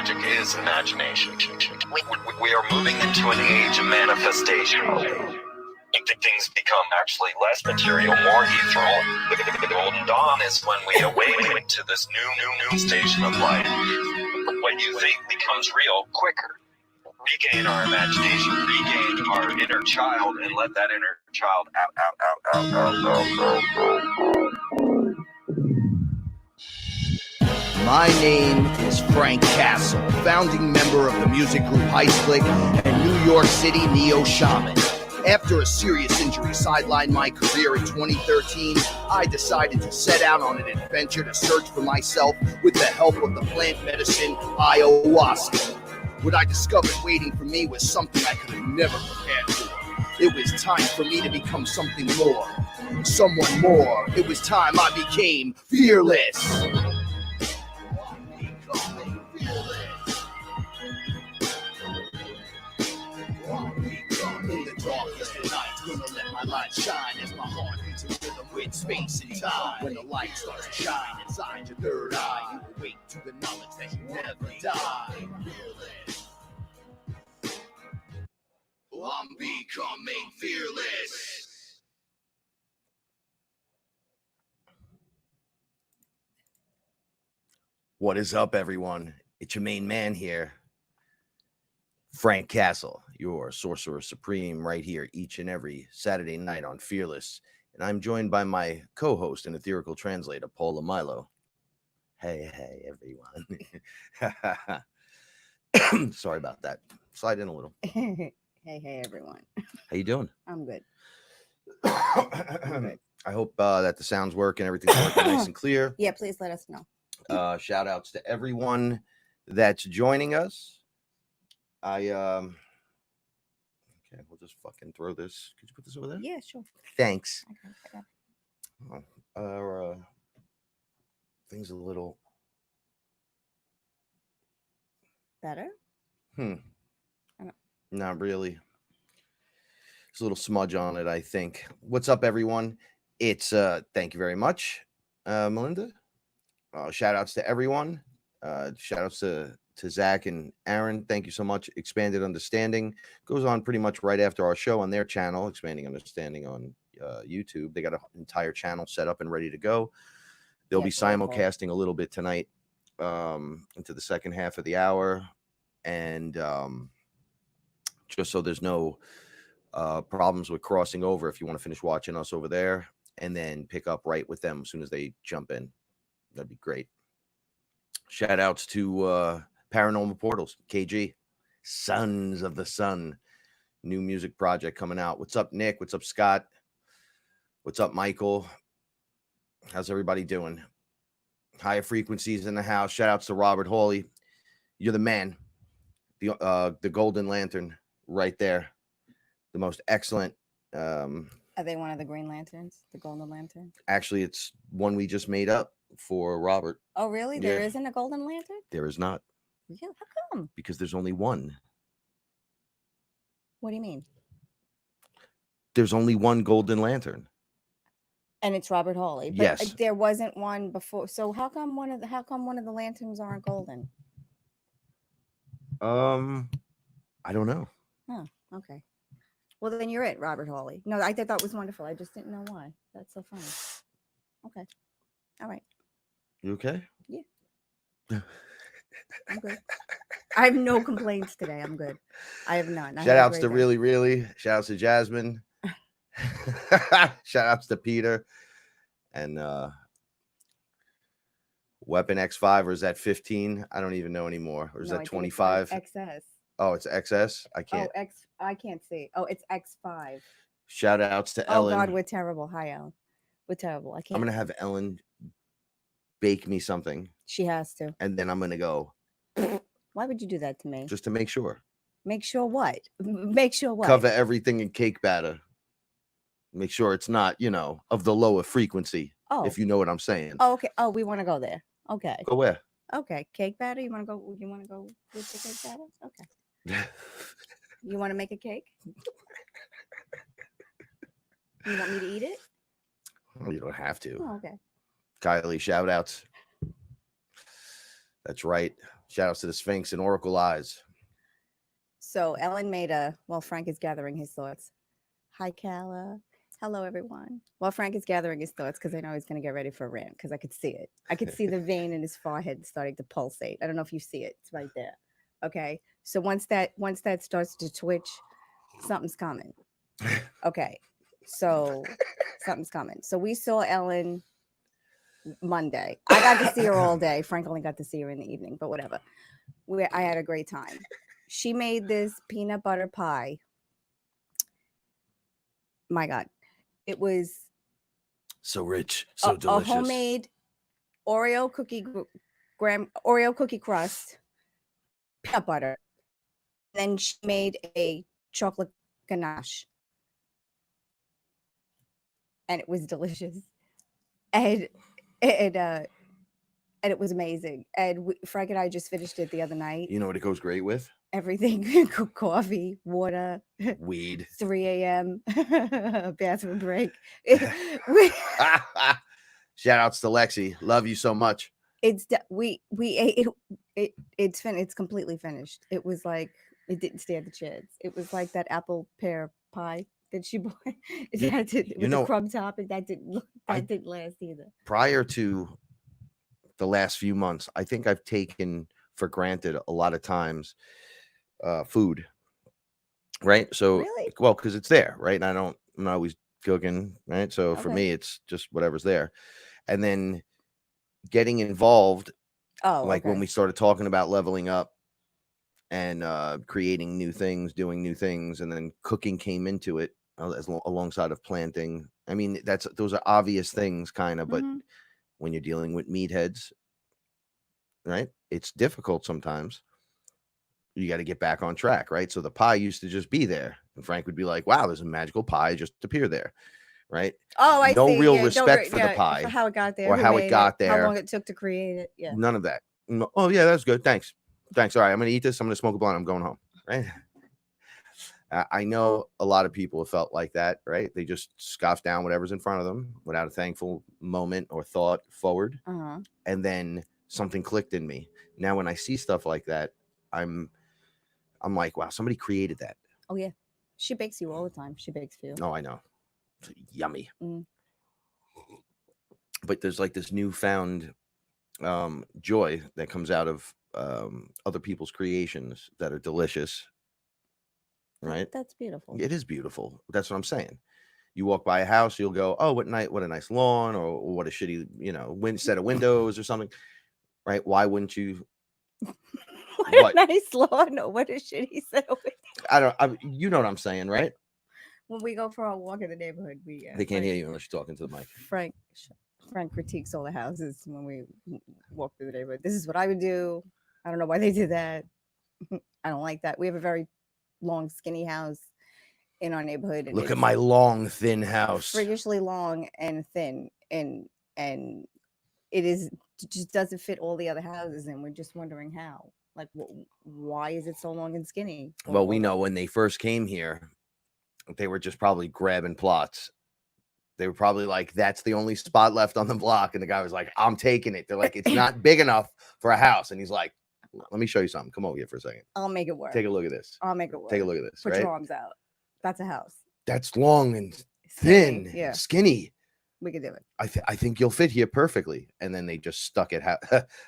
magic is imagination. We are moving into an age of manifestation. Things become actually less material, more ethereal. The golden dawn is when we awaken to this new station of life. What you think becomes real quicker. Regain our imagination, regain our inner child, and let that inner child out. My name is Frank Castle, founding member of the music group Heist and New York City Neo Shaman. After a serious injury sidelined my career in 2013, I decided to set out on an adventure to search for myself with the help of the plant medicine Ayahuasca. What I discovered waiting for me was something I could have never prepared for. It was time for me to become something more, someone more. It was time I became fearless. Gonna let my light shine as my heart beats in rhythm with space and time. When the light starts to shine inside your third eye, you awake to the knowledge that you never die. I'm becoming fearless. What is up, everyone? It's your main man here, Frank Castle, your sorcerer supreme, right here each and every Saturday night on Fearless. And I'm joined by my co-host and ethereal translator, Paula Milo. Hey, everyone. Sorry about that. Slide in a little. Hey, everyone. How you doing? I'm good. I hope that the sound's working, everything's working nice and clear. Yeah, please let us know. Shout outs to everyone that's joining us. Okay, we'll just fucking throw this. Could you put this over there? Yeah, sure. Thanks. I got it. Things a little Better? Not really. There's a little smudge on it, I think. What's up, everyone? It's thank you very much, Melinda. Shout outs to everyone. Shout outs to Zach and Aaron. Thank you so much. Expanded Understanding goes on pretty much right after our show on their channel, Expanding Understanding on YouTube. They got an entire channel set up and ready to go. They'll be simulcasting a little bit tonight into the second half of the hour. And just so there's no problems with crossing over, if you want to finish watching us over there and then pick up right with them as soon as they jump in, that'd be great. Shout outs to Paranormal Portals, KG, Sons of the Sun, new music project coming out. What's up, Nick? What's up, Scott? What's up, Michael? How's everybody doing? Higher Frequencies in the house. Shout outs to Robert Hawley. You're the man. The Golden Lantern right there. The most excellent. Are they one of the Green Lanterns? The Golden Lantern? Actually, it's one we just made up for Robert. Oh, really? There isn't a Golden Lantern? There is not. Yeah, how come? Because there's only one. What do you mean? There's only one Golden Lantern. And it's Robert Hawley. But yes. There wasn't one before. So how come one of the lanterns aren't golden? I don't know. Oh, okay. Well, then you're it, Robert Hawley. No, I thought that was wonderful. I just didn't know why. That's so funny. Okay. All right. You okay? Yeah. I'm good. I have no complaints today. I'm good. I have none. Shout outs to Really. Shout outs to Jasmine. Shout outs to Peter. And Weapon X5, or is that 15? I don't even know anymore. Or is that 25? XS. Oh, it's XS? I can't. Oh, I can't see. Oh, it's X5. Shout outs to Ellen. Oh, God, we're terrible. Hi, Ellen. We're terrible. I can't. I'm going to have Ellen bake me something. She has to. And then I'm going to go. Why would you do that to me? Just to make sure. Make sure what? Make sure what? Cover everything in cake batter. Make sure it's not, of the lower frequency. Oh. If you know what I'm saying. Oh, okay. Oh, we want to go there. Okay. Go where? Okay. Cake batter? You want to go with the cake batter? Okay. You want to make a cake? You want me to eat it? Well, you don't have to. Oh, okay. Kylie, shout outs. That's right. Shout outs to the Sphinx and Oracle Eyes. So Ellen made while Frank is gathering his thoughts. Hi, Calla. Hello, everyone. While Frank is gathering his thoughts, because I know he's going to get ready for a rant, because I could see it. I could see the vein in his forehead starting to pulsate. I don't know if you see it. It's right there. Okay. So once that starts to twitch, something's coming. Okay. So something's coming. So we saw Ellen Monday. I got to see her all day. Frank only got to see her in the evening, but whatever. I had a great time. She made this peanut butter pie. My God. It was so rich, so delicious. A homemade Oreo cookie crust, peanut butter. Then she made a chocolate ganache. And it was delicious. And it was amazing. And Frank and I just finished it the other night. You know what it goes great with? Everything. Coffee, water, weed, 3 a.m. bathroom break. Shout outs to Lexi. Love you so much. We ate it. It's completely finished. It was like it didn't stand a chance. It was like that apple pear pie that she bought. It was a crumb topping that didn't last either. Prior to the last few months, I think I've taken for granted a lot of times food, right? So really? Well, because it's there, right? And I'm not always cooking, right? So for me, it's just whatever's there. And then getting involved, when we started talking about leveling up and creating new things, doing new things, and then cooking came into it alongside of planting. I mean, those are obvious things kind of, but when you're dealing with meatheads, right, it's difficult sometimes. You got to get back on track, right? So the pie used to just be there, and Frank would be like, wow, there's a magical pie just appear there, right? Oh, I see. No real respect for the pie, for how it got there, or how it got there, how long it took to create it. Yeah, none of that. Oh yeah, that's good. Thanks. All right, I'm gonna eat this. I'm gonna smoke a blunt. I'm going home, right? I know a lot of people have felt like that, right? They just scoff down whatever's in front of them without a thankful moment or thought forward. And then something clicked in me. Now, when I see stuff like that, I'm like, wow, somebody created that. Oh yeah, she bakes you all the time. She bakes for you. Oh, I know. It's yummy. But there's like this newfound joy that comes out of other people's creations that are delicious. Right? That's beautiful. It is beautiful. That's what I'm saying. You walk by a house, you'll go, oh, what a nice lawn, or what a shitty, set of windows or something. Right? Why wouldn't you? What a nice lawn, or what a shitty set of windows. You know what I'm saying, right? When we go for a walk in the neighborhood, they can't hear you unless you're talking to the mic. Frank critiques all the houses when we walk through the neighborhood. This is what I would do. I don't know why they did that. I don't like that. We have a very long, skinny house in our neighborhood. And look at my long, thin house. Freakishly long and thin, and it just doesn't fit all the other houses, and we're just wondering how. Like, why is it so long and skinny? Well, we know when they first came here, they were just probably grabbing plots. They were probably like, that's the only spot left on the block. And the guy was like, I'm taking it. They're like, it's not big enough for a house. And he's like, let me show you something. Come over here for a second. I'll make it work. Take a look at this. I'll make it work. Take a look at this. Put your arms out. That's a house. That's long and thin, skinny. We can do it. I think you'll fit here perfectly. And then they just stuck it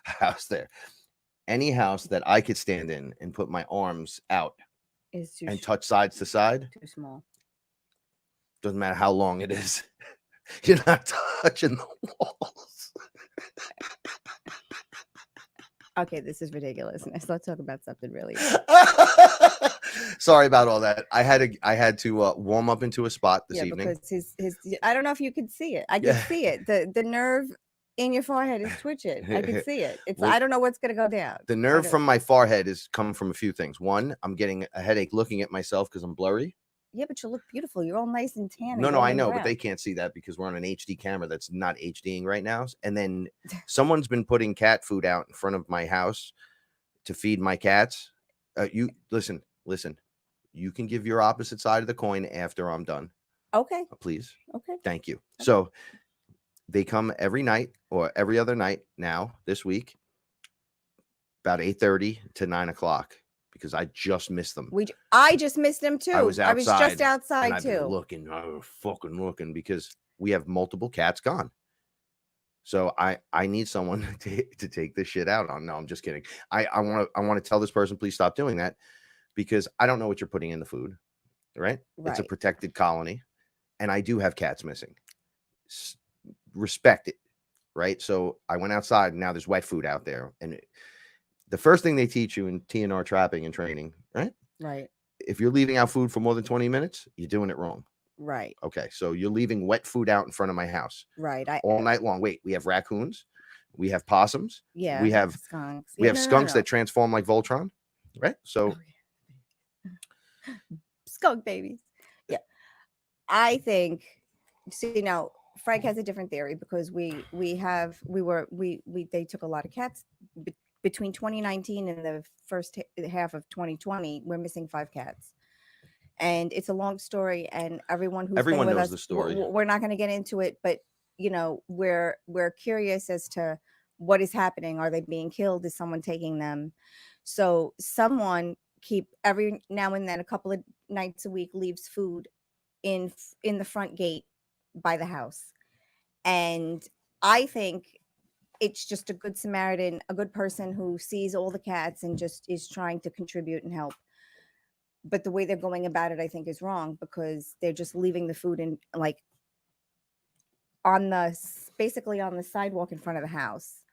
house there. Any house that I could stand in and put my arms out and touch sides to side. Too small. Doesn't matter how long it is. You're not touching the walls. Okay, this is ridiculous. Let's talk about something really. Sorry about all that. I had to warm up into a spot this evening. Because his I don't know if you could see it. I can see it. The nerve in your forehead is twitching. I can see it. I don't know what's gonna go down. The nerve from my forehead is coming from a few things. One, I'm getting a headache looking at myself because I'm blurry. Yeah, but you look beautiful. You're all nice and tan. No, I know, but they can't see that because we're on an HD camera that's not HDing right now. And then someone's been putting cat food out in front of my house to feed my cats. You listen. You can give your opposite side of the coin after I'm done. Okay. Please. Okay. Thank you. Okay. So they come every night or every other night now this week. about 8:30 to 9 o'clock because I just missed them. I just missed them too. I was just outside, and outside I've been too. looking, fucking looking, because we have multiple cats gone. So I need someone to take this shit out on. No, I'm just kidding. I want to tell this person, please stop doing that, because I don't know what you're putting in the food, right? It's a protected colony, and I do have cats missing. Respect it, right? So I went outside, and now there's wet food out there, and the first thing they teach you in TNR trapping and training, right? Right. If you're leaving out food for more than 20 minutes, you're doing it wrong. Right. Okay, so you're leaving wet food out in front of my house. Right. All night long. Wait, we have raccoons, we have possums, yeah, we have skunks. We have skunks that transform like Voltron, right? So skunk babies. Yeah. I think, see, now Frank has a different theory, because they took a lot of cats between 2019 and the first half of 2020. We're missing 5 cats. And it's a long story, and everyone been with knows us, the story. We're not going to get into it, but we're curious as to what is happening. Are they being killed? Is someone taking them? So someone every now and then, a couple of nights a week, leaves food in the front gate by the house. And I think it's just a good Samaritan, a good person who sees all the cats and just is trying to contribute and help. But the way they're going about it, I think, is wrong, because they're just leaving the food in, like, basically on the sidewalk in front of the house.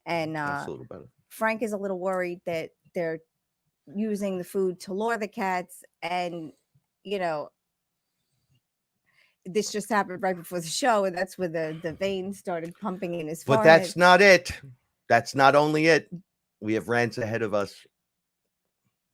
And that's a little better. Frank is a little worried that they're using the food to lure the cats. And, this just happened right before the show, and that's where the veins started pumping in his forehead. But that's not it. That's not only it. We have rants ahead of us.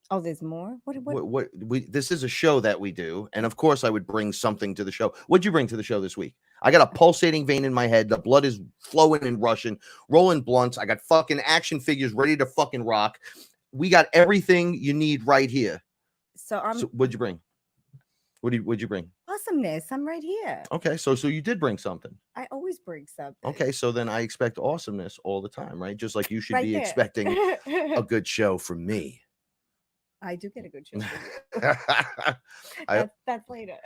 Oh, there's more? What? This is a show that we do, and of course I would bring something to the show. What'd you bring to the show this week? I got a pulsating vein in my head. The blood is flowing and rushing, rolling blunts. I got fucking action figures ready to fucking rock. We got everything you need right here. So what'd you bring? What'd you bring? Awesomeness. I'm right here. Okay, so you did bring something. I always bring something. Okay, so then I expect awesomeness all the time, right? Just like you should be there. expecting a good show from me. I do get a good show from you. That's later.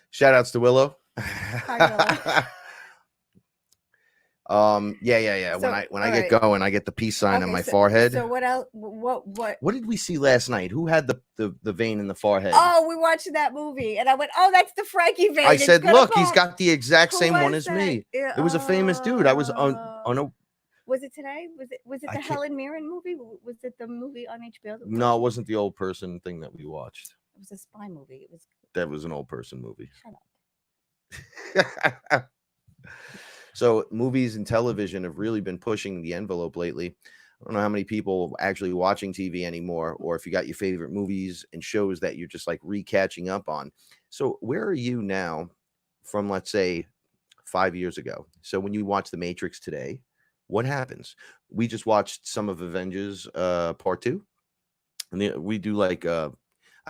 Shout outs to Willow. Hi, Willow. Yeah. So, when I get going, I get the peace sign on my forehead. So what else? What did we see last night? Who had the vein in the forehead? Oh, we watched that movie, and I went, "Oh, that's the Frankie vein." I said, "Look, he's got the exact same one as that? me." It was a famous dude. I was on a. Was it today? Was it the Helen Mirren movie? Was it the movie on HBO? No, it wasn't the old person thing that we watched. It was a spy movie. That was an old person movie. Shut up. So movies and television have really been pushing the envelope lately. I don't know how many people actually watching TV anymore, or if you got your favorite movies and shows that you're just like re-catching up on. So where are you now from, let's say, 5 years ago? So when you watch The Matrix today, what happens? We just watched some of Avengers Part 2. And we do like, I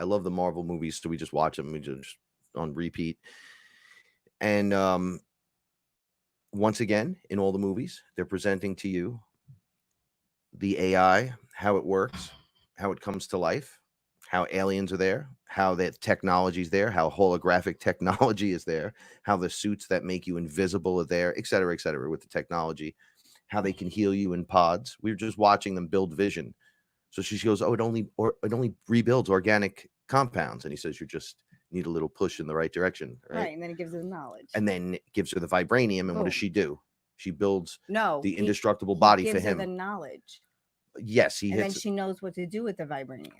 love the Marvel movies, so we just watch them. We just on repeat. And once again, in all the movies, they're presenting to you the AI, how it works, how it comes to life, how aliens are there, how the technology's there, how holographic technology is there, how the suits that make you invisible are there, et cetera, with the technology, how they can heal you in pods. We were just watching them build vision. So she goes, "Oh, it only rebuilds organic compounds." And he says, "You just need a little push in the right direction." Right. And then it gives her the knowledge. And then it gives her the vibranium. And Boom. What does she do? She builds the indestructible body for him. Her the knowledge. Yes, and then she knows what to do with the vibranium.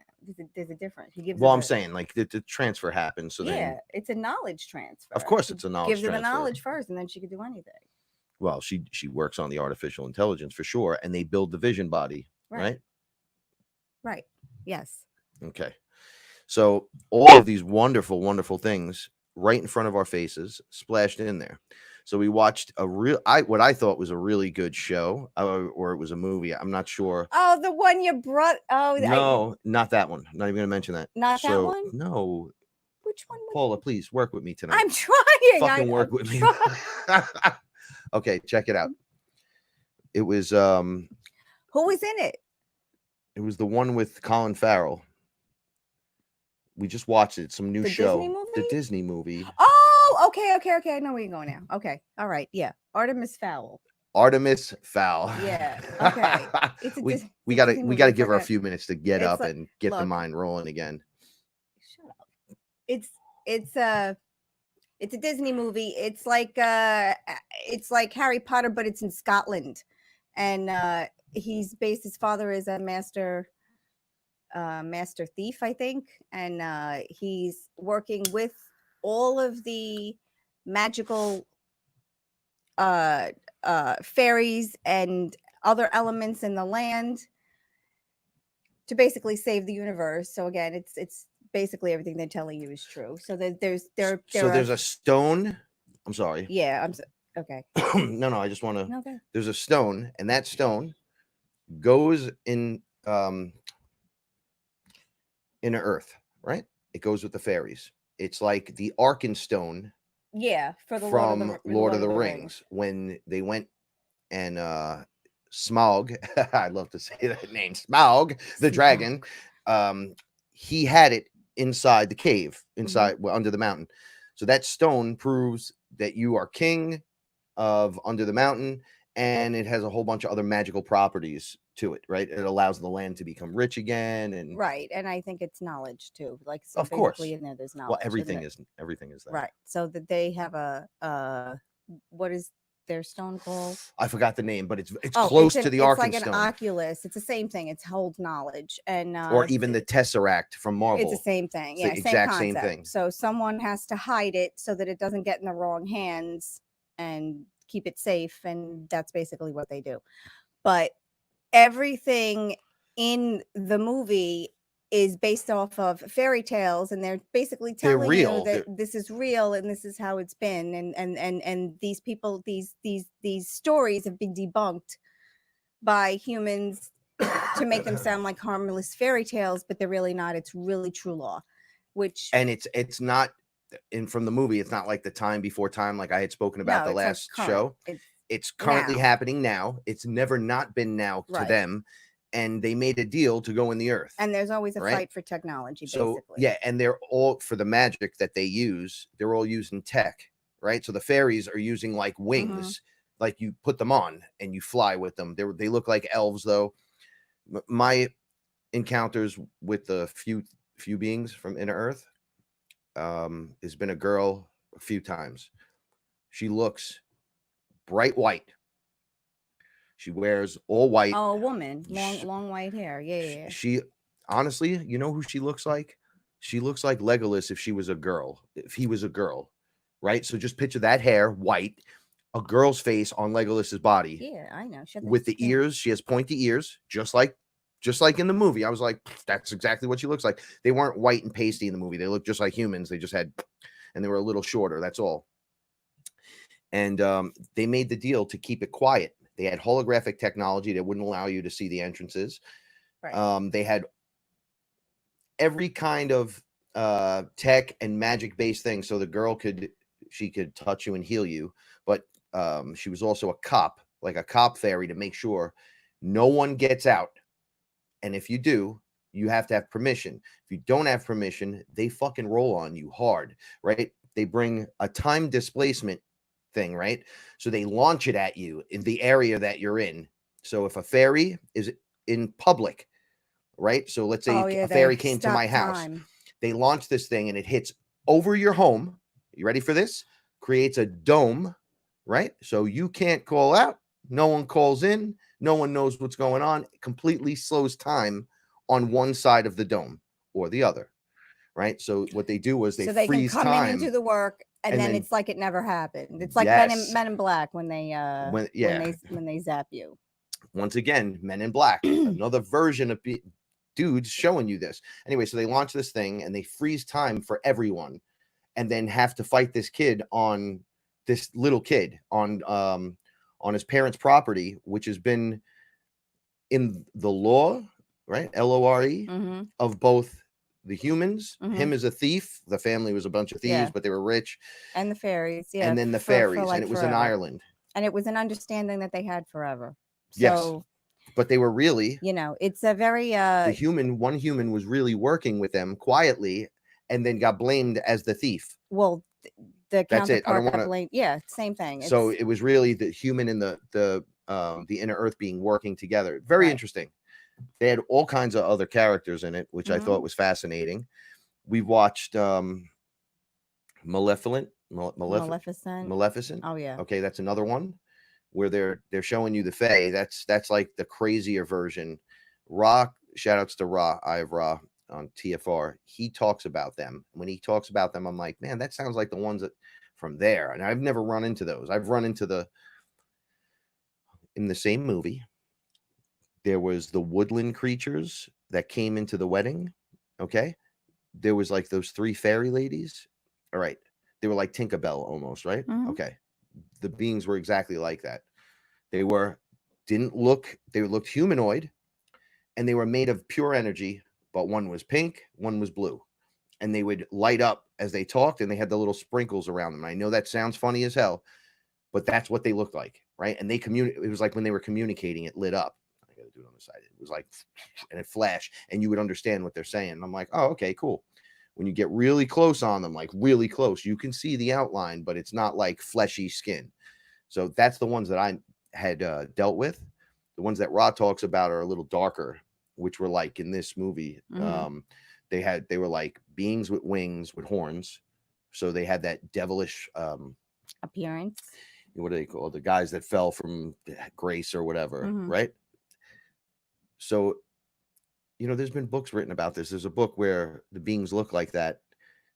There's a difference. He gives. Well, I'm saying like the transfer happens. So then it's a knowledge transfer. Of course, it's a knowledge. Gives transfer. her the knowledge first, and then she could do anything. Well, she works on the artificial intelligence for sure, and they build the vision body, right? Right. Yes. Okay. So all of these wonderful, wonderful things right in front of our faces splashed in there. So we watched what I thought was a really good show, or it was a movie. I'm not sure. Oh, the one you brought. Oh, no, not that one. Not even going to mention that. Not that one. No. Which one? Paula, please work with me tonight. I'm trying. Fucking work with me. Okay, check it out. It was Who was in it? it was the one with Colin Farrell. We just watched it. Some new The show. Disney movie? The Disney movie. Oh, okay. I know where you're going now. Okay, all right, yeah. Artemis Fowl. Artemis Fowl. Yeah. Okay. It's a we Dis- we it's a gotta Disney we movie. gotta It's give like her a a- few minutes to get it's up like- and get the look. mind rolling again. Shut up. It's a Disney movie. It's like Harry Potter, but it's in Scotland, and his father is a master thief, I think, and he's working with all of the magical fairies and other elements in the land to basically save the universe. So again, it's basically everything they're telling you is true. So there's a stone. I'm sorry. Yeah, okay. No, I just want to. No, okay. There's a stone, and that stone goes in inner earth, right? It goes with the fairies. It's like the Arkenstone Yeah, for the from Lord of the Rings when they went and Smaug, I'd love to say that name, Smaug, the dragon, he had it inside the cave, inside well, under the mountain. So that stone proves that you are king of under the mountain, and it has a whole bunch of other magical properties to it, right? It allows the land to become rich again, and Right, and I think it's knowledge too. Like, so of course, basically in there's knowledge. well, isn't everything it? is that. Right. So that they have a what is their stone called? I forgot the name, but it's close to the Arkenstone. It's like an Oculus. It's the same thing. It holds knowledge, and or even the Tesseract from Marvel. It's the same thing. It's Yeah, the exact same concept. thing. So someone has to hide it so that it doesn't get in the wrong hands and keep it safe, and that's basically what they do. But everything in the movie is based off of fairy tales, and they're basically telling you that this is real and this is how it's been, and these people, these stories have been debunked by humans to make them sound like harmless fairy tales, but they're really not. It's really true law, which and it's not in from the movie. It's not like the time before time, like I had spoken about the last show. It's currently happening now. It's never not been now to them. And they made a deal to go in the earth. And there's always a fight for technology, basically. So, yeah, and they're all, for the magic that they use, they're all using tech, right? So the fairies are using like wings, like you put them on and you fly with them. They look like elves, though. My encounters with the few beings from inner earth has been a girl a few times. She looks bright white. She wears all white. Oh, a woman, long white hair. Yeah. She honestly, you know who she looks like? She looks like Legolas if she was a girl. If he was a girl, right? So just picture that hair, white, a girl's face on Legolas's body. Yeah, I know. With the ears, she has pointy ears, just like in the movie. I was like, that's exactly what she looks like. They weren't white and pasty in the movie. They looked just like humans. They just had, and they were a little shorter. That's all. And they made the deal to keep it quiet. They had holographic technology that wouldn't allow you to see the entrances. Right. They had every kind of tech and magic-based thing, so the girl could touch you and heal you. But she was also a cop, like a cop fairy, to make sure no one gets out. And if you do, you have to have permission. If you don't have permission, they fucking roll on you hard, right? They bring a time displacement thing, right? So they launch it at you in the area that you're in. So if a fairy is in public, right? So let's say a fairy came to my house. They launch this thing and it hits over your home. You ready for this? Creates a dome, right? So you can't call out. No one calls in. No one knows what's going on. It completely slows time on one side of the dome or the other, right? So what they do was they freeze can come time in and do the work. And then it's like it never happened. It's like Men in Black when they zap you. Once again, Men in Black, another version of dudes showing you this. Anyway, so they launch this thing and they freeze time for everyone, and then have to fight this little kid on his parents' property, which has been in the law, right? LORE of both. The humans, him as a thief. The family was a bunch of thieves, but they were rich. And the fairies, and then the fairies, and it was in Ireland. And it was an understanding that they had forever. Yes. So, But they were really it's a very one human was really working with them quietly, and then got blamed as the thief. well, the That's it. I don't counterpart got wanna- blamed. Yeah, same thing. So It's it was really the human and the inner earth being working together. Very Right. interesting. They had all kinds of other characters in it, which I thought was fascinating. We watched Maleficent. Maleficent. Oh yeah. Okay, that's another one where they're showing you the Fae. That's like the crazier version. Ra, shout outs to Ra, I have Ra on TFR. He talks about them. When he talks about them, I'm like, man, that sounds like the ones that from there. And I've never run into those. I've run into in the same movie. There was the woodland creatures that came into the wedding. Okay. There was like those 3 fairy ladies. All right. They were like Tinkerbell almost, right? Mhm. Okay. The beings were exactly like that. They looked humanoid, and they were made of pure energy, but one was pink, one was blue. And they would light up as they talked, and they had the little sprinkles around them. And I know that sounds funny as hell, but that's what they looked like, right? And it was like when they were communicating, it lit up. I gotta do it on the side. It was like, and it flashed, and you would understand what they're saying. And I'm like, oh, okay, cool. When you get really close on them, like really close, you can see the outline, but it's not like fleshy skin. So that's the ones that I had dealt with. The ones that Ra talks about are a little darker, which were like in this movie. Mhm. They were like beings with wings with horns. So they had that devilish Appearance. what do they call the guys that fell from grace or whatever, Mhm. right? So there's been books written about this. There's a book where the beings look like that.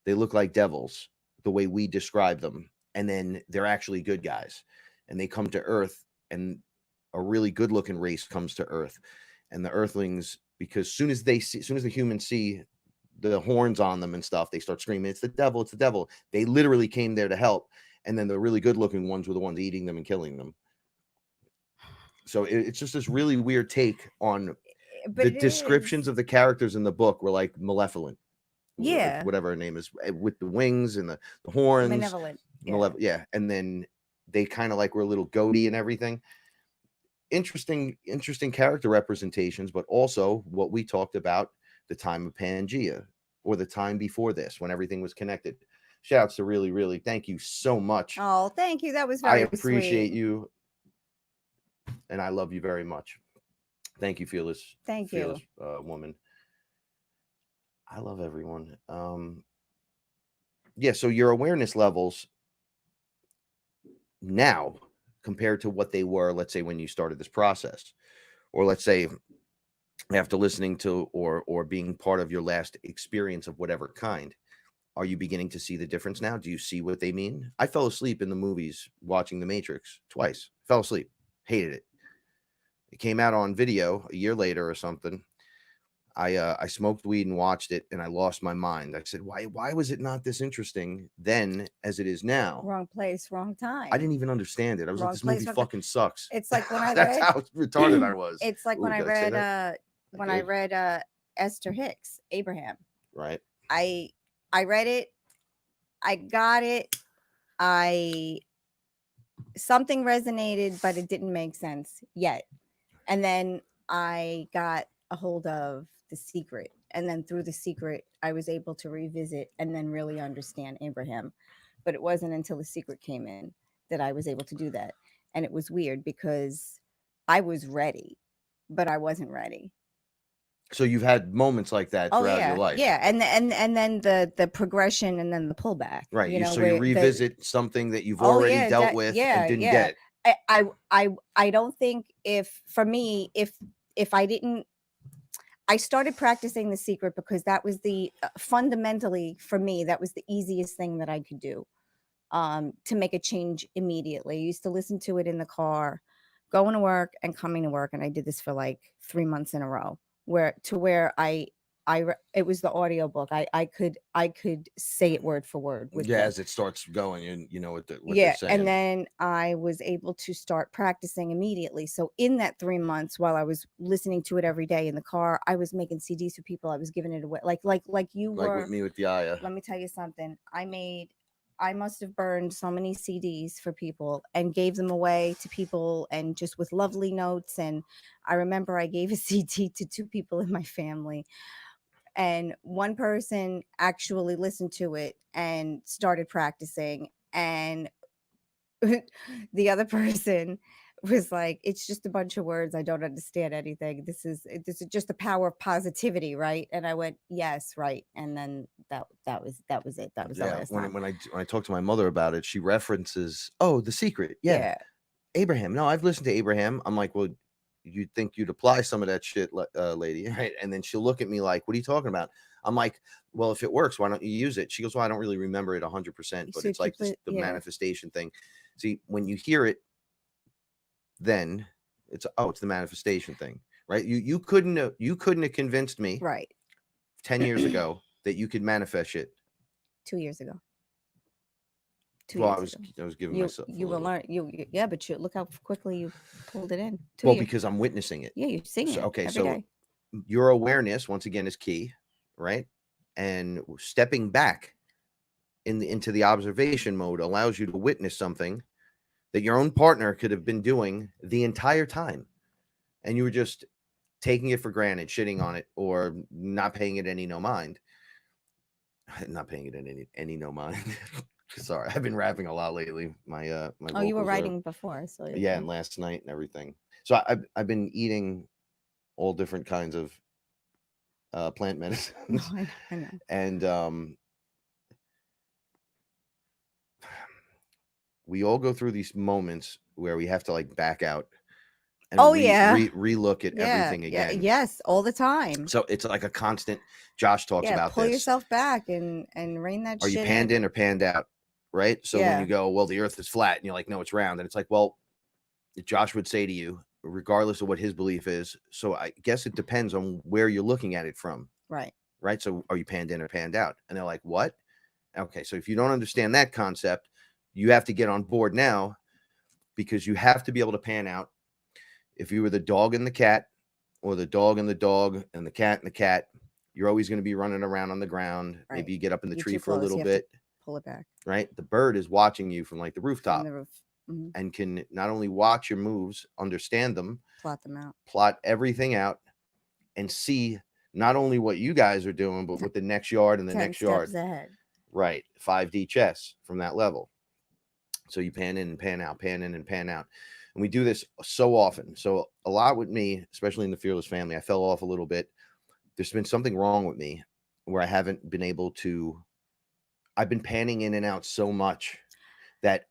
They look like devils the way we describe them, and then they're actually good guys, and they come to Earth, and a really good looking race comes to Earth, and the Earthlings, because soon as the humans see the horns on them and stuff, they start screaming, it's the devil, it's the devil. They literally came there to help, and then the really good looking ones were the ones eating them and killing them. So it's just this really weird take on But the descriptions of the characters in the book were like malevolent. Yeah. Whatever her name is, with the wings and the horns. Malevolent. Yeah. Yeah. And then they kind of like were a little goaty and everything. Interesting character representations, but also what we talked about, the time of Pangea, or the time before this, when everything was connected. Shouts to really, really, thank you so much. Oh, thank you. That was I very appreciate sweet. you, and I love you very much. Thank you, fearless. Thank fearless, woman. I love everyone. Yeah, so your awareness levels now compared to what they were, let's say, when you started this process, or let's say after listening to or being part of your last experience of whatever kind, are you beginning to see the difference now? Do you see what they mean? I fell asleep in the movies watching The Matrix twice. Fell asleep. Hated it. It came out on video a year later or something. I smoked weed and watched it, and I lost my mind. I said, why was it not this interesting then as it is now? Wrong place, wrong time. I didn't even understand it. I was Wrong like, this place, movie wrong fucking sucks. It's like when I That's read how retarded I was. It's like Ooh, when I did I say read that? I did. Esther Hicks, Abraham. Right. I read it. I got it. Something resonated, but it didn't make sense yet. And then I got a hold of The Secret. And then through The Secret, I was able to revisit and then really understand Abraham. But it wasn't until The Secret came in that I was able to do that. And it was weird because I was ready, but I wasn't ready. So you've had moments like that throughout your life. Yeah, and then the progression and then the pullback. Right. You know, so you revisit something that you've already dealt with and didn't get. I don't think for me if I didn't. I started practicing The Secret because that was the fundamentally for me that was the easiest thing that I could do to make a change immediately. I used to listen to it in the car, going to work and coming to work, and I did this for like 3 months in a row. Where it was the audio book. I could say it word for word. As it starts going, you know what they're saying. And then I was able to start practicing immediately. So in that 3 months, while I was listening to it every day in the car, I was making CDs for people. I was giving it away, like you were. Like with me with the Aya. Let me tell you something. I made I must have burned so many CDs for people and gave them away to people, and just with lovely notes. And I remember I gave a CD to 2 people in my family, and one person actually listened to it and started practicing, and the other person was like, "It's just a bunch of words. I don't understand anything. This is just the power of positivity, right?" And I went, "Yes, right." And then that was it. That was the Yeah, last time. when I talk to my mother about it, she references, "Oh, The Secret." Yeah. Yeah. Abraham. No, I've listened to Abraham. I'm like, "Well, you'd think you'd apply some of that shit, lady," right? And then she'll look at me like, "What are you talking about?" I'm like, "Well, if it works, why don't you use it?" She goes, "Well, I don't really remember it 100%, but So it's like keep it, the yeah, manifestation thing." See, when you hear it, then it's the manifestation thing, right? You couldn't have convinced me right. 10 years ago that you could manifest shit. 2 years ago. 2 Well, years ago. I was giving You myself a will little. learn. Yeah, but look how quickly you pulled it in. 2 Well, years. because I'm witnessing it. Yeah, you're seeing So, it okay, every so day. your awareness once again is key, right? And stepping back into the observation mode allows you to witness something that your own partner could have been doing the entire time, and you were just taking it for granted, shitting on it, or not paying it any no mind. Not paying it any no mind. Sorry, I've been rapping a lot lately. My Oh, you were vocals writing before, so yeah, and last night and everything. So I've been eating all different kinds of plant No, medicines, I know. and we all go through these moments where we have to like back out and Oh yeah, relook at yeah, everything yeah, again. yes, all the time. So it's like a constant. Josh talks Yeah, about pull this. yourself back and rein that Are you shit panned in or panned out? Right. So when Yeah. you go, well, the earth is flat, and you're like, no, it's round. And it's like, well, Josh would say to you, regardless of what his belief is. So I guess it depends on where you're looking at it from. Right. Right. So are you panned in or panned out? And they're like, what? Okay. So if you don't understand that concept, you have to get on board now, because you have to be able to pan out. If you were the dog and the cat, or the dog and the dog and the cat, you're always going to be running around on the ground. Right. Maybe you get up in the You're tree too for a close, little you have to bit. pull it back Right. The bird is watching you from like the from rooftop the roof. Mhm. and can not only watch your moves, understand them, Plot them out. plot everything out, and see not only what you guys are doing, but what the next yard and the 10 next yard. steps ahead. Right. 5D chess from that level. So you pan in and pan out, pan in and pan out. And we do this so often. So a lot with me, especially in the Fearless family, I fell off a little bit. There's been something wrong with me where I haven't been able to, I've been panning in and out so much that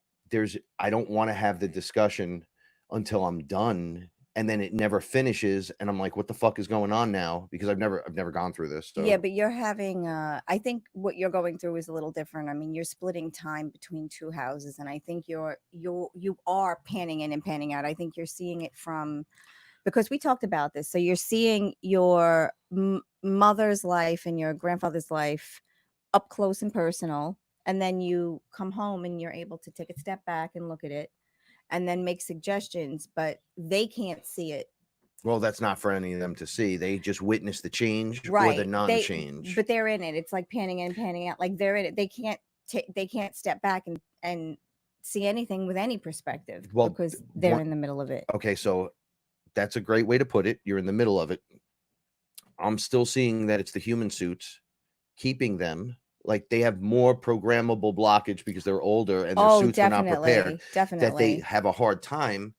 I don't want to have the discussion until I'm done, and then it never finishes, and I'm like, what the fuck is going on now? Because I've never gone through this. So Yeah, but you're having I think what you're going through is a little different. I mean, you're splitting time between 2 houses, and I think you are panning in and panning out. I think you're seeing it from, because we talked about this. So you're seeing your mother's life and your grandfather's life up close and personal, and then you come home and you're able to take a step back and look at it and then make suggestions, but they can't see it. well, that's not for any of them to see. They just witness the change or the Right. non-change. But they're in it. It's like panning in and panning out. Like they're in it. They can't step back and see anything with any perspective, Well, because they're in the middle of it. Okay, so that's a great way to put it. You're in the middle of it. I'm still seeing that it's the human suits keeping them, like they have more programmable blockage because they're older and their suits are not prepared. Definitely. That they have a hard time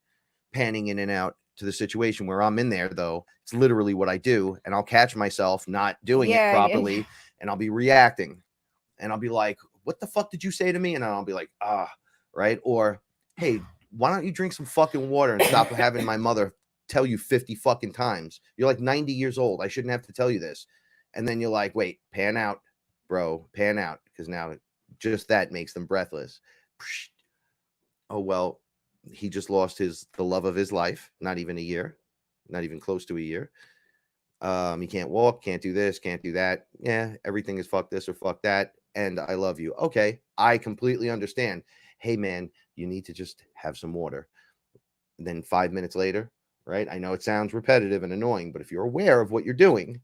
panning in and out to the situation. Where I'm in there, though, it's literally what I do, and I'll catch myself not doing it properly, and I'll be reacting, and I'll be like, what the fuck did you say to me? And I'll be like, right? Or, hey, why don't you drink some fucking water and stop having my mother tell you 50 fucking times? You're like 90 years old. I shouldn't have to tell you this. And then you're like, wait, pan out, bro, pan out. Because now just that makes them breathless. Oh, well, he just lost the love of his life. Not even a year, not even close to a year. He can't walk, can't do this, can't do that. Yeah, everything is fuck this or fuck that. And I love you. Okay, I completely understand. Hey, man, you need to just have some water. And then 5 minutes later, right? I know it sounds repetitive and annoying, but if you're aware of what you're doing,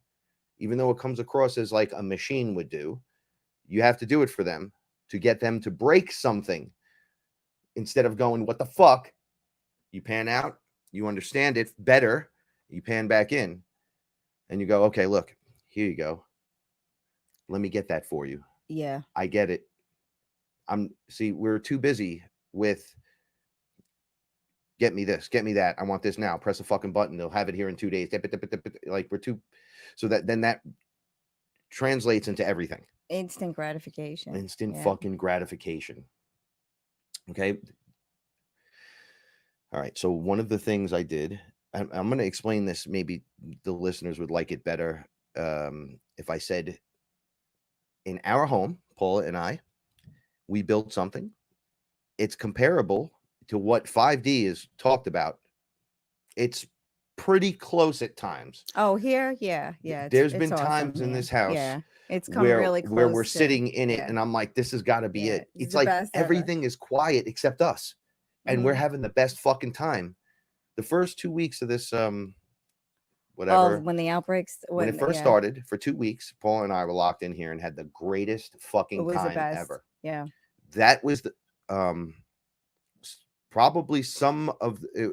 even though it comes across as like a machine would do, you have to do it for them. to get them to break something. Instead of going, what the fuck? You pan out, you understand it better, you pan back in, and you go, okay, look, here you go. Let me get that for you. Yeah. I get it. We're too busy with get me this, get me that. I want this now. Press a fucking button. They'll have it here in 2 days. Like we're too, so that translates into everything. Instant gratification. Instant fucking gratification. Okay. All right. So one of the things I did, I'm going to explain this. Maybe the listeners would like it better if I said, in our home, Paula and I, we built something. It's comparable to what 5D is talked about. It's pretty close at times. Oh, here, yeah. There's been awesome. Times in this house, it's come really close where we're sitting in it, and I'm like, this has got to be it. It's like everything is quiet except us, and we're having the best fucking time. The first 2 weeks of this, whatever, when the outbreaks, when it first started, for 2 weeks, Paul and I were locked in here and had the greatest fucking time ever. Yeah, that was the probably some of it.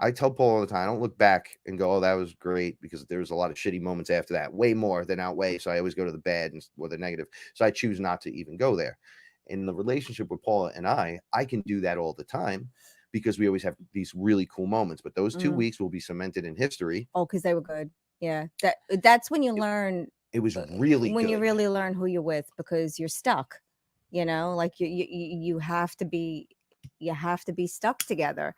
I tell Paul all the time, I don't look back and go, oh, that was great, because there was a lot of shitty moments after that, way more than outweigh. So I always go to the bad or the negative. So I choose not to even go there. In the relationship with Paula and I can do that all the time, because we always have these really cool moments. But those 2 weeks will be cemented in history. Oh, because they were good. Yeah, that's when you learn. It was really when good. You really learn who you're with, because you're stuck. You know, like you have to be stuck together.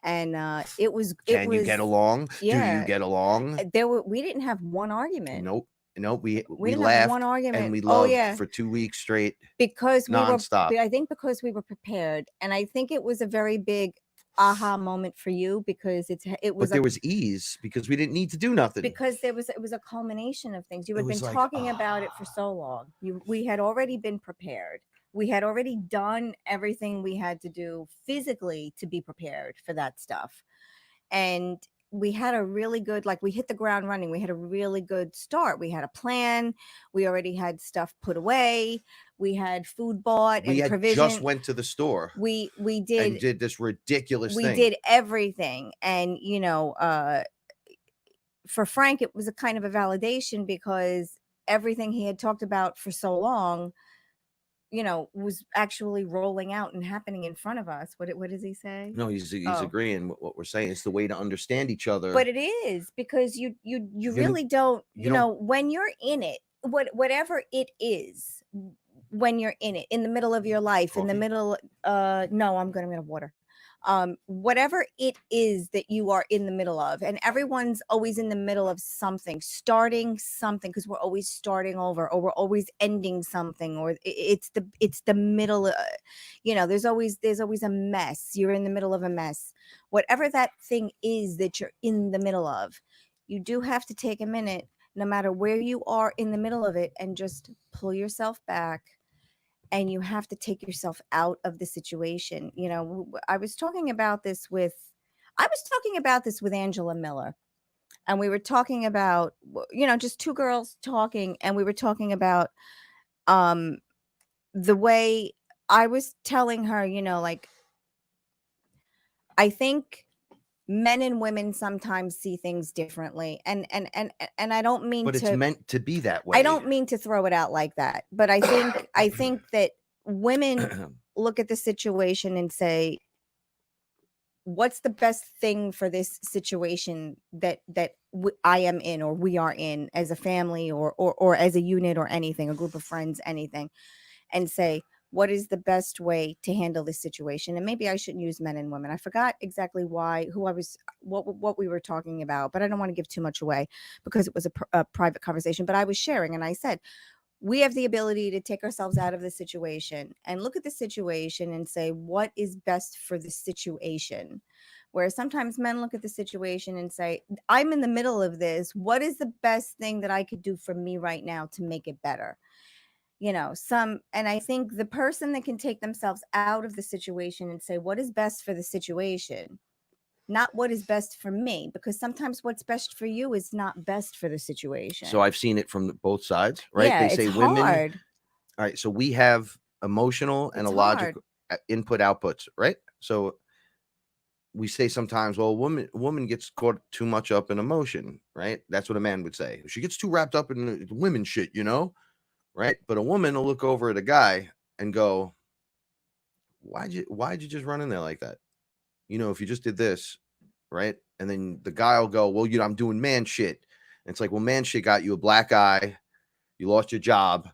And it was. Can you get along? Yeah. Do you get along? We didn't have one argument. Nope. We didn't laughed have one argument, and we loved for 2 weeks straight, because nonstop. I think because we were prepared, and I think it was a very big aha moment for you, because it was. But there was ease, because we didn't need to do nothing. Because it was a culmination of things. You had been talking about it for so long. We had already been prepared. We had already done everything we had to do physically to be prepared for that stuff. And we had a really good, we hit the ground running. We had a really good start. We had a plan. We already had stuff put away. We had food bought and provision. We just went to the store. We did. And did this ridiculous thing. We did everything. And, for Frank, it was a kind of a validation, because everything he had talked about for so long, was actually rolling out and happening in front of us. What does he say? No, he's agreeing with what we're saying. It's the way to understand each other. But it is, because you really don't, when you're in it, whatever it is, when you're in it, in the middle of your life, in the middle, no, I'm going to get water. Whatever it is that you are in the middle of, and everyone's always in the middle of something, starting something, because we're always starting over, or we're always ending something, or it's the middle. There's always a mess. You're in the middle of a mess. Whatever that thing is that you're in the middle of, you do have to take a minute, no matter where you are in the middle of it, and just pull yourself back. And you have to take yourself out of the situation. I was talking about this with Angela Miller, and we were talking about, just two girls talking, and we were talking about the way I was telling her, I think men and women sometimes see things differently, and I don't mean but it's meant to be that way. I don't mean to throw it out like that, but I think that women look at the situation and say, what's the best thing for this situation that I am in, or we are in, as a family, or as a unit, or anything, a group of friends, anything, and say, what is the best way to handle this situation? And maybe I shouldn't use men and women. I forgot exactly what we were talking about, but I don't want to give too much away, because it was a private conversation. But I was sharing, and I said, we have the ability to take ourselves out of the situation and look at the situation and say, what is best for the situation? Whereas sometimes men look at the situation and say, I'm in the middle of this. What is the best thing that I could do for me right now to make it better? And I think the person that can take themselves out of the situation and say, what is best for the situation, not what is best for me, because sometimes what's best for you is not best for the situation. So I've seen it from both sides, right? Yeah, they say it's women. hard. All right. So we have emotional and It's a logic hard. input outputs, right? So we say sometimes, well, a woman gets caught too much up in emotion, right? That's what a man would say. She gets too wrapped up in the women shit, you know, right? But a woman will look over at a guy and go, why'd you just run in there like that? You know, if you just did this, right? And then the guy will go, well, you know, I'm doing man shit. And it's like, well, man shit got you a black eye, you lost your job,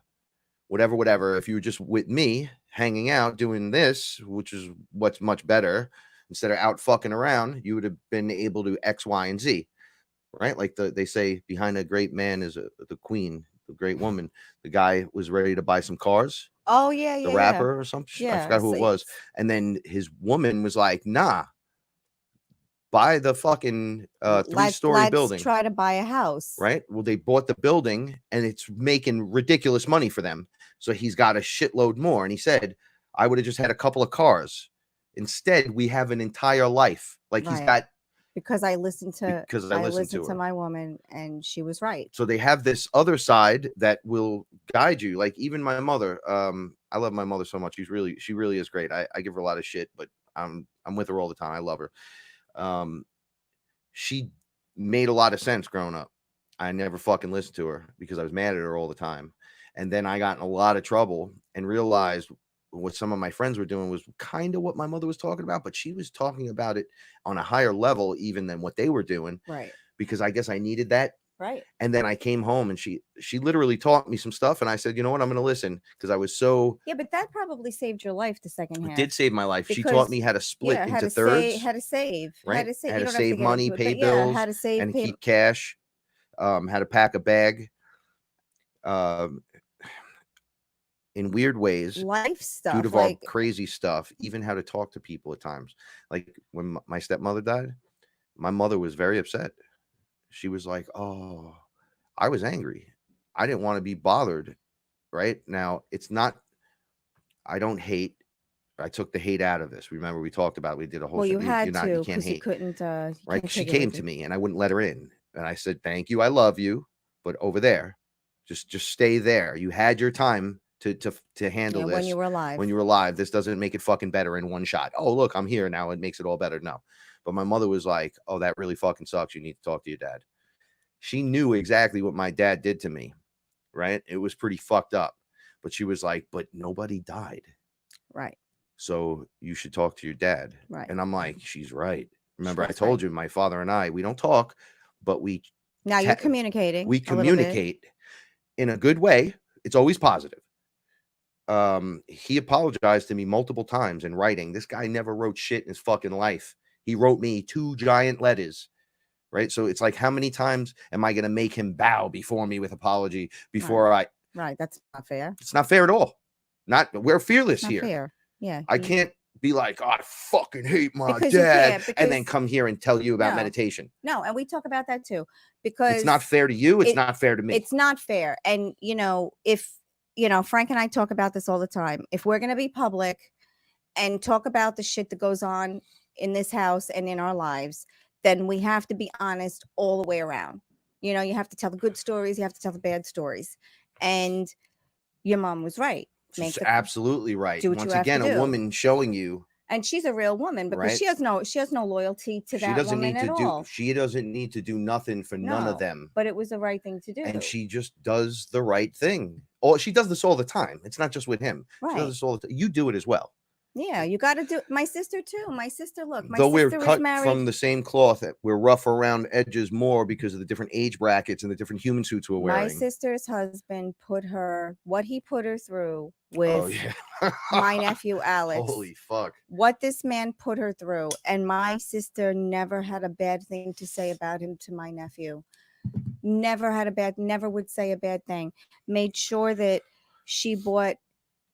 whatever. If you were just with me hanging out doing this, which is what's much better, instead of out fucking around, you would have been able to X, Y, and Z, right? Like they say, behind a great man is the queen, the great woman. The guy was ready to buy some cars. Oh yeah, the rapper or something. I forgot who it was. And then his woman was like, nah, buy the fucking 3-story building. Let's try to buy a house. Right. Well, they bought the building and it's making ridiculous money for them. So he's got a shitload more. And he said, I would have just had a couple of cars. Instead, we have an entire life. Like he's got. Because I listened to to my woman and she was right. So they have this other side that will guide you. Like even my mother, I love my mother so much. She really is great. I give her a lot of shit, but I'm with her all the time. I love her. She made a lot of sense growing up. I never fucking listened to her because I was mad at her all the time. And then I got in a lot of trouble and realized what some of my friends were doing was kind of what my mother was talking about, but she was talking about it on a higher level even than what they were doing. Right. Because I guess I needed that. Right. And then I came home and she literally taught me some stuff. And I said, you know what, I'm going to listen because I was so. Yeah, but that probably saved your life the second half. It did save my life. She taught me how to split into thirds. How to save. Right. How to save, how to save money, pay bills, how to save and keep cash. How to pack a bag. In weird ways, life stuff, due to like our crazy stuff, even how to talk to people at times. Like when my stepmother died, my mother was very upset. She was like, oh, I was angry. I didn't want to be bothered. Right now, it's not, I don't hate. I took the hate out of this. Remember, we talked about, we did a whole well, you had to, you can't hate. You couldn't, right. She came to me and I wouldn't let her in. And I said, thank you. I love you. But over there, just stay there. You had your time to handle this when you were alive. This doesn't make it fucking better in one shot. Oh, look, I'm here now. It makes it all better. No. But my mother was like, oh, that really fucking sucks. You need to talk to your dad. She knew exactly what my dad did to me. Right. It was pretty fucked up. But she was like, but nobody died. Right. So you should talk to your dad. Right. And I'm like, she's right. Remember, I told you, my father and I, we don't talk, but we. Now you're communicating. We communicate in a good way. It's always positive. He apologized to me multiple times in writing. This guy never wrote shit in his fucking life. He wrote me 2 giant letters, right? So it's like, how many times am I going to make him bow before me with apology before right. That's not fair. It's not fair at all. We're fearless here. Fair. Yeah. I can't be like, oh, I fucking hate my dad, and then come here and tell you about meditation. No, and we talk about that too, because it's not fair to you. It's not fair to me. It's not fair. And if Frank and I talk about this all the time. If we're going to be public and talk about the shit that goes on in this house and in our lives, then we have to be honest all the way around. You have to tell the good stories. You have to tell the bad stories. And your mom was right. She's absolutely right. Once again, a woman showing you. And she's a real woman because she has no loyalty to that woman at all. She doesn't need to do nothing for none of them. But it was the right thing to do. And she just does the right thing. Oh, she does this all the time. It's not just with him. Right. She does this all the time. You do it as well. Yeah, you got to do. My sister too. My sister, look. Though we're cut from the same cloth, we're rough around edges more because of the different age brackets and the different human suits we're wearing. My sister's husband what he put her through with my nephew Alex. Holy fuck! What this man put her through, and my sister never had a bad thing to say about him to my nephew. Never would say a bad thing. Made sure that she bought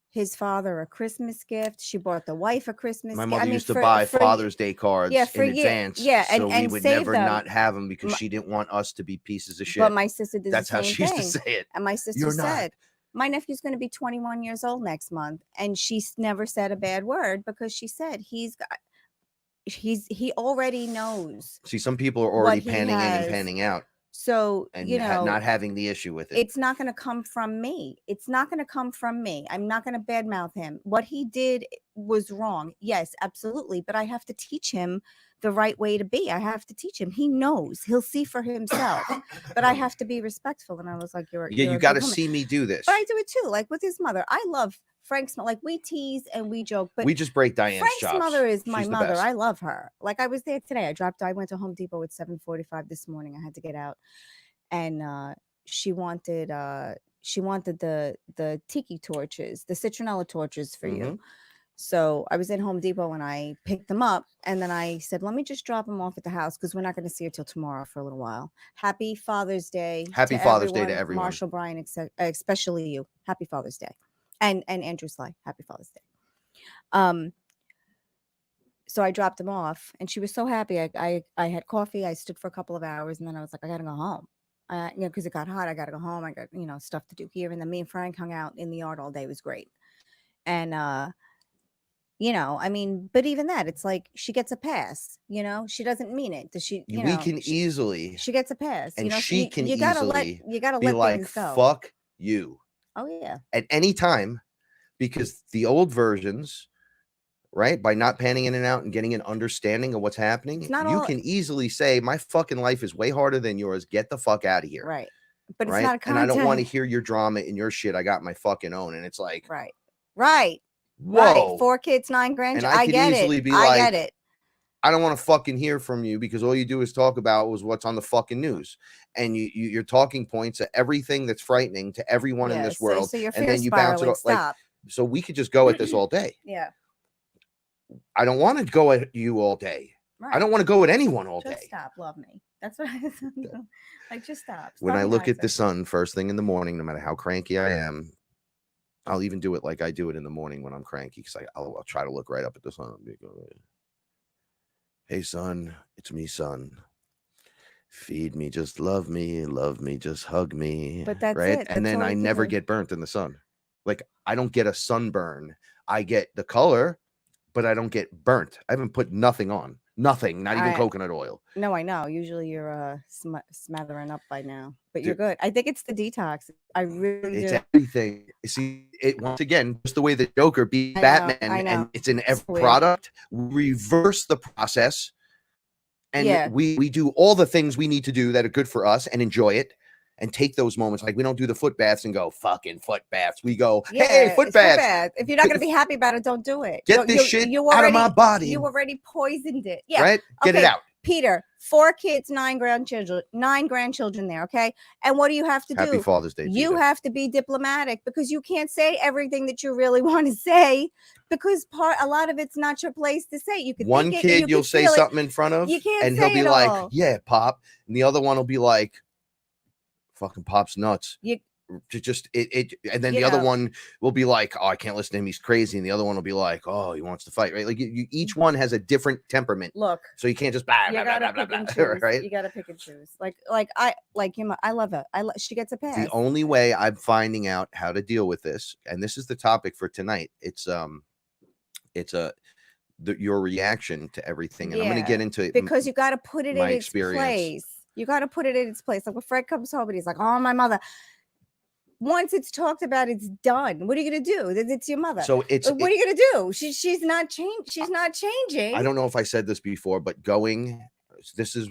his father a Christmas gift. She bought the wife a Christmas gift. My mother used to buy Father's Day cards in advance. Yeah, so we would never not have them because she didn't want us to be pieces of shit. But my sister did That's the same how she used to say it. And my sister said, my nephew's going to be 21 years old next month. And she never said a bad word because she said he already knows. See, some people are already panning in and panning out. So, and you know, not having the issue with it. it's not going to come from me. It's not going to come from me. I'm not going to badmouth him. What he did was wrong. Yes, absolutely. But I have to teach him the right way to be. I have to teach him. He knows. He'll see for himself. But I have to be respectful. And I was like, you're you a got to good woman. see me do this. But I do it too. Like with his mother. I love Frank's, like we tease and we joke, but we just break Diane's Frank's chops. mother is my She's the mother. best. I love her. Like I was there today. I went to Home Depot at 7:45 this morning. I had to get out, and she wanted the tiki torches, the citronella torches for you. So I was in Home Depot and I picked them up, and then I said, let me just drop them off at the house because we're not going to see her till tomorrow for a little while. Happy Father's Day. Happy Father's Day to everyone. Marshall, Brian, especially you. Happy Father's Day. And Andrew Sly. Happy Father's Day. So I dropped them off and she was so happy. I had coffee. I stood for a couple of hours and then I was like, I got to go home. You know, because it got hot. I got to go home. I got, you know, stuff to do here. And then me and Frank hung out in the yard all day. It was great. And, you know, I mean, but even that, it's like she gets a pass, you know, she doesn't mean it. Does she, you know, she gets a pass. And you know, she can you gotta easily let like, things go. Fuck you. Oh, yeah. At any time, because the old versions, right, by not panning in and out and getting an understanding of what's happening, you can easily say, my fucking life is way harder than yours. Get the fuck out of here. Right. But right? It's not a content. And I don't want to hear your drama and your shit. I got my fucking own. And it's like, right. Whoa. Right. 4 kids, 9 grandchildren. I get it. I get it. I don't want to fucking hear from you because all you do is talk about was what's on the fucking news, and your talking points are everything that's frightening to everyone in this world. So you're and then you bounce it off. Like, so we could just go at this all day. Yeah. I don't want to go at you all day. Right. I don't want to go at anyone all day. Just stop. Love me. That's what I like. Just stop. When I look at the sun first thing in the morning, no matter how cranky I am, I'll even do it like I do it in the morning when I'm cranky, because I'll try to look right up at the sun. Hey, son, it's me, son. Feed me, just love me, just hug me. But that's right. It. And then I never get burnt in the sun. Like, I don't get a sunburn. I get the color, but I don't get burnt. I haven't put nothing on. Nothing, not even coconut oil. No, I know. Usually you're smothering up by now, but you're good. I think it's the detox. I really it's do. Everything. See, it once again, just the way the Joker beat Batman, and it's in every product. We reverse the process, and we do all the things we need to do that are good for us and enjoy it. And take those moments. Like, we don't do the foot baths and go, fucking foot baths. We go, hey, foot baths. If you're not going to be happy about it, don't do it. Get this shit out of my body. You already poisoned it. Yeah. Right? Get it out. Peter, 4 kids, 9 grandchildren there. Okay. And what do you have to do? Happy Father's Day. You have to be diplomatic, because you can't say everything that you really want to say, because a lot of it's not your place to say. You could one kid you'll say something in front of, you can't and he'll say be it like, all. yeah, Pop. And the other one will be like, fucking Pop's nuts. And then the other one will be like, oh, I can't listen to him, he's crazy. And the other one will be like, oh, he wants to fight, right? Like, each one has a different temperament. Look, so you can't just you gotta pick and choose. Right? You gotta pick and choose. I love it. She gets a pass. The only way I'm finding out how to deal with this, and this is the topic for tonight, your reaction to everything. And I'm going to get into it because you got to put it in its place. You got to put it in its place. Like when Fred comes home and he's like, oh, my mother. Once it's talked about, it's done. What are you going to do? It's your mother. So what are you going to do? She's not changing. I don't know if I said this before, but this is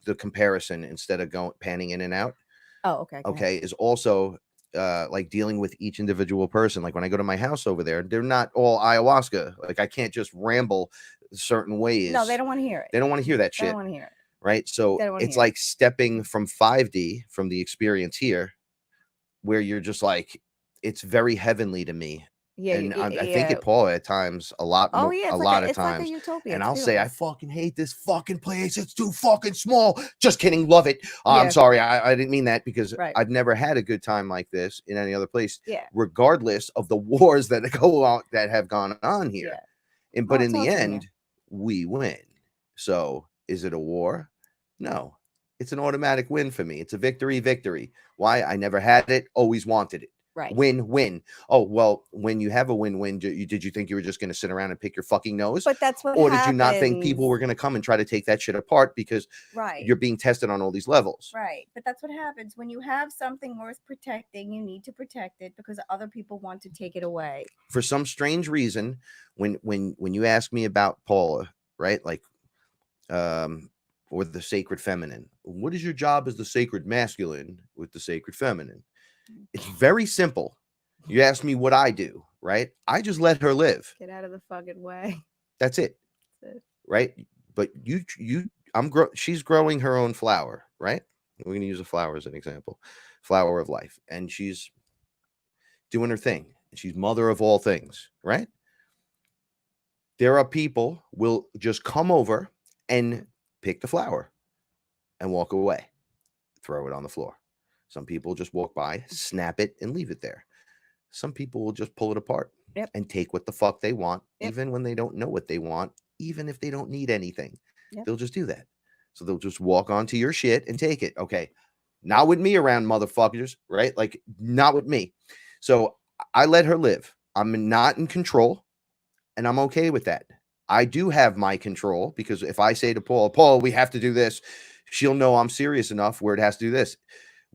the comparison instead of panning in and out. Oh, okay. Okay. Is also like dealing with each individual person. Like when I go to my house over there, they're not all ayahuasca. Like I can't just ramble certain ways. No, they don't want to hear it. They don't want to hear that shit. They don't want to hear it. Right. So it's like stepping from 5D from the experience here, where you're just like, it's very heavenly to me. Yeah. And I think it, Paula, at times a lot. Oh, yeah. A lot of times. Like a utopia. And I'll say, I fucking hate this fucking place. It's too fucking small. Just kidding. Love it. I'm sorry. I didn't mean that, because I've never had a good time like this in any other place. Yeah. Regardless of the wars that have gone on here. Yeah. But in the end, we win. So is it a war? No, it's an automatic win for me. It's a victory. Why? I never had it, always wanted it. Right. Win-win. Oh, well, when you have a win-win, did you think you were just going to sit around and pick your fucking nose? But that's what Or happens. did you not think people were going to come and try to take that shit apart because Right. you're being tested on all these levels? Right. But that's what happens when you have something worth protecting. You need to protect it because other people want to take it away. For some strange reason, when you ask me about Paula, right, like, or the sacred feminine, what is your job as the sacred masculine with the sacred feminine? It's very simple. You ask me what I do, right? I just let her live. Get out of the fucking way. That's it. That's it. Right? But she's growing her own flower, right? We're going to use a flower as an example. Flower of life. And she's doing her thing. She's mother of all things, right? There are people will just come over and pick the flower and walk away, throw it on the floor. Some people just walk by, snap it, and leave it there. Some people will just pull it apart and take what the fuck they want, even when they don't know what they want, even if they don't need anything. They'll just do that. So they'll just walk onto your shit and take it. Okay. Not with me around, motherfuckers, right? Like, not with me. So I let her live. I'm not in control, and I'm okay with that. I do have my control because if I say to Paul, we have to do this, she'll know I'm serious enough where it has to do this.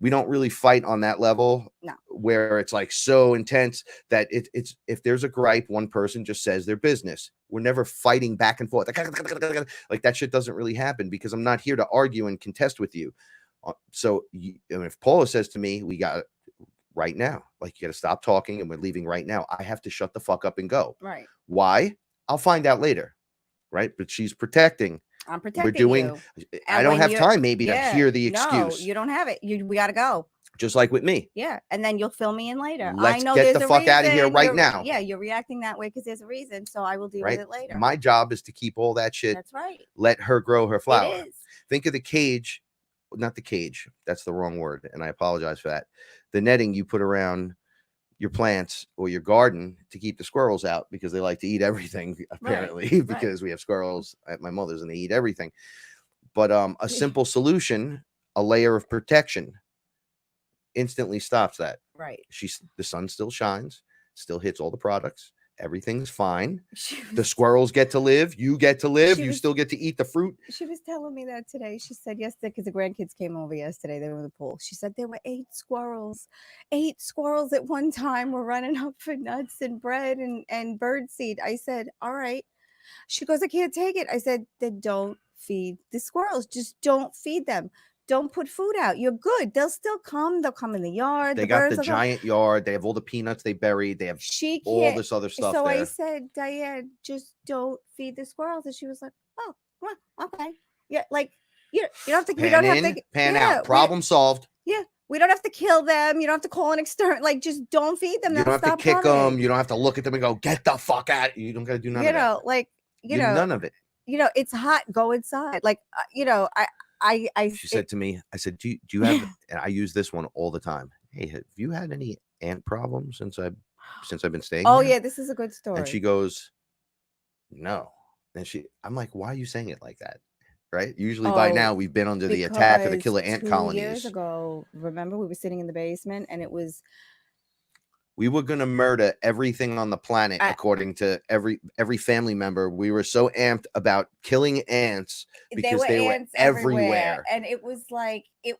We don't really fight on that level where it's like so intense that it's if there's a gripe, one person just says their business. We're never fighting back and forth. Like that shit doesn't really happen because I'm not here to argue and contest with you. So if Paula says to me, we got it right now, like you got to stop talking and we're leaving right now, I have to shut the fuck up and go. Right. Why? I'll find out later. Right. But she's protecting. I'm protecting We're doing, you. I don't have time maybe to hear the excuse. No, you don't have it. We got to go. Just like with me. Yeah. And then you'll fill me in later. Let's I know get there's the a fuck out of here reason. right now. Yeah. You're reacting that way because there's a reason. So I will deal with it later. My job is to keep all that shit. That's right. Let her grow her flower. It is. Think of the cage, not the cage. That's the wrong word. And I apologize for that. The netting you put around your plants or your garden to keep the squirrels out because they like to eat everything, apparently, because we have squirrels at my mother's and they eat everything. But a simple solution, a layer of protection, instantly stops that. Right. The sun still shines, still hits all the products. Everything's fine. The squirrels get to live. You get to live. You still get to eat the fruit. She was telling me that today. She said yesterday, because the grandkids came over yesterday. They were in the pool. She said there were 8 squirrels. 8 squirrels at one time were running up for nuts and bread and bird seed. I said, all right. She goes, I can't take it. I said, then don't feed the squirrels. Just don't feed them. Don't put food out. You're good. They'll still come. They'll come in the yard. They got the giant yard. They have all the peanuts they buried. They have all this other stuff. So there. I said, Diane, just don't feed the squirrels. And she was like, oh, well, okay. Yeah, like you don't have to. We don't have to pan out. Problem solved. Yeah, we don't have to kill them. You don't have to call an external. Like, just don't feed them. You don't have to kick them. You don't have to look at them and go, get the fuck out. You don't got to do none of that. Like none of it. It's hot. Go inside. Like She said to me, I said, do you have, and I use this one all the time. Hey, have you had any ant problems since I've been staying here? Yeah, this is a good story. And she goes, no. And I'm like, why are you saying it like that? Right? Usually by now we've been under the attack of the killer ant colonies. 2 years ago, remember we were sitting in the basement and we were going to murder everything on the planet, according to every family member. We were so amped about killing ants because they were everywhere. And it was like, they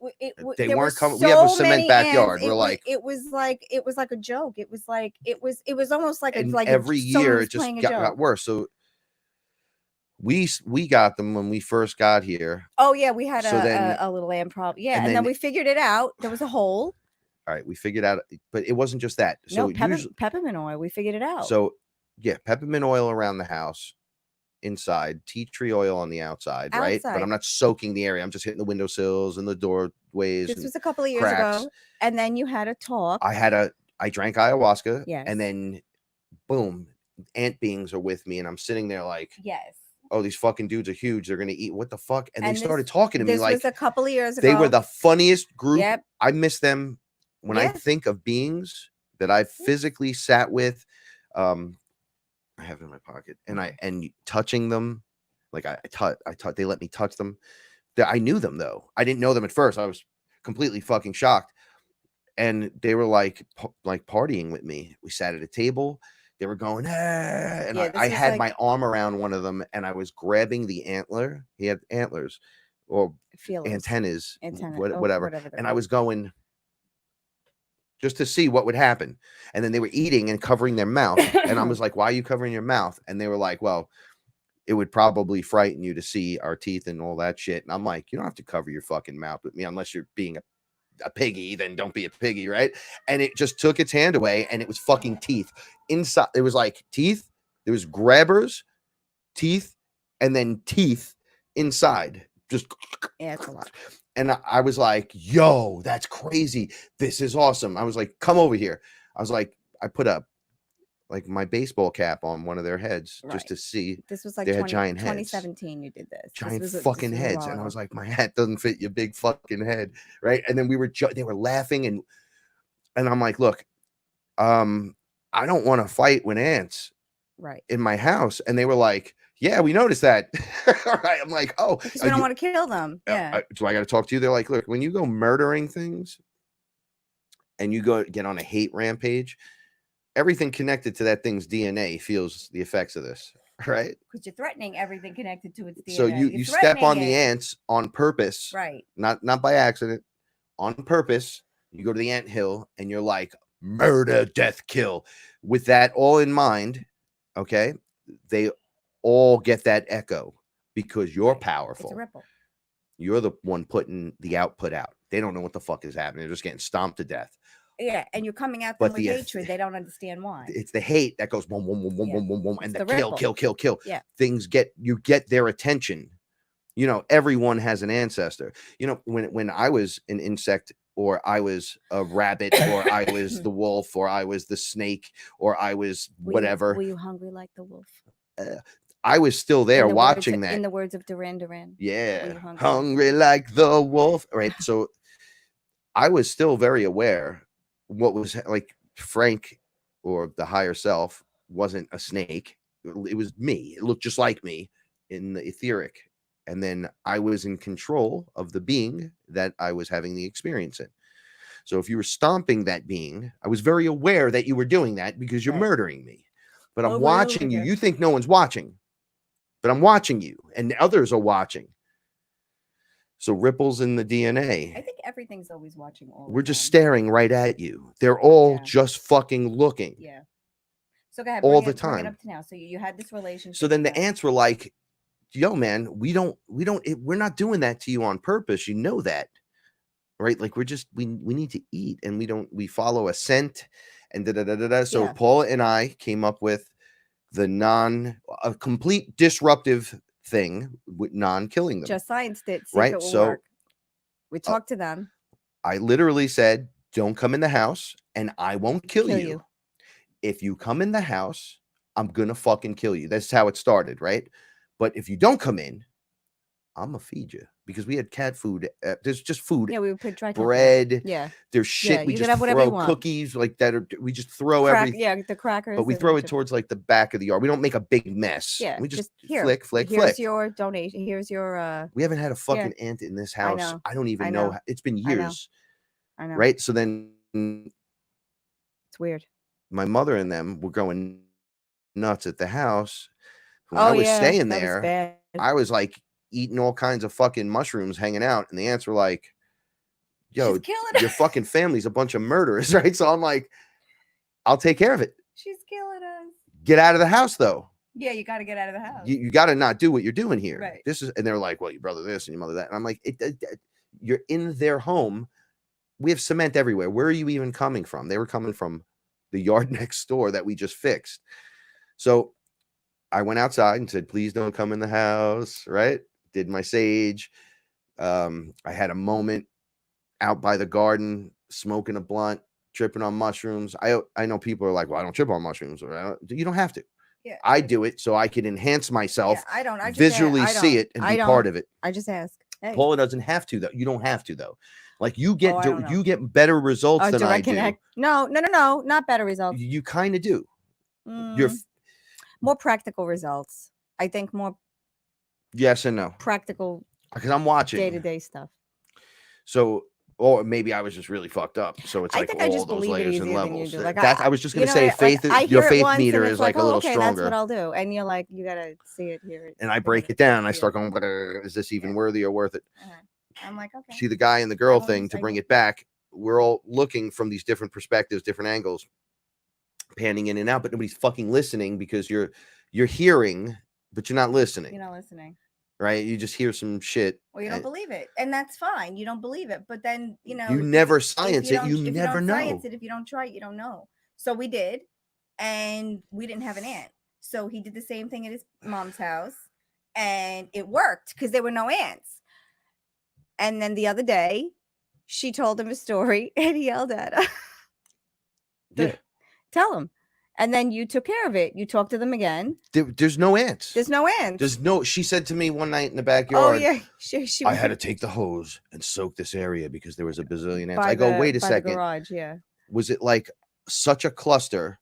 weren't coming. We have a cement backyard. We're like, it was like a joke. It was almost like every year it just got worse. So we got them when we first got here. Oh yeah. We had a little ant problem. Yeah. And then we figured it out. There was a hole. All right, we figured out, but it wasn't just that. So peppermint oil, we figured it out. So yeah, peppermint oil around the house, inside, tea tree oil on the outside, right? But I'm not soaking the area. I'm just hitting the windowsills and the doorways. This was a couple of years ago. And then you had a talk. I drank ayahuasca. Yes. And then boom, ant beings are with me. And I'm sitting there like, yes. Oh, these fucking dudes are huge. They're going to eat. What the fuck? And they started talking to me like. This was a couple of years ago. They were the funniest group. Yep. I miss them. When I think of beings that I've physically sat with, I have in my pocket, and touching them, like I they let me touch them. I knew them though. I didn't know them at first. I was completely fucking shocked. and they were like partying with me. We sat at a table. They were going, and Yeah, this I is had like- my arm around one of them, and I was grabbing the antler. He had antlers or FearLess. antennas, Antenna, whatever. they're And I called. was going just to see what would happen. And then they were eating and covering their mouth. And I was like, why are you covering your mouth? And they were like, well, it would probably frighten you to see our teeth and all that shit. And I'm like, you don't have to cover your fucking mouth with me unless you're being a piggy, then don't be a piggy, right? And it just took its hand away, and it was fucking teeth inside. It was like teeth. There was grabbers, teeth, and then teeth inside. Just Yeah, it's a lot. and I was like, yo, that's crazy. This is awesome. I was like, come over here. I was like, I put up like my baseball cap on one of their heads just Right. to see. This was like They had giant heads. 2017. You did this. Giant this was fucking a heads. while And I ago. was like, my hat doesn't fit your big fucking head. Right. And then they were laughing, and I'm like, look, I don't want to fight with ants right. in my house. And they were like, yeah, we noticed that. All right. I'm like, oh, Because we don't want to kill them. Yeah. so I got to talk to you. They're like, look, when you go murdering things and you go get on a hate rampage, everything connected to that thing's DNA feels the effects of this, right? Because you're threatening everything connected to its DNA. So You're you step on threatening the it. ants on purpose, Right. not by accident, on purpose. You go to the ant hill and you're like, murder, death, kill. With that all in mind, okay, they all get that echo because you're Right. It's powerful. a ripple. You're the one putting the output out. They don't know what the fuck is happening. They're just getting stomped to death. Yeah, and you're coming at But them with the hatred. They don't understand why. It's the hate that goes boom, boom, boom, boom, Yeah. boom, boom, boom, It's and the the kill, ripple. kill, kill, kill. Yeah. Things you get their attention. You know, everyone has an ancestor. You know, when I was an insect, or I was a rabbit, or I was the wolf, or I was the snake, or I was whatever. Were you hungry like the wolf? I was still there In the watching words, that. In the words of Duran Duran. Yeah, you hungry? hungry like the wolf. Right. So I was still very aware what was like Frank, or the higher self, wasn't a snake. It was me. It looked just like me in the etheric. And then I was in control of the being that I was having the experience in. So if you were stomping that being, I was very aware that you were doing that because you're Right. murdering me. But I'm Over and watching over you. again. You think no one's watching, but I'm watching you, and others are watching. So ripples in the DNA. I think everything's always watching all. We're the just time. staring right at you. They're all Yeah. just fucking looking. Yeah. So go ahead. All Bring the it- bring it time. up to now. So you had this relationship. So then the with them. ants were like, yo, man, we're not doing that to you on purpose. You know that, right? Like we need to eat, and we follow a scent and da. So Yeah. Paula and I came up with a complete disruptive thing with non-killing them. Just science did. See Right, if it will so- work. We talked to them. I literally said, don't come in the house and I won't kill you. If you come in the house, I'm gonna fucking kill you. That's how it started, right? But if you don't come in, I'm gonna feed you, because we had cat food. There's just food, Yeah, we would put dry cat food. bread. Yeah. There's shit. Yeah, We you just can have whatever you throw want. cookies like that. We just throw everything. Yeah, the crackers. But we and throw it chip- towards like the back of the yard. We don't make a big mess. Yeah. We just here. flick. Here's your donation. Here's your. We haven't had a fucking ant in this house. know. I don't even I know. know. It's been I know. years, I know. right? So then It's weird. my mother and them were going nuts at the house. When Oh I was yeah, staying that was there, bad. I was like eating all kinds of fucking mushrooms, hanging out, and the ants were like, yo, She's killing your us. fucking family's a bunch of murderers, right? So I'm like, I'll take care of it. She's killing us. Get out of the house, though. Yeah, you got to get out of the house. You got to not do what you're doing here. Right. And they're like, well, your brother this and your mother that. And I'm like, you're in their home. We have cement everywhere. Where are you even coming from? They were coming from the yard next door that we just fixed. So I went outside and said, please don't come in the house, right? Did my sage. I had a moment out by the garden, smoking a blunt, tripping on mushrooms. I know people are like, well, I don't trip on mushrooms. Or you don't have to. Yeah. I do it so I can enhance myself, Yeah, I don't. I just visually I see don't. it, and I be don't. part of it. I just ask. Hey. Paula doesn't have to, though. You don't have to, though. Like you get I don't know. you get better results than I direct do. connect. No, not better results. You kind of do. You're More practical results. I think more yes and no, practical because I'm watching. day-to-day stuff. So Or maybe I was just really fucked up. So it's I like think I all just those believe it layers and easier than you levels. do. Like I was just you gonna know, say like, I your hear it faith once and meter it's is like a oh, little okay, that's stronger. what I'll do. And you're like, you gotta see it, hear it. And I break it down and I Yeah. start going, "Brr, is this even worthy or worth it?" I'm like, okay. See the guy and the girl won't thing to say bring no. it back. We're all looking from these different perspectives, different angles, panning in and out, but nobody's fucking listening because you're hearing, but you're not listening. You're not listening. Right? You just hear some shit. Well, you don't believe it, and that's fine. You don't believe it, but then you know you never science it. You never know. Science it, if you don't try it, you don't know. So we did, and we didn't have an aunt. So he did the same thing at his mom's house, and it worked because there were no ants. And then the other day, she told him a story, and he yelled at her. Yeah. Tell him. And then you took care of it. You talked to them again. There's no ants. There's no ants. There's no. She said to me one night in the Oh backyard. yeah, she I had to take the hose and soak this area because there was a bazillion ants. by I go, the- wait a by the second. garage, yeah. Was it like such a cluster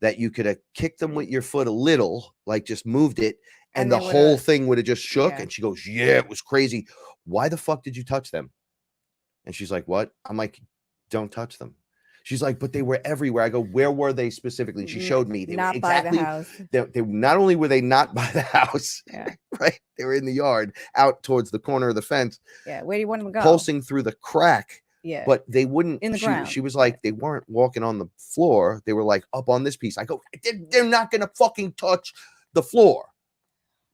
that you could have kicked them with your foot a little, like just moved it, and the they whole would've- thing would have just shook? yeah. And she goes, yeah, it was crazy. Why the fuck did you touch them? And she's like, what? I'm like, don't touch them. She's like, but they were everywhere. I go, where were they specifically? And she showed me. They Not were by exactly, the house. They not only were they not by the house, Yeah. right? They were in the yard, out towards the corner of the fence, Yeah. Where do you want them to go? pulsing through the crack. Yeah. But they wouldn't. In the she, ground. she was like, they weren't walking on the floor. They were like up on this piece. I go, they're not gonna fucking touch the floor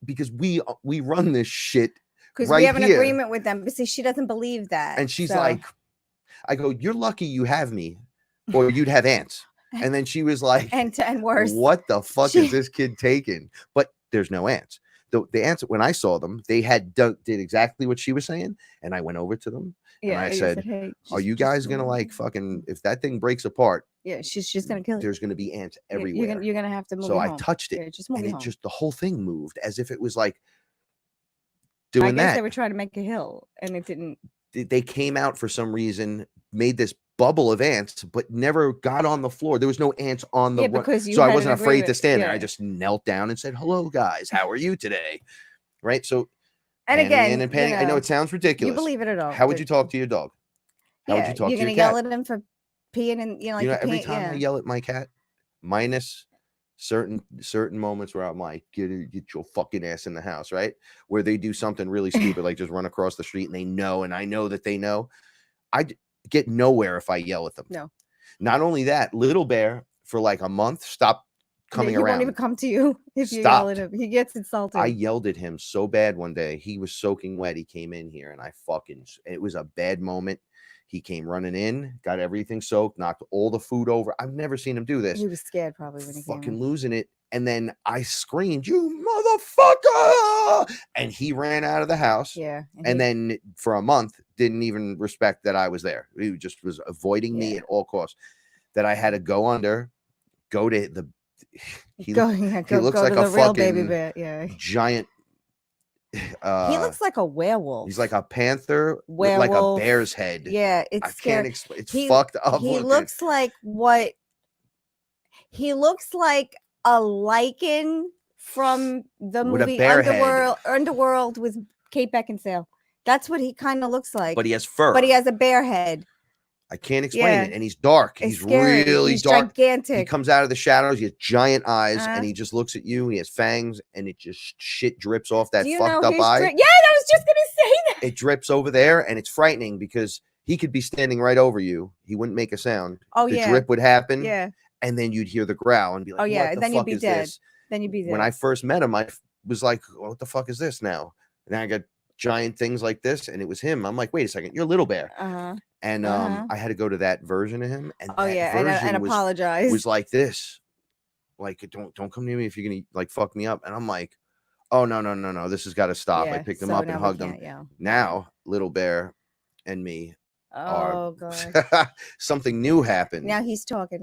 because we run this shit because right we have an here. agreement with them. But see, she doesn't believe that. And she's so- like, I go, you're lucky you have me, or you'd have ants. And then she was like, and worse. what the fuck She- is this kid taking? But there's no ants. The ants, when I saw them, they did exactly what she was saying. And I went over to them and I you said, hey, are just- you guys gonna like fucking, if that thing breaks apart, Yeah, she's just gonna kill you. there's gonna be ants Yeah, everywhere. You're gonna have to move. So you I home. touched it, Yeah, just move and you it home. just, the whole thing moved as if it was like I doing guess that. they were trying to make a hill, and it didn't. They came out for some reason, made this bubble of ants, but never got on the floor. There was no ants on the Yeah, because you so I had an wasn't afraid to agreement. stand there. I Yeah. just knelt down and said, hello guys, how are you today? Right. So And panning again, in and panning, I know it sounds ridiculous. You believe it at all? How would you talk to your dog? How would you talk you're to gonna your yell cat? at him for peeing and like Every time I yell at my cat, minus certain moments where I'm like, get your fucking ass in the house, right? Where they do something really stupid, like just run across the street and they know, and I know that they know. I get nowhere if I yell at them. No. Not only that, Little Bear for like a month stopped coming he around. won't even come to you if you yell at Stopped. him. He gets insulted. I yelled at him so bad one day. He was soaking wet. He came in here and it was a bad moment. He came running in, got everything soaked, knocked all the food over. I've never seen him do this. He was scared probably when he came Fucking in. losing it. And then I screamed, you motherfucker! And he ran out of the house. Yeah. And then for a month, didn't even respect that I was there. He just was avoiding me Yeah. at all costs. That I had to go to the. He go looks go like to a the real baby fucking bear. Yeah. giant. He looks like a werewolf. He's like a panther with like a Werewolf. bear's head. Yeah, it's I scary. can't explain. It's He- fucked up. He looking. looks like what? He looks like a lichen from the With a movie bear head. Underworld with Kate Beckinsale. That's what he kind of looks like. But he has fur. But he has a bear head. I can't explain Yeah. it. And he's dark. It's He's scary. really He's dark. gigantic. He comes out of the shadows. He has giant eyes, Uh-huh. and he just looks at you. And he has fangs, and it just shit drips off that Do you fucked know up his eye. yeah, I was just gonna say that. It drips over there, and it's frightening because he could be standing right over you. He wouldn't make a sound. Oh The yeah, drip would happen, yeah. and then you'd hear the growl and be like, Oh, yeah, what the then you'd fuck be is dead. this? Then you'd be there. When I first met him, I was like, what the fuck is this now? And I got giant things like this, and it was him. I'm like, wait a second, you're Little Bear. And I had to go to that version of him, and Oh that yeah, version and apologize. was like this, like don't come near me if you're gonna like fuck me up. And I'm like, oh no, this has got to stop. I Yeah, picked him so up now and we hugged him. can't yell. Now Little Bear and me Oh god. are something new happened. Now he's talking.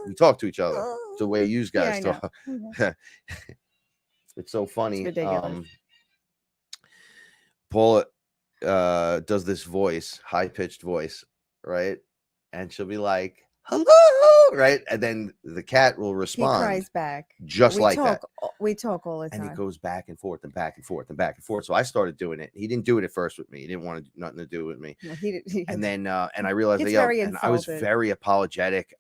We talk to each other. It's the way you guys I know. talk. Mhm. It's so funny. ridiculous. Paula does this voice, high-pitched voice, right? And she'll be like, hello, right? And then the cat will He respond cries back. just like that. We talk all the And time. it goes back and forth and back and forth and back and forth. So I started doing it. He didn't do it at first with me. He didn't want to, nothing to do with me. No, he did. And then and I realized Gets that, very and I was insulted. very apologetic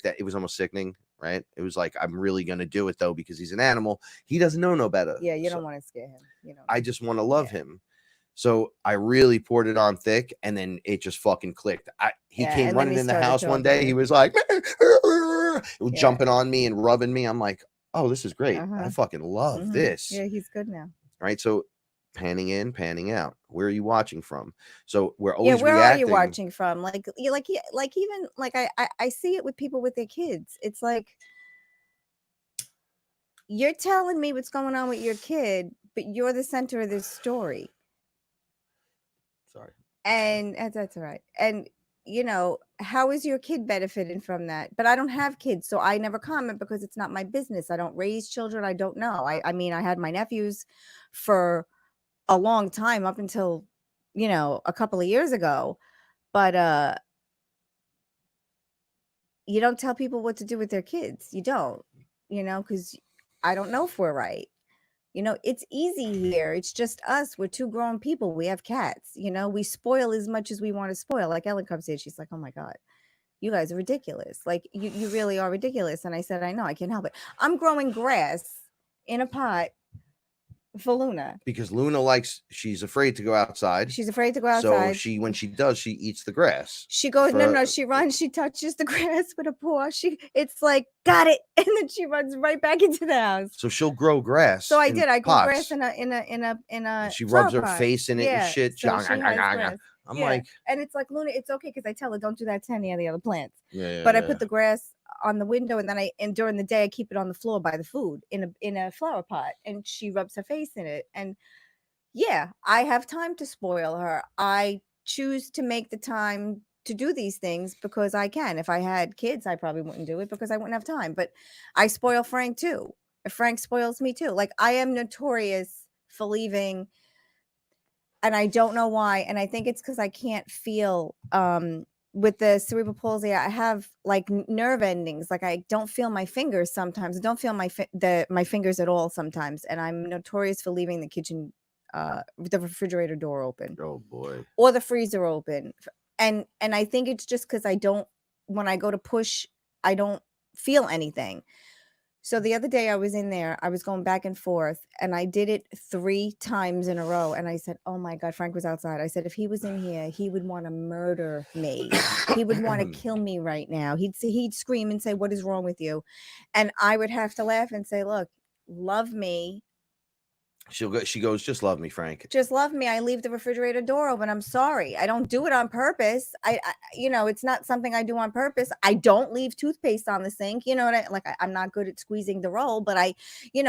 that it was almost sickening, right? It was like, I'm really gonna do it though, because he's an animal. He doesn't know no better. Yeah, you So don't want to scare him. You know. I just want to love him. So I really poured it on thick, and then it just fucking clicked. He came running in the house one day. He was like jumping on me and rubbing me. I'm like, oh, this is great. I fucking love this. Yeah, he's good now. Right. So panning in, panning out. Where are you watching from? So we're always where reacting. are you watching from? Like I see it with people with their kids. It's like, you're telling me what's going on with your kid, but you're the center of this story. Sorry. And that's all right. And you know, how is your kid benefiting from that? But I don't have kids, so I never comment because it's not my business. I don't raise children. I don't know. I mean, I had my nephews for a long time, up until, you know, a couple of years ago. But you don't tell people what to do with their kids. You don't, you know, because I don't know if we're right. You know, it's easy here. It's just us. We're two grown people. We have cats. You know, we spoil as much as we want to spoil. Like Ellen comes in, she's like, oh my God, you guys are ridiculous. Like, you really are ridiculous. And I said, I know, I can't help it. I'm growing grass in a pot for Luna. Because Luna she's afraid to go outside. She's afraid to go outside. So when she does, she eats the grass. She goes, no, she runs, she touches the grass with a paw. It's like, got it. And then she runs right back into the house. So she'll grow grass. So I did. I grew grass in a she rubs her pot. face in it and shit. So I'm like, and it's like, Luna, it's okay, because I tell her, don't do that to any of the other plants. Yeah. But I put the grass on the window, and then during the day I keep it on the floor by the food in a flower pot, and she rubs her face in it. And yeah, I have time to spoil her. I choose to make the time to do these things because I can. If I had kids, I probably wouldn't do it because I wouldn't have time. But I spoil Frank too. Frank spoils me too. Like, I am notorious for leaving, and I don't know why. And I think it's because I can't feel with the cerebral palsy. I have like nerve endings. Like, I don't feel my fingers sometimes. I don't feel my fingers at all sometimes. And I'm notorious for leaving the kitchen, the refrigerator door open. Oh boy. Or the freezer open. And I think it's just because when I go to push, I don't feel anything. So the other day I was in there, I was going back and forth, and I did it 3 times in a row. And I said, oh my God, Frank was outside. I said, if he was in here, he would want to murder me. He would want to kill me right now. He'd scream and say, what is wrong with you? And I would have to laugh and say, look, love me. She goes, just love me, Frank. Just love me. I leave the refrigerator door open. I'm sorry. I don't do it on purpose. I it's not something I do on purpose. I don't leave toothpaste on the sink. You know what I'm not good at squeezing the roll, but I think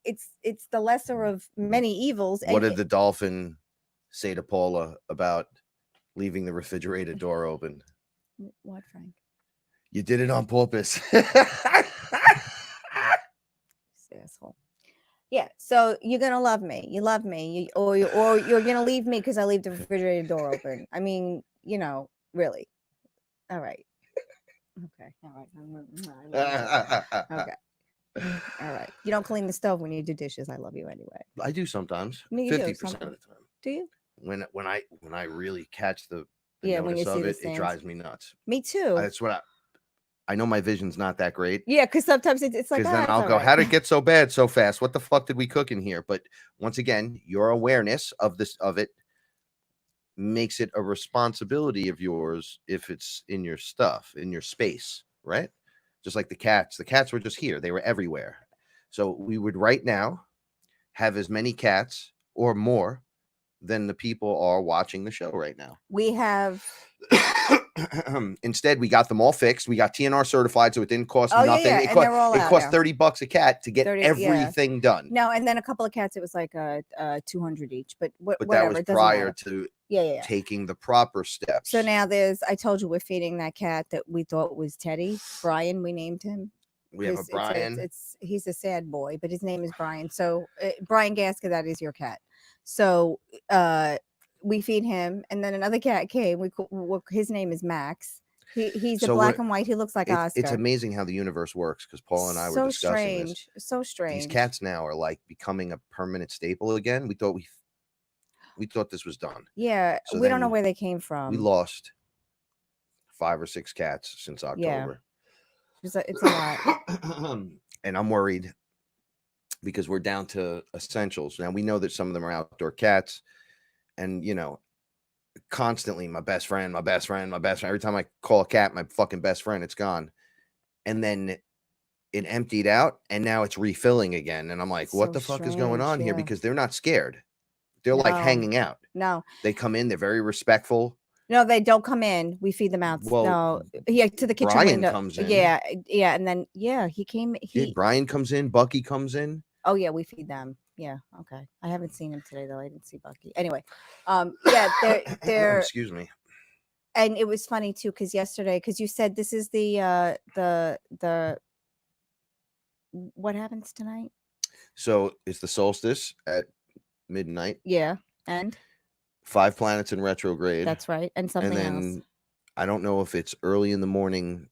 it's the lesser of many evils. What did the dolphin say to Paula about leaving the refrigerator door open? What, Frank? You did it on purpose. Asshole. Yeah, so you're gonna love me. You love me, or you're gonna leave me because I leave the refrigerator door open. I mean, really. All right. Okay. All right. Okay. All right. You don't clean the stove when you do dishes. I love you anyway. I do sometimes. 50% of the time. Do you? When I really catch the when you notice see of the it, stains. it drives me nuts. Me too. That's what I know my vision's not that great. Yeah, because sometimes it's like, then I'll go, how did it get so bad so fast? What the fuck did we cook in here? But once again, your awareness of it makes it a responsibility of yours if it's in your stuff, in your space, right? Just like the cats. The cats were just here. They were everywhere. So we would right now have as many cats or more than the people are watching the show right now. We have... Instead, we got them all fixed. We got TNR certified, so it didn't cost nothing. Yeah, It cost $30 a cat to get 30, everything done. No, and then a couple of cats, it was like $200 each. But whatever, that was prior to taking the proper steps. So now I told you, we're feeding that cat that we thought was Teddy. Brian, we named him. We have a Brian. He's a sad boy, but his name is Brian. So Brian Gaska, that is your cat. So we feed him, and then another cat came. His name is Max. He's a So black and white. He looks like Oscar. it's amazing how the universe works, because Paula and I were discussing this. So strange. These cats now are like becoming a permanent staple again. We thought this was done. Yeah, So we don't know then where they came from. We lost 5 or 6 cats since October. It's a lot. And I'm worried because we're down to essentials. Now we know that some of them are outdoor cats, and constantly my best friend. Every time I call a cat my fucking best friend, it's gone. And then it emptied out, and now it's refilling again. And I'm like, what the fuck is going on here? Because they're not scared. They're like hanging out. No. They come in, they're very respectful. No, they don't come in. We feed them out. Well, no, to the kitchen Brian window. comes in. Yeah, and then he came. Brian comes in. Bucky comes in. Oh yeah, we feed them. Yeah, okay. I haven't seen him today though. I didn't see Bucky. Anyway, they're Excuse me. And it was funny too, because yesterday, because you said this is the what happens tonight? So it's the solstice at midnight. Yeah, and 5 planets in retrograde. That's right, and something else. I don't know if it's early in the morning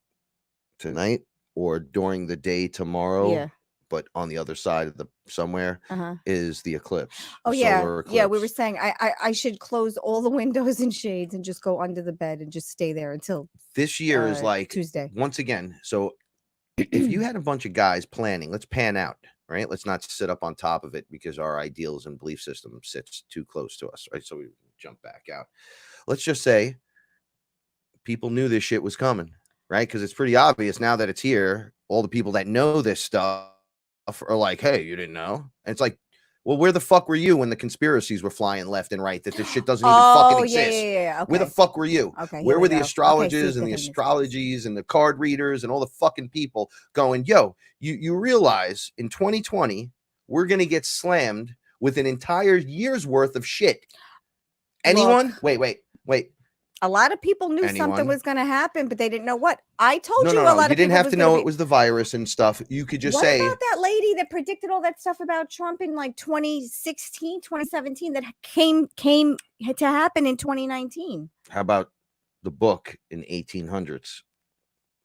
tonight or during the day tomorrow. Yeah. But on the other side of somewhere is the eclipse. Oh yeah, yeah. We were saying I should close all the windows and shades and just go under the bed and just stay there until this year is like Tuesday. Once again, so if you had a bunch of guys planning, let's pan out, right? Let's not sit up on top of it because our ideals and belief system sits too close to us, right? So we jump back out. Let's just say people knew this shit was coming, right? Because it's pretty obvious now that it's here. All the people that know this stuff are like, hey, you didn't know? And it's like, well, where the fuck were you when the conspiracies were flying left and right that this shit doesn't even fucking exist? Yeah. Okay. Where the fuck were you? Okay, where were the astrologers and the astrologies and the card readers and all the fucking people going, yo, you realize in 2020, we're going to get slammed with an entire year's worth of shit. Anyone? Wait. A lot of people knew something was going to happen, but they didn't know what. I told you a lot of people. You didn't have to know it was the virus and stuff. You could just say. What about that lady that predicted all that stuff about Trump in like 2016, 2017 that came to happen in 2019? How about the book in 1800s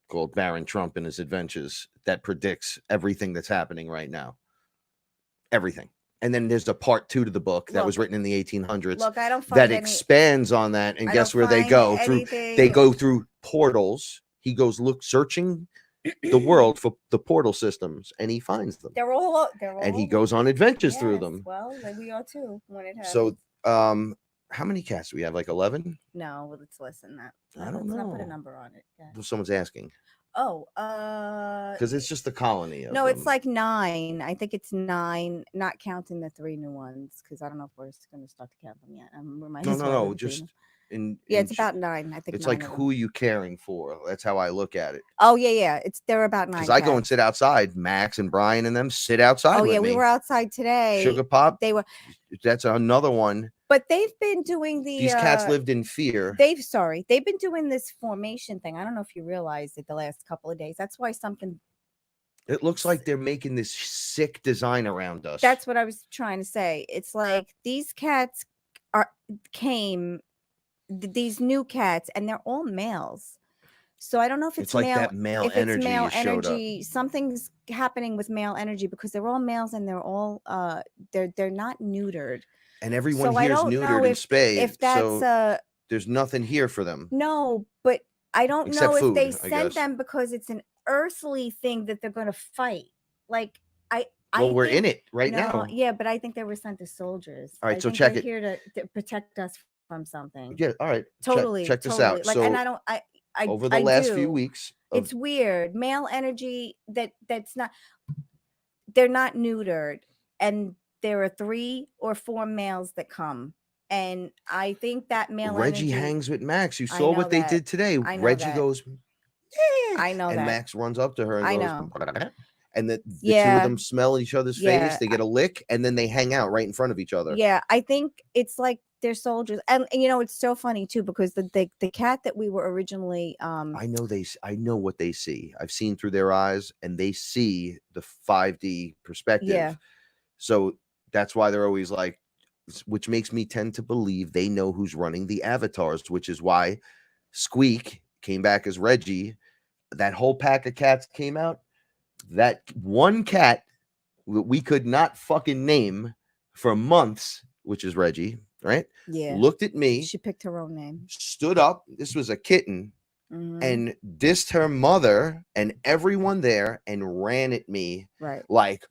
called Baron Trump and His Adventures that predicts everything that's happening right now? Everything. And then there's a part 2 to the book that was written in the 1800s. Look, I don't find that expands on that. And guess where they go through? They go through portals. He goes searching the world for the portal systems, and he finds them. They're all and he goes on adventures through them. Well, we are too when it happens. So, how many cats do we have? Like 11? No, well, it's less than that. I don't know. Let's not put a number on it. Well, someone's asking. Oh, because it's just the colony. No, it's like 9. I think it's 9, not counting the 3 new ones, because I don't know if we're going to start to count them yet. No, just it's about 9. I think it's like who are you caring for? That's how I look at it. Oh yeah, they're about 9. Because I go and sit outside. Max and Brian and them sit outside. Oh yeah, we were outside today. Sugar Pop. They were. That's another one. But they've been doing these cats lived in fear. They've been doing this formation thing. I don't know if you realized it the last couple of days. That's why something. It looks like they're making this sick design around us. That's what I was trying to say. It's like these cats these new cats, and they're all males. So I don't know if it's like male, that male energy. Male energy. Something's happening with male energy because they're all males and they're all they're not neutered. And everyone here is neutered and spayed. If that's there's nothing here for them. No, but I don't Except know food, if they sent them because it's an earthly thing that they're going to fight. Like we're in it right now. Yeah, but I think they were sent as soldiers. All right, so check it. Here to protect us from something. Yeah, all right. Totally. Check this out. Like, so and I don't. Over the last few weeks, it's weird. Male energy that's not. They're not neutered, and there are 3 or 4 males that come, and I think that male Reggie energy, hangs with Max. You saw what they did today. Reggie goes. I know and that. Max runs up to her and goes. And the 2 of them smell each other's face. They get a lick, and then they hang out right in front of each other. Yeah, I think it's like they're soldiers, and it's so funny too because the cat that we were originally I know what they see. I've seen through their eyes, and they see the 5D perspective. Yeah. So that's why they're always like, which makes me tend to believe they know who's running the avatars, which is why Squeak came back as Reggie. That whole pack of cats came out. That one cat that we could not fucking name for months, which is Reggie, right? Yeah. Looked at me. She picked her own name. Stood up. This was a kitten. And dissed her mother and everyone there and ran at me. Right. Like,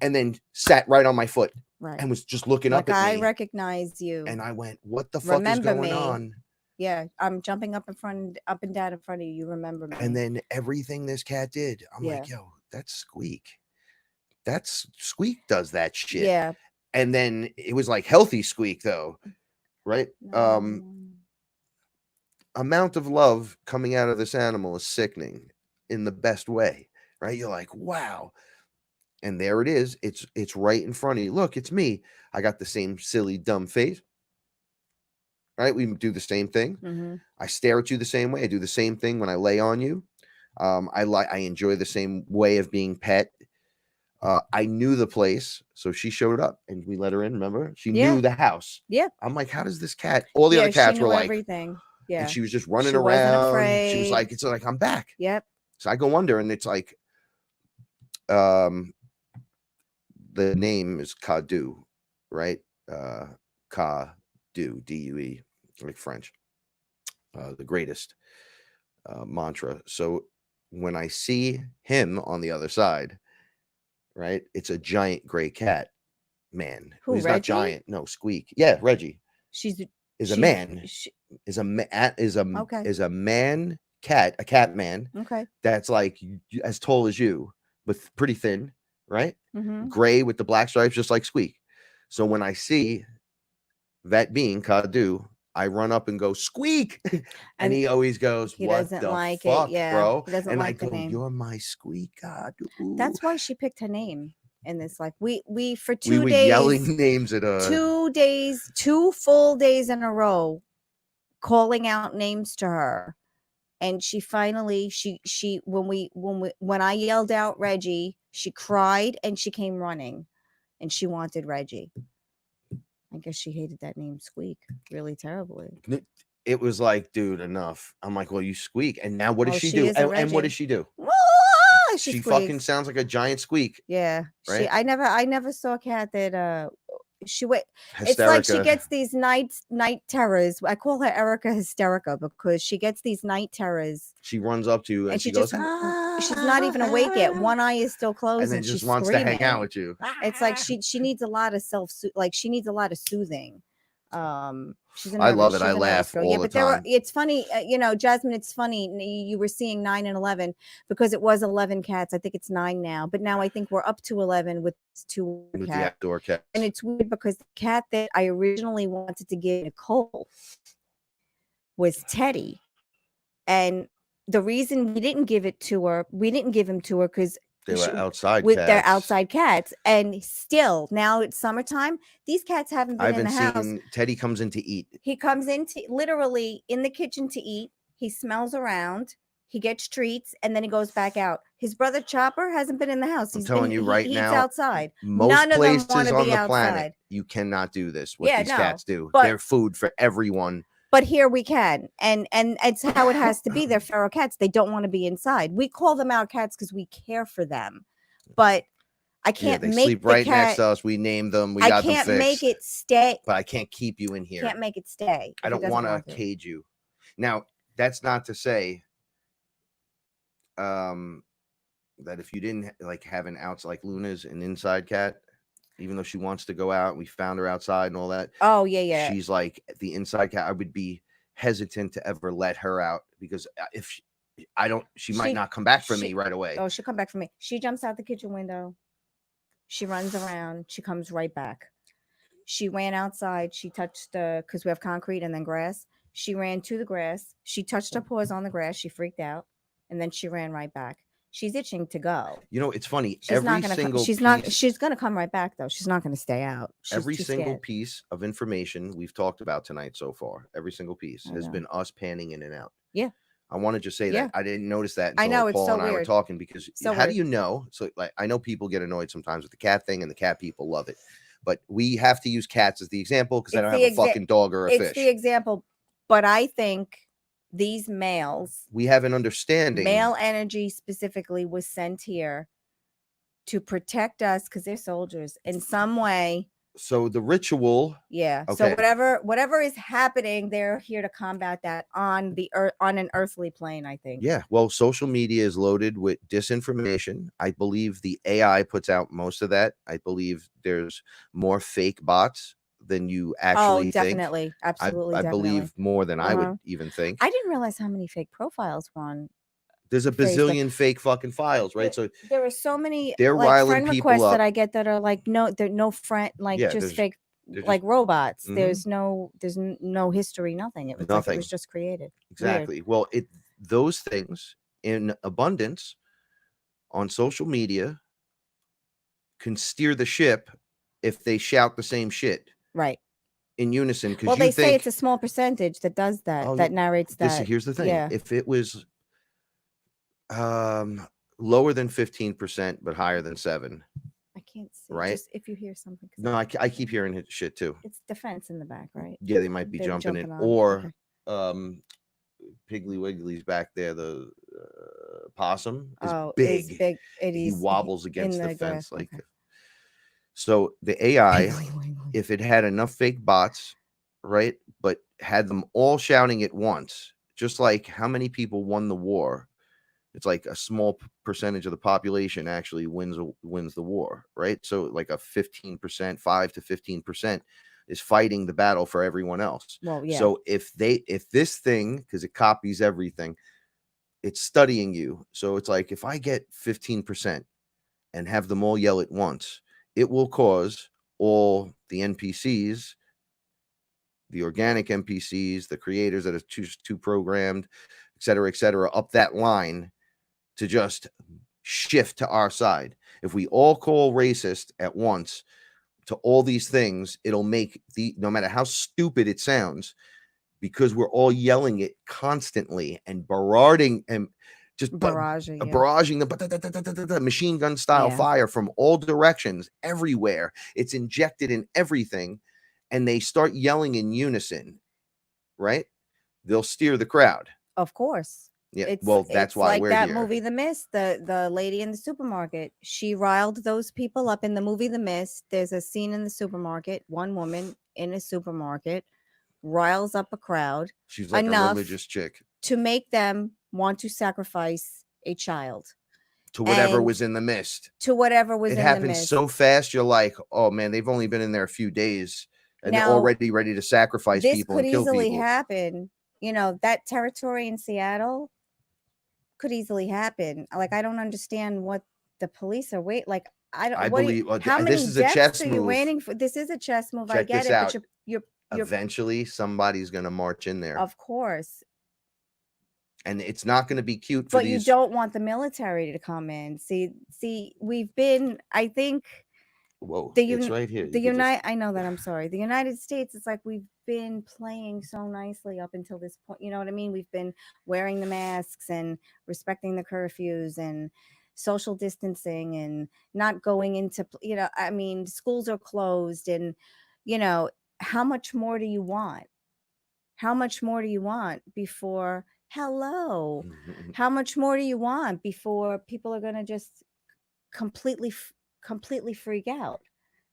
and then sat right on my foot. Right. And was just looking like up at I me. recognize you. And I went, what the fuck is going on? Yeah, I'm jumping up and down in front of you. You remember me. And then everything this cat did, I'm like, yo, that's Squeak. That's Squeak does that shit. Yeah. And then it was like healthy Squeak though, right? Amount of love coming out of this animal is sickening in the best way, right? You're like, wow. And there it is. It's right in front of you. Look, it's me. I got the same silly, dumb face. Right? We do the same thing. I stare at you the same way. I do the same thing when I lay on you. I enjoy the same way of being pet. I knew the place, so she showed up and we let her in. Remember, she knew the house. Yeah. I'm like, how does this cat? All the other cats were like everything. Yeah. And she was just running around. She was like, it's like I'm back. Yep. So I go under, and it's like, the name is Kadu, right? Kadu, D-U-E, like French. The greatest mantra. So when I see him on the other side, right, it's a giant gray cat man. Who, He's Reggie? not giant. No, Squeak. Yeah, Reggie. Is a man cat, a cat man. Okay. That's like as tall as you, but pretty thin, right? Gray with the black stripes, just like Squeak. So when I see that being Kadu, I run up and go, Squeak, and he always goes, he what doesn't the like fuck, it. Yeah, bro? he doesn't and like I go, the name. you're my Squeak, Kadu. That's why she picked her name in this life. We for we 2 were days yelling names at 2 full days in a row, calling out names to her. And she finally, when I yelled out Reggie, she cried and she came running, and she wanted Reggie. I guess she hated that name Squeak really terribly. It was like, dude, enough. I'm like, well, you Squeak, and now what does she do? Is a And what does she do? She fucking sounds like a giant squeak. Yeah, right? I never saw a cat that she went. Hysterica. It's like she gets these night terrors. I call her Erica Hysterica because she gets these night terrors. She runs up to you and she goes, she's not even awake yet. One eye is still closed, and then she's just wants screaming. to hang out with you. It's like she needs a lot of she needs a lot of soothing. She's I love it. I laugh all the time. It's funny, Jasmine. It's funny. You were seeing 9 and 11 because it was 11 cats. I think it's 9 now, but now I think we're up to 11 with 2 with cats. the outdoor cats. And it's weird because the cat that I originally wanted to give Nicole was Teddy, and the reason we didn't give him to her because they were outside with cats. their outside cats, and still now it's summertime. These cats haven't been in the house. Teddy comes in to eat. He comes literally in the kitchen to eat. He smells around. He gets treats, and then he goes back out. His brother Chopper hasn't been in the house. I'm telling you right now, he's outside. Most None of them places want to on be the outside. planet, you cannot do this. What these cats do, but they're food for everyone. But here we can, and it's how it has to be. They're feral cats. They don't want to be inside. We call them our cats because we care for them, but I can't they make sleep right next to us. We name them. We got them fixed. I can't make it stay. But I can't keep you in here. Can't make it stay. I don't want to cage you. Now, that's not to say that if you didn't have an outside, like Luna's an inside cat, even though she wants to go out, we found her outside and all that. Oh yeah. She's like the inside cat. I would be hesitant to ever let her out because if she might not come back for me right away. Oh, she'll come back for me. She jumps out the kitchen window. She runs around. She comes right back. She ran outside. She touched because we have concrete and then grass. She ran to the grass. She touched her paws on the grass. She freaked out, and then she ran right back. She's itching to go. It's funny. She's gonna come right back though. She's not gonna stay out. Every single piece of information we've talked about tonight so far, every single piece has been us panning in and out. Yeah. I want to just say that I didn't notice that until I know, it's Paul so and I were weird. talking because So how do weird. you know? So I know people get annoyed sometimes with the cat thing and the cat people love it, but we have to use cats as the example because I don't have a fucking dog or a fish. It's the example, but I think these males, we have an understanding. male energy specifically, was sent here to protect us because they're soldiers in some way. So the ritual, Yeah. Okay. So whatever is happening, they're here to combat that on the earth, on an earthly plane, I think. yeah. Well, social media is loaded with disinformation. I believe the AI puts out most of that. I believe there's more fake bots than you actually think. Definitely. Absolutely. I Definitely. believe more than I would Uh-huh. even think. I didn't realize how many fake profiles were on. There's a Facebook. bazillion fake fucking files, right? So There are so many they're like riling friend people requests up. that I get that are like they're no friend, like Yeah, just there's- fake, they're like just- robots. Mhm. There's no history, nothing. It was like it Nothing. was just created. Weird. Exactly. Well, those things in abundance on social media can steer the ship if they shout the same shit Right. in unison. Because Well, they say it's a small percentage that does that, Oh, that narrates that. here's the thing. Yeah. If it was lower than 15%, but higher than 7%. I can't see. Right? Just if you hear something. 'cause No, I keep hearing shit too. It's defense in the back, right? Yeah, they might be They're jumping it. jumping on. Or Okay. Piggly Wiggly's back there, the possum is Oh, big. it's big. He wobbles against in the fence. grass. Like Okay. So the AI, Piggly Wiggly. if it had enough fake bots, right, but had them all shouting at once, just like how many people won the war, it's like a small percentage of the population actually wins the war, right? So like a 15%, 5 to 15% is fighting the battle for everyone else. Well, yeah. So if this thing, because it copies everything, it's studying you. So it's like if I get 15% and have them all yell at once, it will cause all the NPCs, the organic NPCs, the creators that are too programmed, et cetera, up that line to just shift to our side. If we all call racist at once to all these things, it'll make no matter how stupid it sounds, because we're all yelling it constantly and barraging and just barraging the machine gun style fire from all directions, everywhere. It's injected in everything, and they start yelling in unison, right? They'll steer the crowd. Of course. Yeah, that's why like we're that here. movie The Mist, the lady in the supermarket, she riled those people up in the movie The Mist. There's a scene in the supermarket, one woman in a supermarket riles up a crowd. She's like a religious chick to make them want to sacrifice a child to whatever was in the mist. It happened so fast. You're like, oh man, they've only been in there a few days and they're already ready to sacrifice people and kill people. This could easily happen. You know, that territory in Seattle could easily happen. Like, I don't understand what the police are waiting. Like, I believe how many this is a chess are move. You waiting for? This is a chess move. Check I get this it, out. but you're eventually somebody's going to march in there. Of course. And it's not going to be cute for but you don't want the military to come in. See, we've been, I think. Whoa, it's right here. I know that. I'm sorry. The United States, it's like we've been playing so nicely up until this point. You know what I mean? We've been wearing the masks and respecting the curfews and social distancing and not going into, I mean, schools are closed and, how much more do you want? How much more do you want before, hello? How much more do you want before people are going to just completely freak out?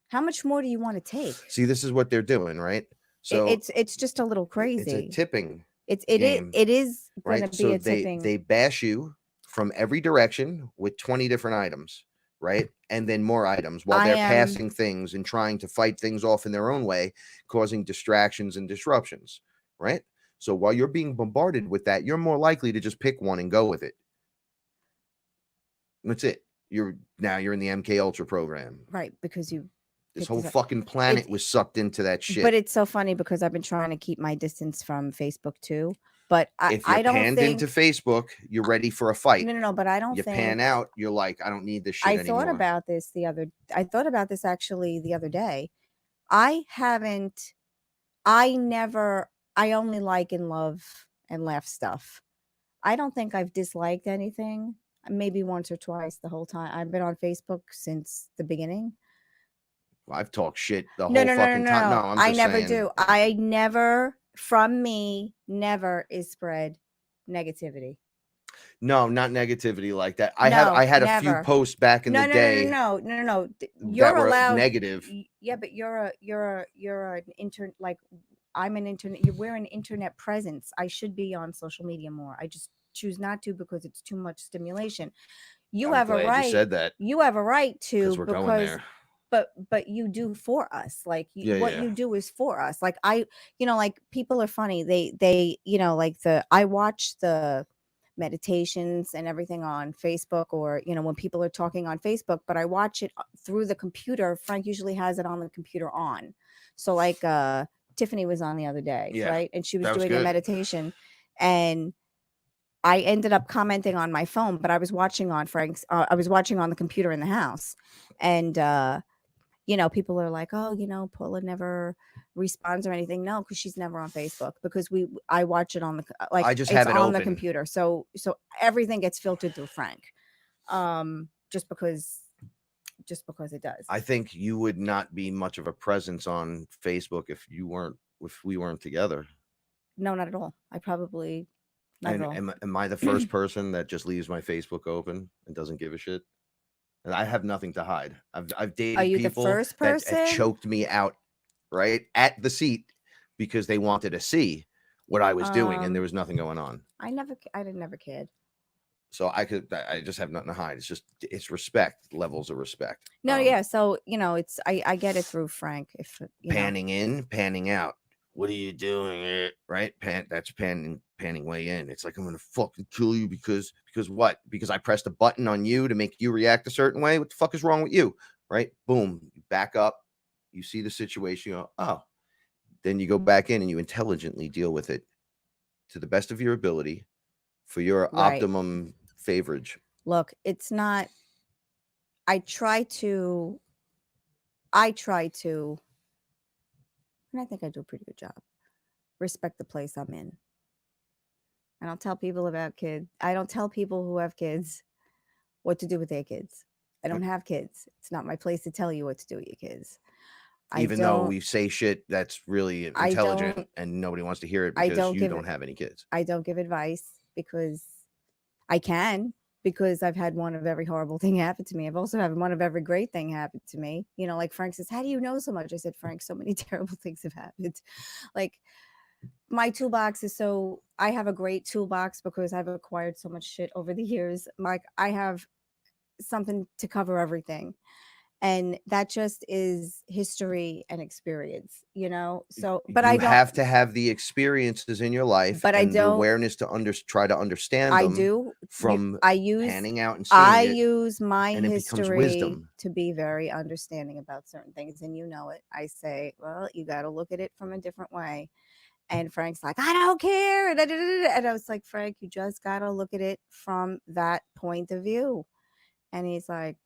How much more do you want to take? See, this is what they're doing, right? So it's just a little crazy. It's a tipping. It is going to be a tipping. They bash you from every direction with 20 different items, right? And then more items while they're passing things and trying to fight things off in their own way, causing distractions and disruptions, right? So while you're being bombarded with that, you're more likely to just pick one and go with it. That's it. You're in the MK Ultra program, right? Because this whole fucking planet was sucked into that shit. But it's so funny because I've been trying to keep my distance from Facebook too. But if you're panned into Facebook, you're ready for a fight. No. But I don't think you pan out. You're like, I don't need this shit anymore. I thought about this actually the other day. I only like and love and laugh stuff. I don't think I've disliked anything. Maybe once or twice the whole time. I've been on Facebook since the beginning. I've talked shit the whole fucking time. No, I never do. From me, never is spread negativity. No, not negativity like that. I No, had a few never. posts back in No, the no, day no. that You're were allowed. negative. Yeah, but you're an internet, like I'm an internet. We're an internet presence. I should be on social media more. I just choose not to because it's too much stimulation. You I'm have a glad you right. said that You have a right to, we're going because there. but you do for us. Like Yeah, what yeah. you do is for us. Like like people are funny. They like I watch the meditations and everything on Facebook, or when people are talking on Facebook, but I watch it through the computer. Frank usually has it on the computer on. So like Tiffany was on the other day, Yeah, right? And she was that was doing a good. meditation, and I ended up commenting on my phone, but I was watching on I was watching on the computer in the house. And people are like, oh, Paula never responds or anything. No, because she's never on Facebook, because I watch it on the I just it's have it on the open. computer. So everything gets filtered through Frank. Just because it does. I think you would not be much of a presence on Facebook if we weren't together. No, not at all. I probably not And at all. am I the first person that just leaves my Facebook open and doesn't give a shit? And I have nothing to hide. I've dated Are you the people first that person? choked me out right at the seat because they wanted to see what I was doing and there was nothing going on. I never cared. So I just have nothing to hide. It's respect, levels of respect. No, yeah. So it's I get it through Frank. If panning in, panning out. What are you doing? Right? That's panning way in. It's like, I'm gonna fucking kill you because what? Because I pressed a button on you to make you react a certain way. What the fuck is wrong with you? Right? Boom. You back up. You see the situation. You go, oh. Then you go back in and you intelligently deal with it to the best of your ability for your optimum favorage. Look, it's not. I try to, and I think I do a pretty good job. Respect the place I'm in. I don't tell people about kids. I don't tell people who have kids what to do with their kids. I don't have kids. It's not my place to tell you what to do with your kids. Even though we say shit that's really intelligent and nobody wants to hear it because you don't have any kids. I don't give advice because I can, because I've had one of every horrible thing happen to me. I've also had one of every great thing happen to me. Like Frank says, how do you know so much? I said, Frank, so many terrible things have happened. Like, my toolbox is I have a great toolbox because I've acquired so much shit over the years. Like, I have something to cover everything. And that just is history and experience, So, but I don't have to have the experiences in your life, but and I the don't awareness to try to understand I them. do From I use panning out and seeing I it, use my and it becomes history wisdom. to be very understanding about certain things, and it. I say, well, you got to look at it from a different way. And Frank's like, I don't care. And I was like, Frank, you just got to look at it from that point of view. And he's like,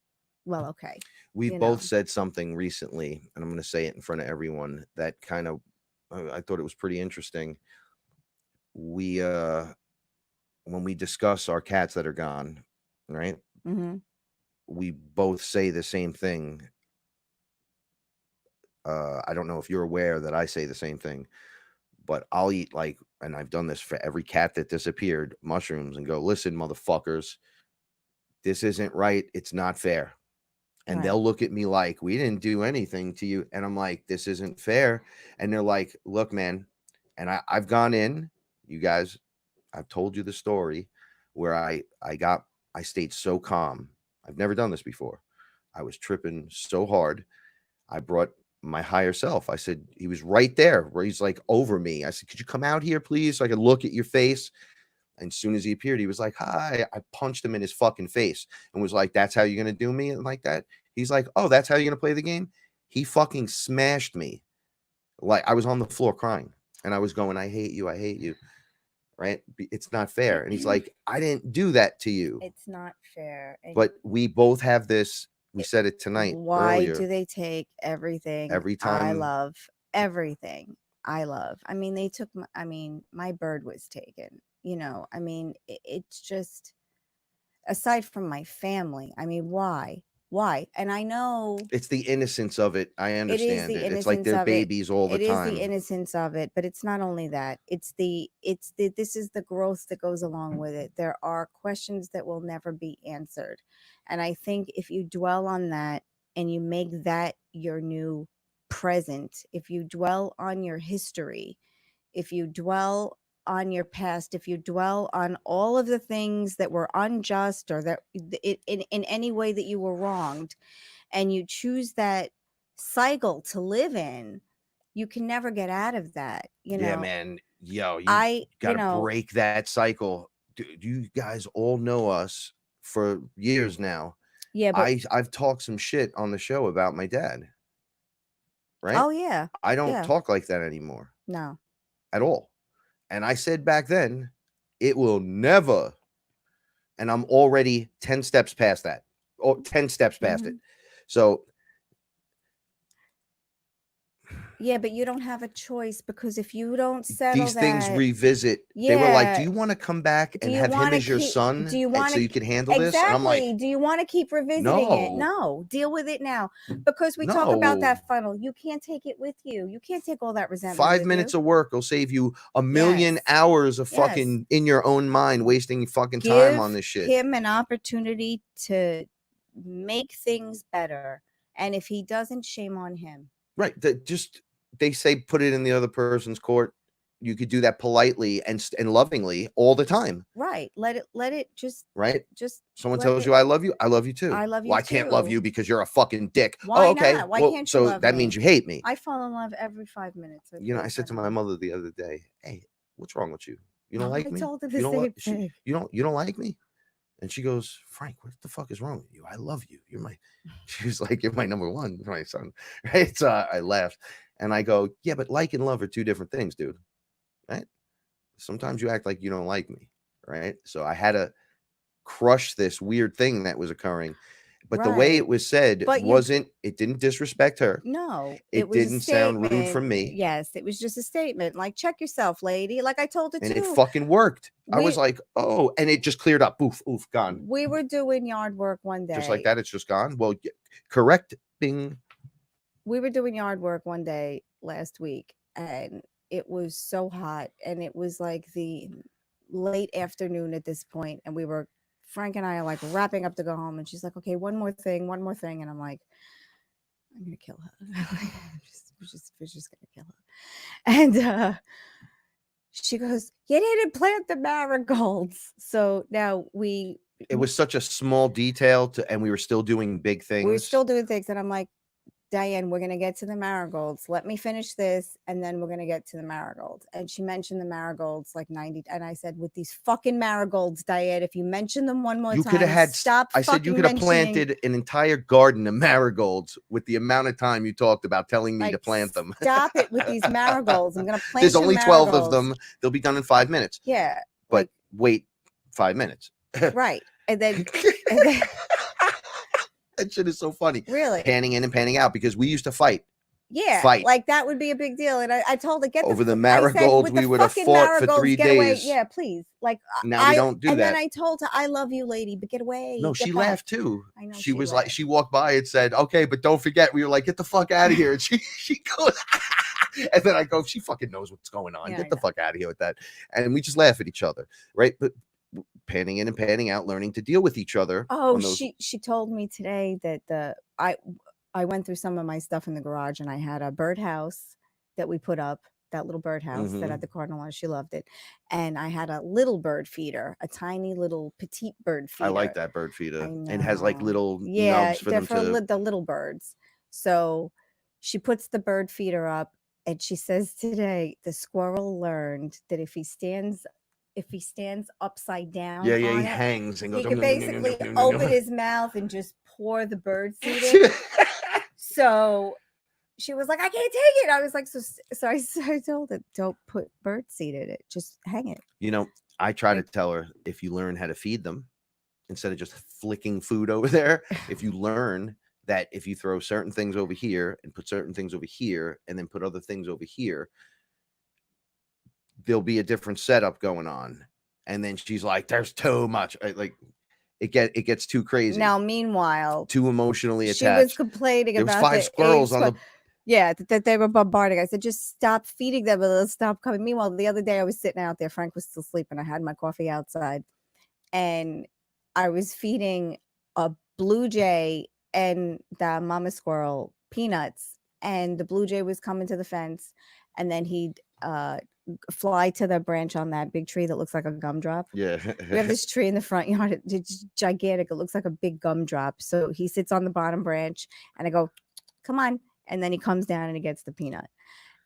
well, okay. We've both said something recently, and I'm going to say it in front of everyone, that kind of, I thought it was pretty interesting. We, when we discuss our cats that are gone, right? Mm-hmm. We both say the same thing. I don't know if you're aware that I say the same thing, but I'll eat and I've done this for every cat that disappeared, mushrooms, and go, listen, motherfuckers, this isn't right. It's not fair. And they'll look at me like, we didn't do anything to you. And I'm like, this isn't fair. And they're like, look, man. And I've gone in, you guys, I've told you the story where I stayed so calm. I've never done this before. I was tripping so hard. I brought my higher self. I said, he was right there where he's like over me. I said, could you come out here, please, so I could look at your face? And as soon as he appeared, he was like, hi. I punched him in his fucking face and was like, that's how you're going to do me? And like that. He's like, oh, that's how you're going to play the game? He fucking smashed me. Like, I was on the floor crying and I was going, I hate you. I hate you. Right? It's not fair. And he's like, I didn't do that to you. It's not fair. But we both have this. We said it tonight. Why earlier. do they take everything? Every time. I love everything. I love. I mean, they took my bird was taken. It's just, aside from my family. I mean, why? Why? And I know It's the innocence of it. I it is understand the it. It's like innocence they're of it. babies all the It is the time. innocence of it, but it's not only that. It's the this is the growth that goes along with it. There are questions that will never be answered. And I think if you dwell on that and you make that your new present, if you dwell on your history, if you dwell on your past, if you dwell on all of the things that were unjust or that in any way that you were wronged, and you choose that cycle to live in, you can never get out of that. Yeah, man. Yo, you I, got to break that cycle. Dude, you guys all know us for years now. yeah, but I've talked some shit on the show about my dad. Right? oh yeah, I don't yeah. talk like that anymore no, at all. And I said back then, it will never. And I'm already 10 steps past that. Or 10 steps past it. So yeah, but you don't have a choice, because if you don't settle these things that, revisit. They were like, yeah, do you want to come back do and you have him want as to your keep? son Do you and want so to you can handle this? And I'm like, exactly? Do you want to keep revisiting it? no, No, deal with it now, because we talk about no. that funnel. You can't take it with you. You can't take all that resentment 5 with minutes you. of work will save you a million Yes. hours of Yes. fucking in your own mind, wasting fucking time on Give this shit. him an opportunity to make things better, and if he doesn't, shame on him. Right. They say put it in the other person's court. You could do that politely and lovingly all the time. Right. Let it just Right. Someone let tells it- you I love you. I love you too. I love you Well, I can't love too. you because you're a fucking dick. Why Oh, okay. not? Why Well, can't you so love that me? means you hate me. I fall in love every 5 minutes. I said to my mother the other day, hey, what's wrong with you? You don't Oh, like I me? told her You the don't same She, thing. you don't like me? And she goes, Frank, what the fuck is wrong with you? I love you. She was like, you're my number one, my son. Right? So I laughed and I go, yeah, but like and love are two different things, dude. Right? Sometimes you act like you don't like me. Right? So I had to crush this weird thing that was occurring. But the way it was said it didn't disrespect her. No, It was a didn't sound rude statement. from me. Yes, it was just a statement. Like, check yourself, lady. Like I told her And too. it fucking worked. I was like, oh, and it just cleared up. Oof, gone. We were doing yard work one day. Just like that, it's just gone. Well, correct. Bing. We were doing yard work one day last week, and it was so hot, and it was like the late afternoon at this point, and Frank and I are like wrapping up to go home, and she's like, okay, one more thing, and I'm like, I'm gonna kill her. we're just gonna kill her. And she goes, you didn't plant the marigolds. So now it was such a small detail and we were still doing big things. We were still doing things, and I'm like, Diane, we're going to get to the marigolds. Let me finish this, and then we're going to get to the marigolds. And she mentioned the marigolds like 90. And I said, with these fucking marigolds, Diane, if you mention them one more time, you could have had, stop. I said, you could have planted an entire garden of marigolds with the amount of time you talked about telling me to plant them. Stop it with these marigolds. I'm going to plant There's only 12 marigolds. of them. They'll be done in 5 minutes. Yeah. But wait 5 minutes. Right. And then that shit is so funny. Really? Panning in and panning out, because we used to fight. Yeah, like that would be a big deal. And I told her, get over the marigolds. We would have fought for 3 days. Away. Yeah, please. Like now we don't do and that. And then I told her, I love you, lady, but get away. No, she laughed too. I know. She was like, she walked by and said, okay, but don't forget. We were like, get the fuck out of here. And she goes, and then I go, she fucking knows what's going on. Get the fuck out of here with that. And we just laugh at each other, right? But panning in and panning out, learning to deal with each other. Oh, she told me today that I went through some of my stuff in the garage, and I had a birdhouse that we put up, that little birdhouse that had the cardinal on it. She loved it. And I had a little bird feeder, a tiny little petite bird feeder. I like that bird feeder. It has like little nubs for them the little birds. So she puts the bird feeder up, and she says today the squirrel learned that if he stands upside down, he hangs and goes. He can basically open his mouth and just pour the bird seed in. So she was like, I can't take it. I was like, so I told her, don't put bird seed in it. Just hang it. You know, I try to tell her, if you learn how to feed them instead of just flicking food over there, if you learn that if you throw certain things over here and put certain things over here and then put other things over here, there'll be a different setup going on. And then she's like, there's too much. Like, it gets too crazy. Now, meanwhile, too emotionally she was attached. complaining There was about 5 the squirrels eggs, on the. yeah, that they were bombarding. I said, just stop feeding them and they'll stop coming. Meanwhile, the other day I was sitting out there. Frank was still sleeping. I had my coffee outside, and I was feeding a blue jay and the mama squirrel peanuts, and the blue jay was coming to the fence, and then he'd fly to the branch on that big tree that looks like a gumdrop. Yeah. We have this tree in the front yard. It's gigantic. It looks like a big gumdrop. So he sits on the bottom branch, and I go, come on. And then he comes down and he gets the peanut.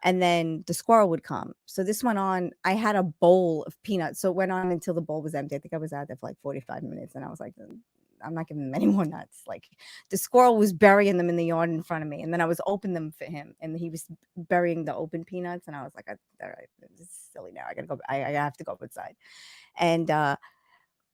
And then the squirrel would come. So this went on. I had a bowl of peanuts. So it went on until the bowl was empty. I think I was out there for like 45 minutes. And I was like, I'm not giving them any more nuts. Like, the squirrel was burying them in the yard in front of me. And then I was opening them for him. And he was burying the open peanuts. And I was like, all right, this is silly now. I got to go. I have to go outside. And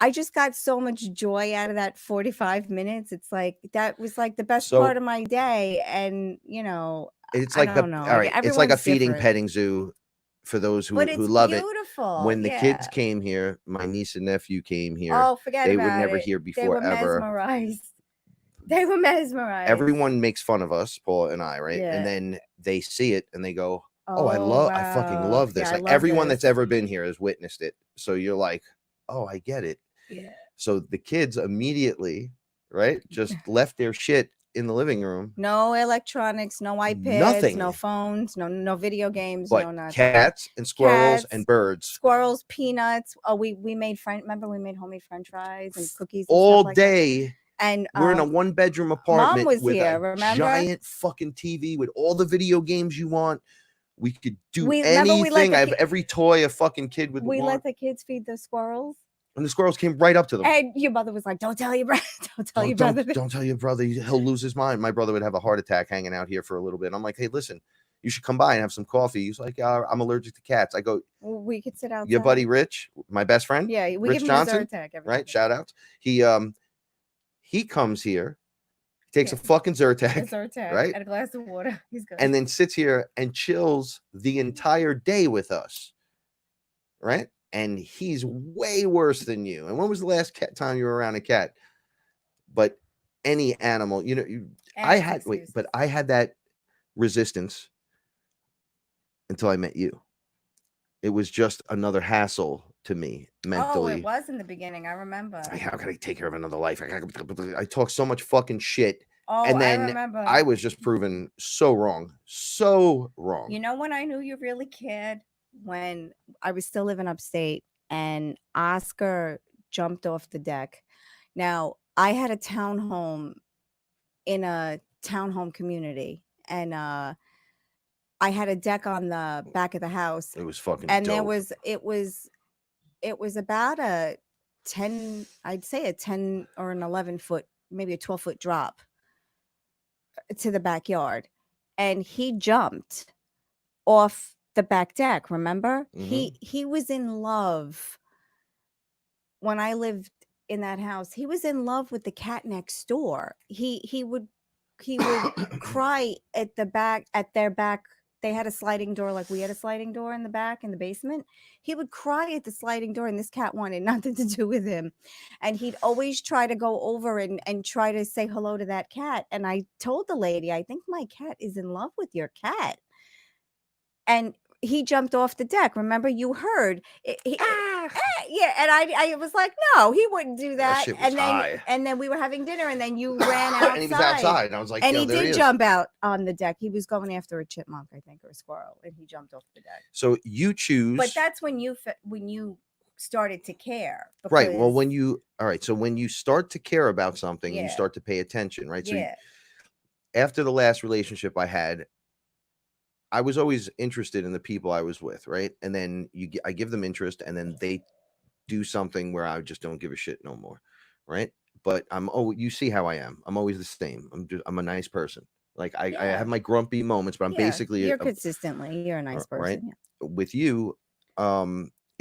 I just got so much joy out of that 45 minutes. It's like, that was like the best part of my day. And, you know, it's I like don't know. all right. It's like a Everyone's feeding different. petting zoo for those who But it's love it. beautiful. When the kids Yeah. came here, my niece and nephew came here. Oh, forget They about were never it. here They before were ever. mesmerized. They were mesmerized. Everyone makes fun of us, Paul and I, right? Yeah. And then they see it and they go, "Oh, I fucking love this." Yeah, I like love everyone this. that's ever been here has witnessed it. So you're like, "Oh, I get it." Yeah. So the kids immediately, right, just left their shit in the living room. No electronics, no iPads, Nothing. no phones, no video games, But no nothing. cats and squirrels Cats, and birds squirrels, peanuts. Oh, we made remember we made homemade French fries and cookies and all stuff like day. that. And we're in a 1-bedroom apartment was with here, a remember? giant fucking TV with all the video games you want. We could do remember we let anything. the I have every toy a fucking kid would we want. let the kids feed the squirrels. And the squirrels came right up to them. And your mother was like, "Don't tell your brother. Don't tell your brother. Don't tell your brother. He'll lose his mind." My brother would have a heart attack hanging out here for a little bit. I'm like, "Hey, listen, you should come by and have some coffee." He's like, "I'm allergic to cats." I go, We could sit outside. "Your buddy Rich, my best friend, Yeah, we Rich give him Johnson, a Zyrtec every right? day. Shout outs. He comes here, takes a fucking Zyrtec, right? And a glass of water. He's good. And then sits here and chills the entire day with us, right? And he's way worse than you. And when was the last time you were around a cat? But any animal, you know, I had that resistance until I met you. It was just another hassle to me mentally. Oh, it was in the beginning. I remember. How can I take care of another life? I talk so much fucking shit. Oh, and then I remember. I was just proven so wrong. So wrong. You know when I knew you really cared? When I was still living upstate and Oscar jumped off the deck. Now, I had a townhome in a townhome community, and I had a deck on the back of the house. It was fucking and dope. it was about a 10, I'd say a 10 or an 11 foot, maybe a 12-foot drop to the backyard. And he jumped off the back deck, remember? Mhm. He was in love when I lived in that house. He was in love with the cat next door. He would cry at their back. They had a sliding door like we had a sliding door in the back in the basement. He would cry at the sliding door, and this cat wanted nothing to do with him. And he'd always try to go over and try to say hello to that cat. And I told the lady, I think my cat is in love with your cat. And he jumped off the deck. Remember, you heard yeah. And I was like, no, he wouldn't do that. Shit was high. And then we were having dinner, and then you ran outside. And he was outside, and I was like, and yo, he there did is. jump out on the deck. He was going after a chipmunk, I think, or a squirrel, and he jumped off the deck. So you choose. But that's when you started to care. Right. Well, because- so when you start to care about something, and you Yeah. start to pay attention, right? So yeah. after the last relationship I had, I was always interested in the people I was with, right? And then I give them interest, and then they do something where I just don't give a shit no more, right? But you see how I am. I'm always the same. I'm a nice person. Like I have my grumpy moments, but I'm basically you're a nice person. Right? Yeah. With you,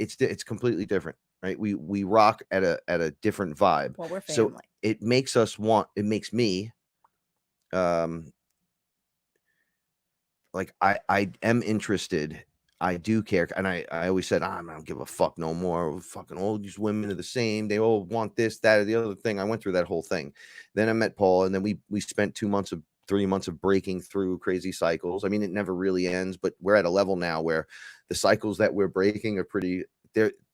it's completely different, right? We rock at a different vibe. Well, we're family. So it makes me like I am interested. I do care. And I always said, I don't give a fuck no more. Fucking all these women are the same. They all want this, that, or the other thing. I went through that whole thing. Then I met Paul, and then we spent 3 months of breaking through crazy cycles. I mean, it never really ends, but we're at a level now where the cycles that we're breaking are pretty,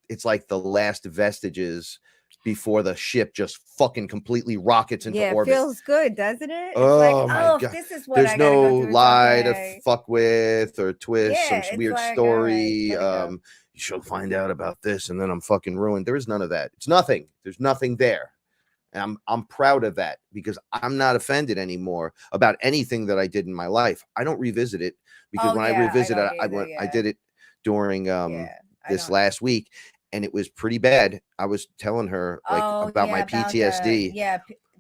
it's like the last vestiges before the ship just fucking completely rockets into Yeah, it orbit. feels good, doesn't it? It's Oh like, my oh, God. if this is what There's I gotta go no through, it's lie okay. to fuck with or twist, Yeah, some it's weird like, all right, story. let it go. You should find out about this and then I'm fucking ruined. There is none of that. It's nothing. There's nothing there. And I'm proud of that because I'm not offended anymore about anything that I did in my life. I don't revisit it because Oh, when I yeah, revisit don't it, I either, went, I yeah. did it during Yeah, I this don't. last week, and it was pretty bad. I was telling her like about my PTSD.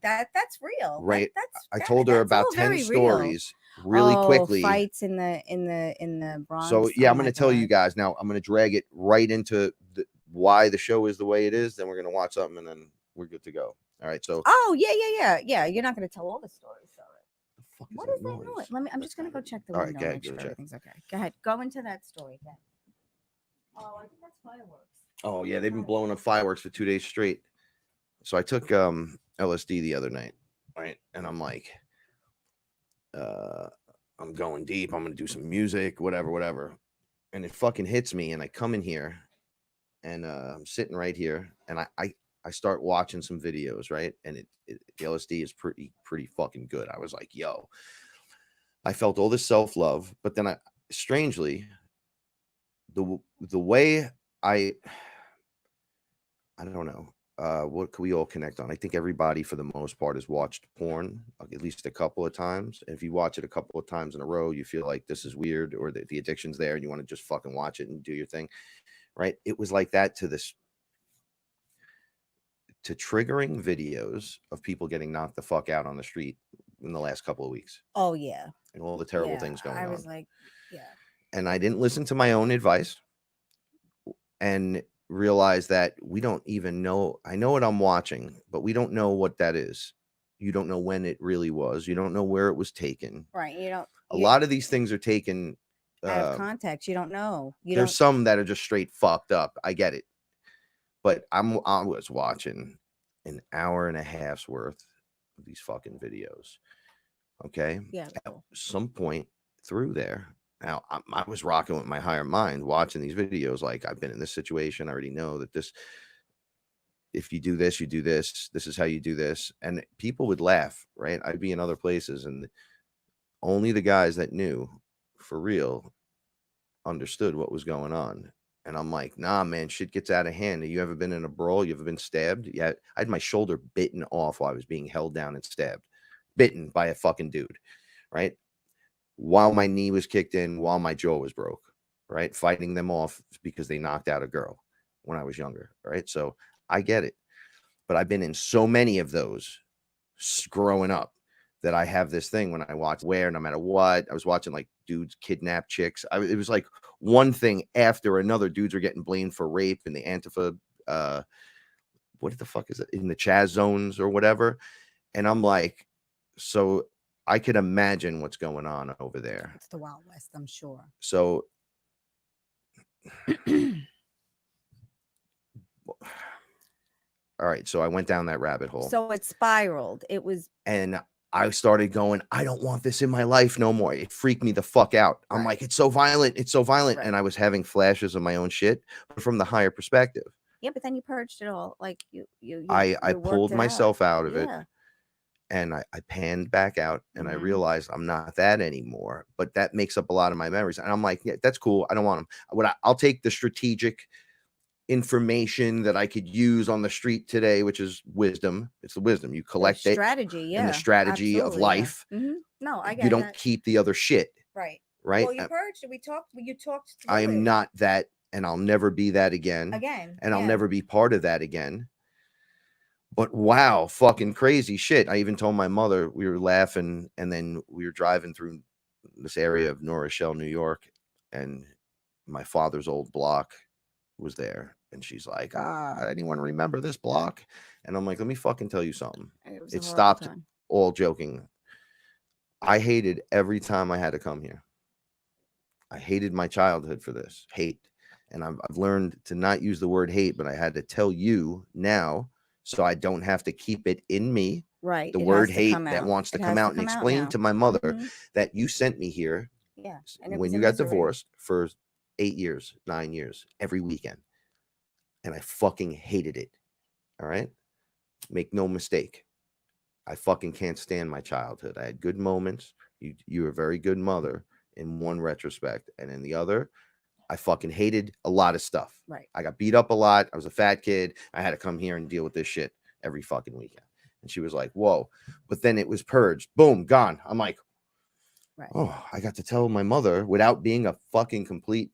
That's real. Right. I That's told her all about 10 very real. stories really quickly. Fights in the Bronx. So yeah, Oh I'm going my to tell you God. guys now. I'm going to drag it right into why the show is the way it is. Then we're going to watch something, and then we're good to go. All right. So. Oh yeah. You're not going to tell all the stories, sorry. What is that noise? I'm just going to go check the window and make sure everything's okay. Go ahead. Go into that story then. Oh, I think that's fireworks. Oh yeah, they've been blowing up fireworks for 2 days straight. So I took LSD the other night, right? And I'm like, I'm going deep. I'm gonna do some music, whatever. And it fucking hits me, and I come in here, and I'm sitting right here, and I start watching some videos, right? And the LSD is pretty fucking good. I was like, yo, I felt all this self-love, but then strangely, the way I don't know. What can we all connect on? I think everybody, for the most part, has watched porn at least a couple of times. And if you watch it a couple of times in a row, you feel like this is weird, or the addiction's there, and you want to just fucking watch it and do your thing, right? It was like that to triggering videos of people getting knocked the fuck out on the street in the last couple of weeks. Oh yeah, and all the terrible things going on. I was like, yeah. And I didn't listen to my own advice, and realize that we don't even know. I know what I'm watching, but we don't know what that is. You don't know when it really was. You don't know where it was taken. Right. A lot of these things are taken out of context. You don't know. There's some that are just straight fucked up. I get it. But I was watching an hour and a half's worth of these fucking videos. Okay. Yeah. At some point through there, now, I was rocking with my higher mind watching these videos. Like, I've been in this situation. I already know that if you do this, you do this. This is how you do this. And people would laugh, right? I'd be in other places, and only the guys that knew for real understood what was going on. And I'm like, nah, man, shit gets out of hand. You ever been in a brawl? You ever been stabbed? Yeah. I had my shoulder bitten off while I was being held down and stabbed. Bitten by a fucking dude, right? While my knee was kicked in, while my jaw was broke, right? Fighting them off because they knocked out a girl when I was younger, right? So I get it. But I've been in so many of those growing up that I have this thing when I watch where no matter what, I was watching like dudes kidnap chicks. It was like one thing after another. Dudes are getting blamed for rape in the Antifa, what the fuck is it? In the Chaz zones or whatever. And I'm like, so I could imagine what's going on over there. It's the Wild West, I'm sure. So, all right. So I went down that rabbit hole. So it spiraled. And I started going, I don't want this in my life no more. It freaked me the fuck out. I'm like, it's so violent. It's so violent. Right. And I was having flashes of my own shit, but from the higher perspective. Yeah, but then you purged it all. Like I pulled myself out of it. Yeah. And I panned back out, and I realized I'm not that anymore. But that makes up a lot of my memories. And I'm like, yeah, that's cool. I don't want them. I'll take the strategic information that I could use on the street today, which is wisdom. It's the wisdom you collect it, strategy, yeah, and the strategy of life. Yeah. No, I get you don't keep the other shit, right? Well, you purged. You talked. I am not that, and I'll never be that again. And I'll never be part of that again. But wow, fucking crazy shit. I even told my mother, we were laughing, and then we were driving through this area of New Rochelle, New York, and my father's old block was there. And she's like, anyone remember this block? And I'm like, let me fucking tell you something. It stopped all joking. I hated every time I had to come here. I hated my childhood for this. Hate. And I've learned to not use the word hate, but I had to tell you now so I don't have to keep it in me. Right. The It word has to hate come that out. wants to It come has out to and come out explain now. to my mother Mhm. that you sent me here Yeah. And it when was you a got misery. divorced for 8 years, 9 years, every weekend. And I fucking hated it. All right. Make no mistake. I fucking can't stand my childhood. I had good moments. You were a very good mother in one retrospect. And in the other, I fucking hated a lot of stuff. Right. I got beat up a lot. I was a fat kid. I had to come here and deal with this shit every fucking weekend. And she was like, whoa. But then it was purged. Boom, gone. I'm like, Right. oh, I got to tell my mother without being a fucking complete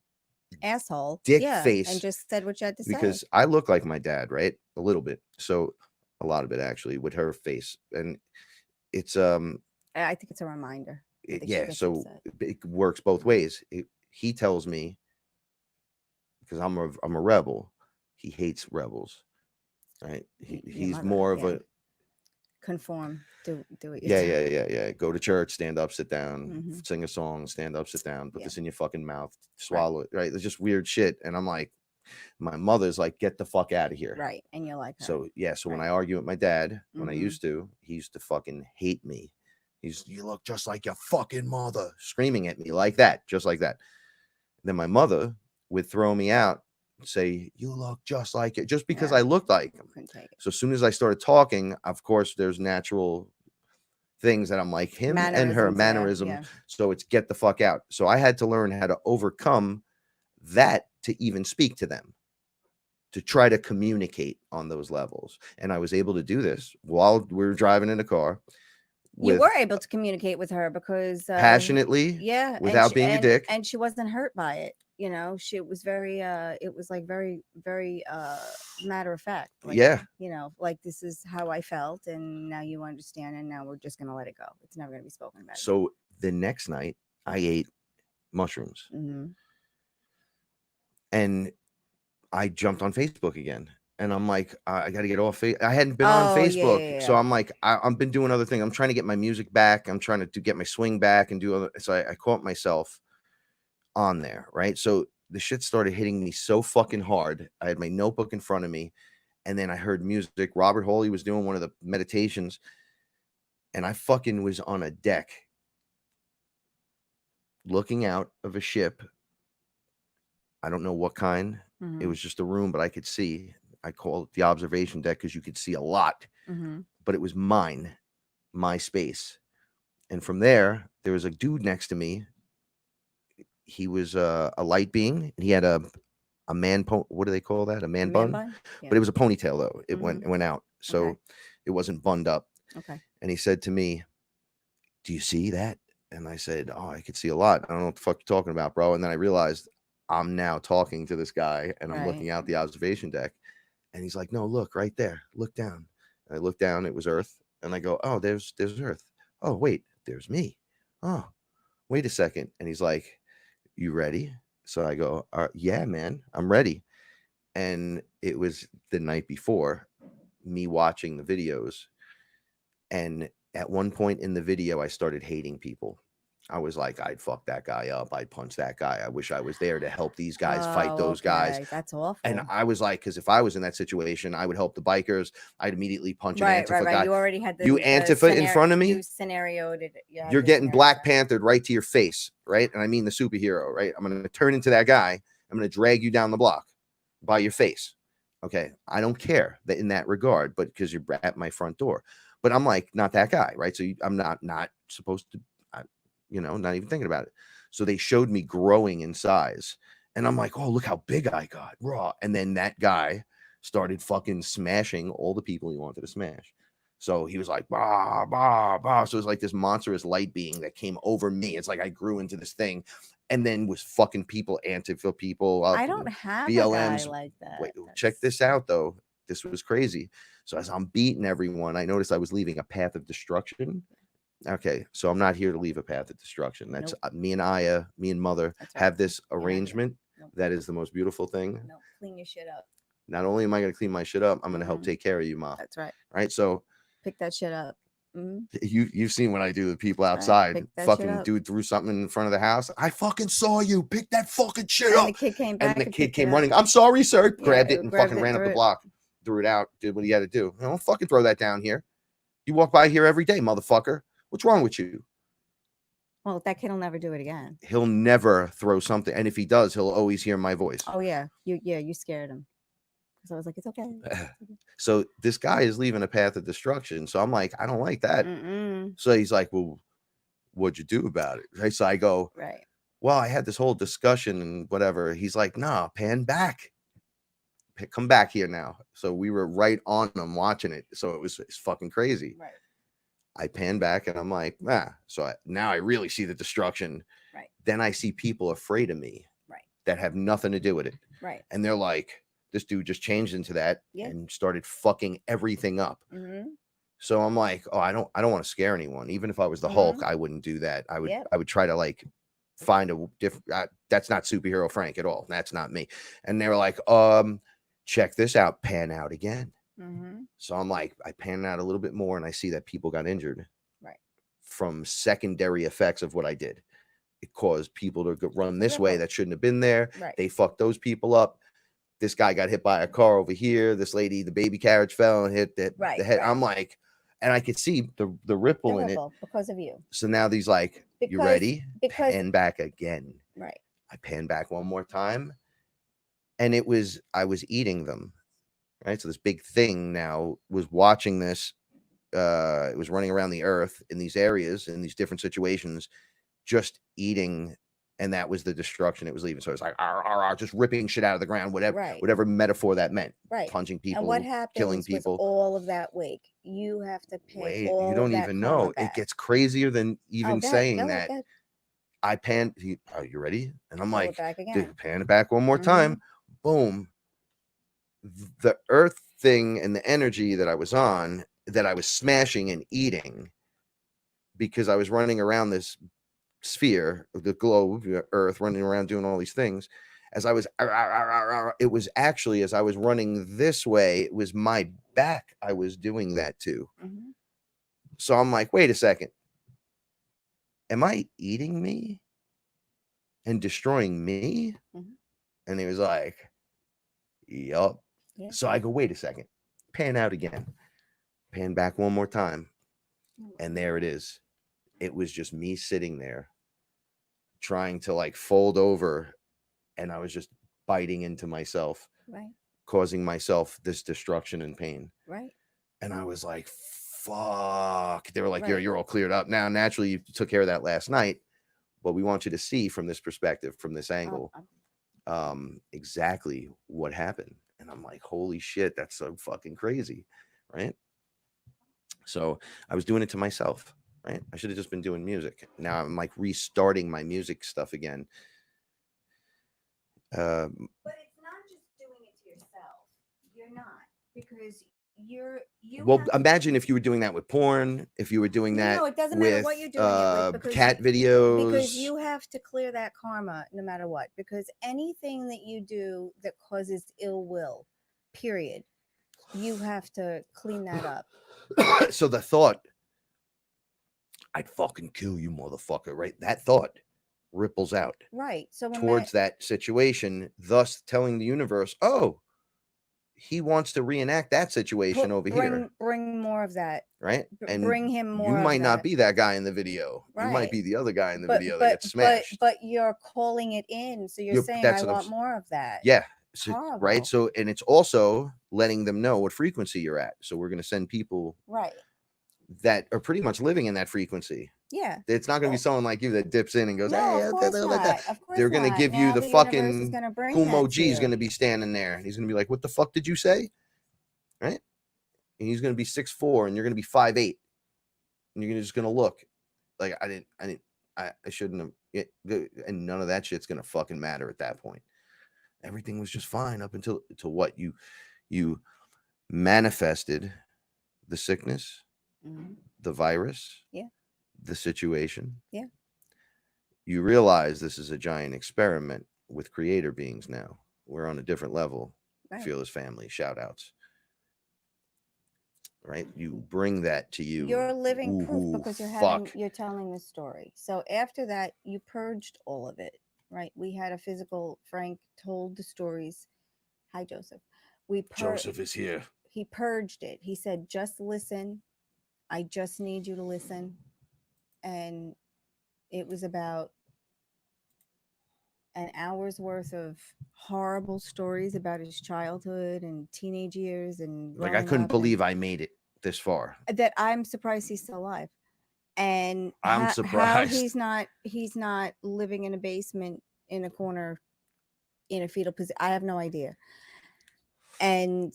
Asshole. dick Yeah. face. And just said what you had to say. Because I look like my dad, right? A little bit. So a lot of it actually with her face. And it's I think it's a reminder. I think she yeah, gets so upset. it works both ways. He tells me, because I'm a rebel, he hates rebels, right? Your He's mother, more of yeah. a Conform. Do what you yeah. Go to church, stand up, sit down, Mhm. sing a song, stand up, sit down, put Yeah. this in your fucking mouth, swallow it, right? It's just weird shit. And I'm like, my mother's like, get the fuck out of here. Right. And you're like her. So yeah, so when Right. I argue with my dad, when I Mhm. used to, he used to fucking hate me. You look just like your fucking mother, screaming at me like that, just like that. Then my mother would throw me out, say, you look just like it, just because Yeah. I looked like him. Couldn't take it. So as soon as I started talking, of course, there's natural things that I'm like him and her Mannerisms, mannerism. yeah. So it's get the fuck out. So I had to learn how to overcome that to even speak to them, to try to communicate on those levels. And I was able to do this while we were driving in a car. You were able to communicate with her because passionately, yeah, without being a dick, and she wasn't hurt by it. You know, she was very it was like very matter of fact. Like, yeah. you know, like this is how I felt, and now you understand, and now we're just gonna let it go. It's never gonna be spoken about. So the next night, I ate mushrooms, and I jumped on Facebook again. And I'm like, I got to get off. I hadn't been on Facebook. So I'm like, I've been doing other things. I'm trying to get my music back. I'm trying to get my swing back and do other. So I caught myself on there. Right. So the shit started hitting me so fucking hard. I had my notebook in front of me. And then I heard music. Robert Hawley was doing one of the meditations. And I fucking was on a deck looking out of a ship. I don't know what kind. It was just a room, but I could see. I call it the observation deck because you could see a lot, but it was mine, my space. And from there was a dude next to me. He was a light being, and he had a man. What do they call that? A man bun? Yeah. But it was a ponytail though. It went out, so it wasn't bunned up. Okay. And he said to me, "Do you see that?" And I said, "Oh, I could see a lot. I don't know what the fuck you're talking about, bro." And then I realized I'm now talking to this guy, and I'm looking out the observation deck. And he's like, no, look right there. Look down. And I look down. It was Earth. And I go, oh, there's Earth. Oh, wait, there's me. Oh, wait a second. And he's like, you ready? So I go, yeah, man, I'm ready. And it was the night before me watching the videos. And at one point in the video, I started hating people. I was like, I'd fuck that guy up. I'd punch that guy. I wish I was there to help these guys fight those guys. That's awful. And I was like, because if I was in that situation, I would help the bikers. I'd immediately punch an Antifa guy. You already had the Antifa in front of me. You scenarioed it. You're getting Black Panthered right to your face, right? And I mean the superhero, right? I'm going to turn into that guy. I'm going to drag you down the block by your face. Okay. I don't care that in that regard, but because you're at my front door. But I'm like, not that guy, right? So I'm not supposed to, not even thinking about it. So they showed me growing in size. And I'm like, oh, look how big I got, raw. And then that guy started fucking smashing all the people he wanted to smash. So he was like, bah, bah, bah. So it was like this monstrous light being that came over me. It's like I grew into this thing and then was fucking people, Antifa people. I don't have BLMs. a guy like that. Wait, check this out, though. This was crazy. So as I'm beating everyone, I noticed I was leaving a path of destruction. Okay, so I'm not here to leave a path of destruction. That's me and Aya, me and Mother have this arrangement. That is the most beautiful thing. No, clean your shit up. Not only am I going to clean my shit up, I'm going to help take care of you, Ma. That's right. Right. So pick that shit up. You've seen when I do the people Right, outside, pick that shit fucking up. dude threw something in front of the house. I fucking saw you pick that fucking shit And up. the kid came back. And the kid picked it came up. running. I'm sorry, sir. Grabbed it and grabbed fucking it, ran up threw the it. block, threw it out, did what he had to do. Don't fucking throw that down here. You walk by here every day, motherfucker. What's wrong with you? Well, that kid will never do it again. He'll never throw something, and if he does, he'll always hear my voice. Oh yeah, you scared him. So I was like, it's okay. So this guy is leaving a path of destruction. So I'm like, I don't like that. So he's like, well, what'd you do about it? Right. So I go, Right. Well, I had this whole discussion and whatever. He's like, nah, pan back. Come back here now. So we were right on them watching it. So it's fucking crazy. Right. I pan back and I'm like, So now I really see the destruction. Right. Then I see people afraid of me. Right. That have nothing to do with it. Right. And they're like, this dude just changed into that and started fucking everything up. So I'm like, I don't want to scare anyone. Even if I was the Hulk, I wouldn't do that. I would try to like find a different. That's not superhero Frank at all. That's not me. And they were like, check this out. Pan out again. So I'm like, I pan out a little bit more, and I see that people got injured. Right. From secondary effects of what I did. It caused people to run this way that shouldn't have been there. Right. They fucked those people up. This guy got hit by a car over here. This lady, the baby carriage fell and hit the head. I'm like, and I could see the ripple in it because of you. So now these like, you ready? Pan back again. Right. I pan back one more time, and I was eating them. Right. So this big thing now was watching this. It was running around the earth in these areas, in these different situations, just eating. And that was the destruction it was leaving. So it's like, just ripping shit out of the ground, whatever metaphor that meant. Right. Punching people, and what happens killing people. With all of that week, you have to pay all you don't of that even know. back. It gets crazier than even saying that. I pan. Are you ready? And I'm like, pan it back one more time. Boom. The earth thing and the energy that I was on, that I was smashing and eating, because I was running around this sphere, the globe, earth, running around doing all these things. As I was, it was actually, as I was running this way, it was my back I was doing that to. So I'm like, wait a second, am I eating me and destroying me? And he was like, yup. So I go, wait a second, pan out again, pan back one more time, and there it is. It was just me sitting there trying to like fold over, and I was just biting into myself, causing myself this destruction and pain. And I was like, fuck. They were like, you're all cleared up now. Naturally, you took care of that last night, but we want you to see from this perspective, from this angle, exactly what happened. And I'm like, holy shit, that's so fucking crazy. Right. So I was doing it to myself. Right. I should have just been doing music. Now I'm like restarting my music stuff again. But it's not just doing it to yourself. You're not, because imagine if you were doing that with porn, if you were doing that it doesn't with, matter what you're doing it with, cat videos. Because you have to clear that karma no matter what. Because anything that you do that causes ill will, period, you have to clean that up. So the thought, I'd fucking kill you, motherfucker, right? That thought ripples out. Right. So towards that situation, thus telling the universe, oh, he wants to reenact that situation over here. Bring more of that. Right. And bring him more. You might not be that guy in the video. Right. You might be the other guy in the video that gets smashed. But you're calling it in. So you're saying, I want more of that. Yeah. So, right. So, and it's also letting them know what frequency you're at. So we're going to send people that are pretty much living in that frequency. Yeah. It's not going to be someone like you that dips in and goes, no, hey, of course not. They're going to give you the fucking Kumo G is going to be standing there. And he's going to be like, what the fuck did you say? Right. And he's going to be 6'4" and you're going to be 5'8". And you're just going to look like, I shouldn't have. And none of that shit's going to fucking matter at that point. Everything was just fine up until what you manifested the sickness, the virus, the situation. You realize this is a giant experiment with creator beings now. We're on a different level. Fearless family, shout outs. right? You bring that to you. You're living proof Ooh, because fuck. you're telling the story. So after that, you purged all of it, right? We had a physical. Frank told the stories. Hi, Joseph. Joseph is here. He purged it. He said, "Just listen. I just need you to listen." And it was about an hour's worth of horrible stories about his childhood and teenage years and Like, I couldn't believe I made it this far. that. I'm surprised he's still alive. And I'm how surprised. he's not living in a basement in a corner in a fetal position. I have no idea. And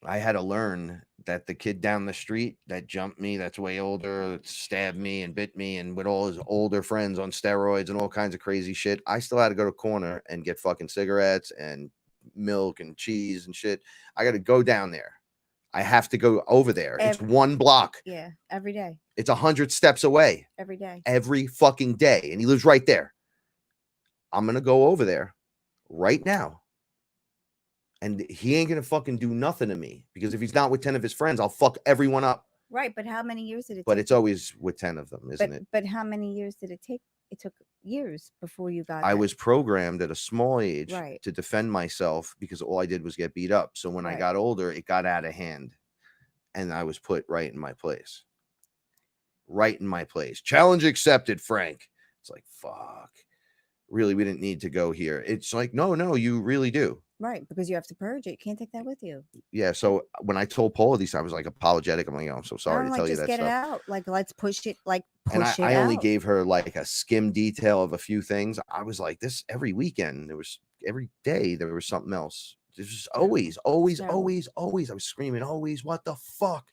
I had to learn that the kid down the street that jumped me, that's way older, that stabbed me and bit me, and with all his older friends on steroids and all kinds of crazy shit, I still had to go to corner and get fucking cigarettes and milk and cheese and shit. I got to go down there. I have to go over there. It's 1 block. yeah, every day. It's 100 steps away. Every day. Every fucking day. And he lives right there. I'm going to go over there right now. And he ain't going to fucking do nothing to me, because if he's not with 10 of his friends, I'll fuck everyone up. Right, but how many years did it But take? it's always with 10 of them, isn't it? But how many years did it take? It took years before you got I that. was programmed at a small age Right. to defend myself, because all I did was get beat up. So when I Right. got older, it got out of hand and I was put right in my place. Right in my place. Challenge accepted, Frank. It's like, fuck. Really, we didn't need to go here. It's like, no, you really do. Right, because you have to purge it. You can't take that with you. Yeah. So when I told Paula these, I was like apologetic. I'm like, oh, I'm so sorry to tell you just that get stuff. it out. Like, let's push it. Like, And push it I only out. gave her like a skim detail of a few things. I was like, this every weekend, every day there was something else. There's just always. I was screaming, always, what the fuck?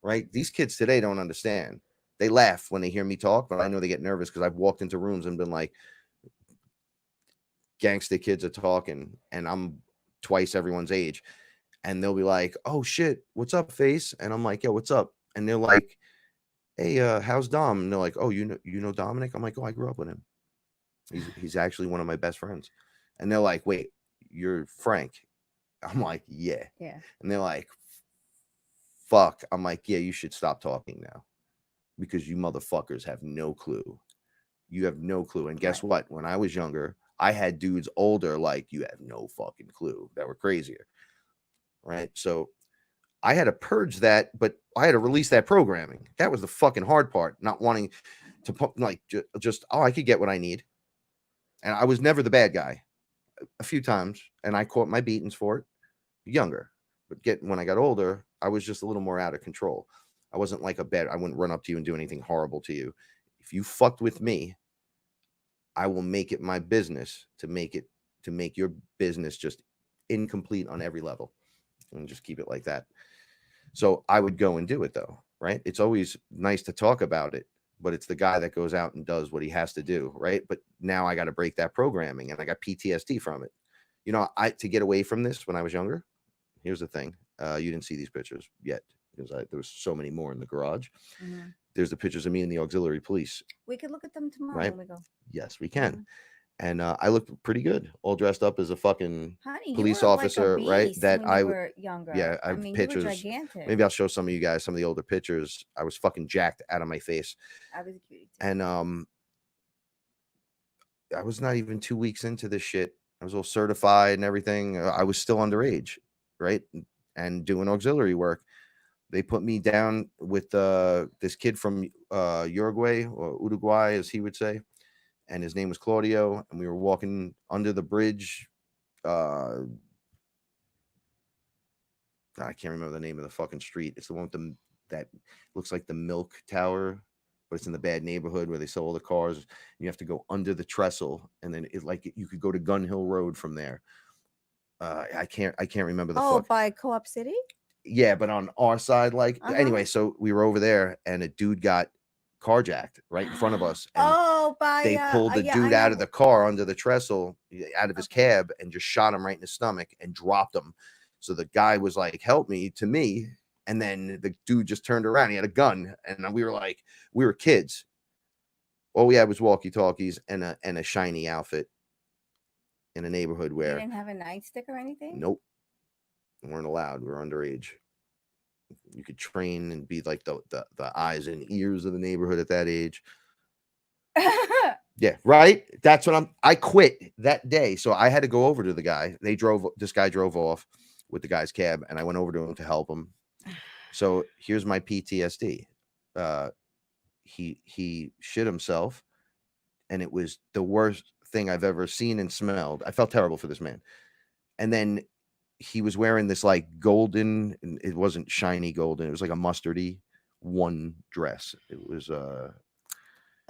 Right? These kids today don't understand. They laugh when they hear me talk, but I know they get nervous because I've walked into rooms and been like, gangster kids are talking, and I'm twice everyone's age. And they'll be like, oh shit, what's up, face? And I'm like, yo, what's up? And they're like, hey, how's Dom? And they're like, oh, you know Dominic? I'm like, oh, I grew up with him. He's actually one of my best friends. And they're like, wait, you're Frank? I'm like, yeah. Yeah. And they're like, fuck. I'm like, yeah, you should stop talking now, because you motherfuckers have no clue. You have no clue. And guess what? When I was younger, I had dudes older like, you have no fucking clue, that were crazier. Right? So I had to purge that, but I had to release that programming. That was the fucking hard part, not wanting to like just I could get what I need. And I was never the bad guy. A few times, and I caught my beatings for it younger. But when I got older, I was just a little more out of control. I wasn't like I wouldn't run up to you and do anything horrible to you. If you fucked with me, I will make it my business to make your business just incomplete on every level, and just keep it like that. So I would go and do it, though, right? It's always nice to talk about it, but it's the guy that goes out and does what he has to do, right? But now I got to break that programming, and I got PTSD from it. You know, to get away from this when I was younger, here's the thing. You didn't see these pictures yet, because there was so many more in the garage. Mm-hmm. There's the pictures of me and the auxiliary police. We could look at them tomorrow, right? when we go. Yes, we can. Mhm. And I looked pretty good, all dressed up as a fucking Honey, police you were officer, like a right? beast That when I you were younger. yeah, I have mean, pictures. You were gigantic. Maybe I'll show some of you guys some of the older pictures. I was fucking jacked out of my face. I was a cutie too. And I was not even 2 weeks into this shit. I was all certified and everything. I was still underage, right? And doing auxiliary work. They put me down with this kid from Uruguay, or Uruguay, as he would say. And his name was Claudio. And we were walking under the bridge. I can't remember the name of the fucking street. It's the one with that looks like the Milk Tower, but it's in the bad neighborhood where they sell all the cars. You have to go under the trestle, and then you could go to Gun Hill Road from there. I can't remember the fuck. By Co-op City? Yeah, but on our side, anyway, so we were over there, and a dude got carjacked right in front of us. And they pulled the dude out of the car under the trestle, out of his cab, and just shot him right in the stomach and dropped him. So the guy was like, help me, to me. And then the dude just turned around. He had a gun. And we were kids. All we had was walkie-talkies and a shiny outfit in a neighborhood where... You didn't have a nightstick or anything? Nope. We weren't allowed. We were underage. You could train and be like the eyes and ears of the neighborhood at that age. Yeah, right. That's what I quit that day. So I had to go over to the guy. This guy drove off with the guy's cab, and I went over to him to help him. So here's my PTSD. He shit himself, and it was the worst thing I've ever seen and smelled. I felt terrible for this man. And then he was wearing this like golden, it wasn't shiny golden, it was like a mustardy one dress. It was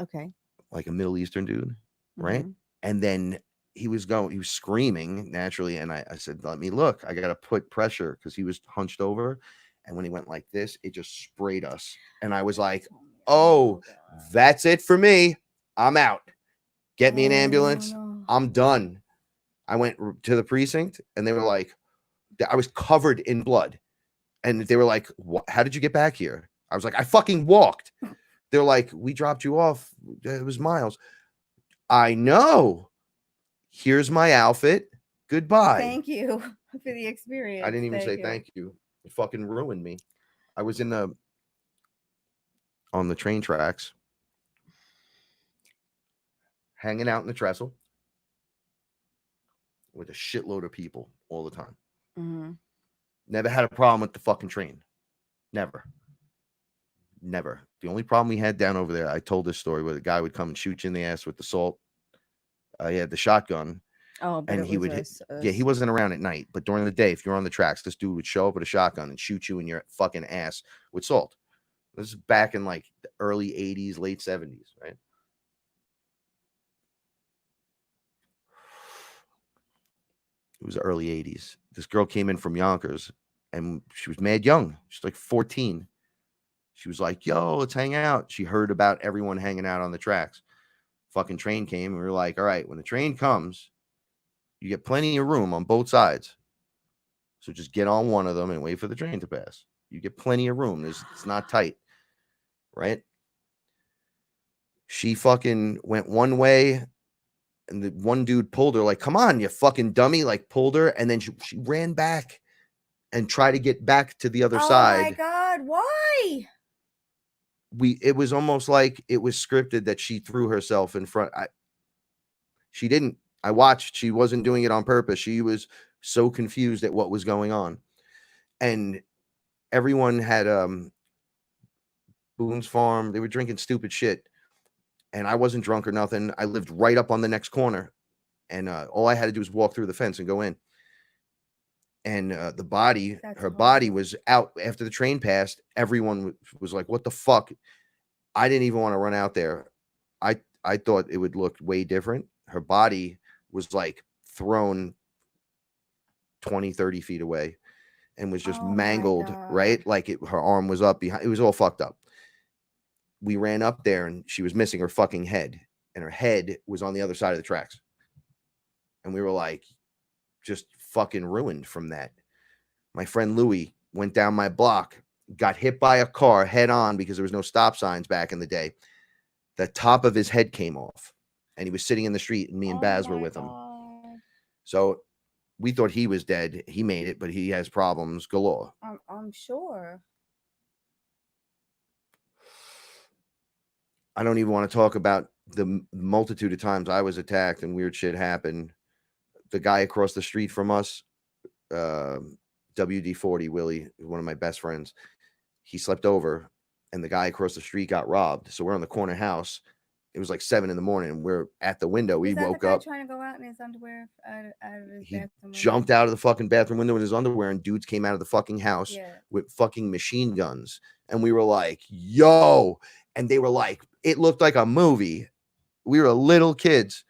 okay, like a Middle Eastern dude, right? Mhm. And then he was screaming naturally, and I said, let me look, I gotta put pressure, because he was hunched over, and when he went like this, it just sprayed us. And I was like, oh, that's it for me, I'm out, get me an ambulance, no. I'm done. I went to the precinct, and they were like, I was covered in blood, and they were like, how did you get back here? I was like, I fucking walked. They're like, we dropped you off, it was miles. I know. Here's my outfit. Goodbye. Thank you for the experience. I didn't even say thank you. It fucking ruined me. I was on the train tracks, hanging out in the trestle with a shitload of people all the time. Mm-hmm. Never had a problem with the fucking train. Never. The only problem we had down over there, I told this story, where the guy would come and shoot you in the ass with the salt. He had the shotgun. Oh, but and he would hit. Yeah, he wasn't around at night, but during the day, if you're on the tracks, this dude would show up with a shotgun and shoot you in your fucking ass with salt. This is back in like the early 80s, late 70s, right? It was the early 80s. This girl came in from Yonkers, and she was mad young. She's like 14. She was like, yo, let's hang out. She heard about everyone hanging out on the tracks. Fucking train came, and we were like, all right, when the train comes, you get plenty of room on both sides. So just get on one of them and wait for the train to pass. You get plenty of room. It's not tight, right? She fucking went one way, and the one dude pulled her like, come on, you fucking dummy, like pulled her. And then she ran back and tried to get back to the other side. Oh my God, why? It was almost like it was scripted that she threw herself in front. She didn't. I watched. She wasn't doing it on purpose. She was so confused at what was going on. And everyone had Boone's Farm. They were drinking stupid shit. And I wasn't drunk or nothing. I lived right up on the next corner. And all I had to do was walk through the fence and go in. And her body was out after the train passed. Everyone was like, what the fuck? I didn't even want to run out there. I thought it would look way different. Her body was like thrown 20, 30 feet away and was just mangled, right? Like her arm was up behind. It was all fucked up. We ran up there, and she was missing her fucking head, and her head was on the other side of the tracks. And we were like, just fucking ruined from that. My friend Louis went down my block, got hit by a car head on because there was no stop signs back in the day. The top of his head came off, and he was sitting in the street, and me and Baz were with him. So we thought he was dead. He made it, but he has problems galore. I'm sure. I don't even want to talk about the multitude of times I was attacked and weird shit happened. The guy across the street from us, WD-40 Willie, one of my best friends, he slept over, and the guy across the street got robbed. So we're on the corner house. It was like 7 a.m, and we're at the window. We woke up trying to go out in his underwear out of his bathroom. Jumped out of the fucking bathroom window in his underwear, and dudes came out of the fucking house with fucking machine guns. And we were like, yo. And they were like, it looked like a movie. We were little kids,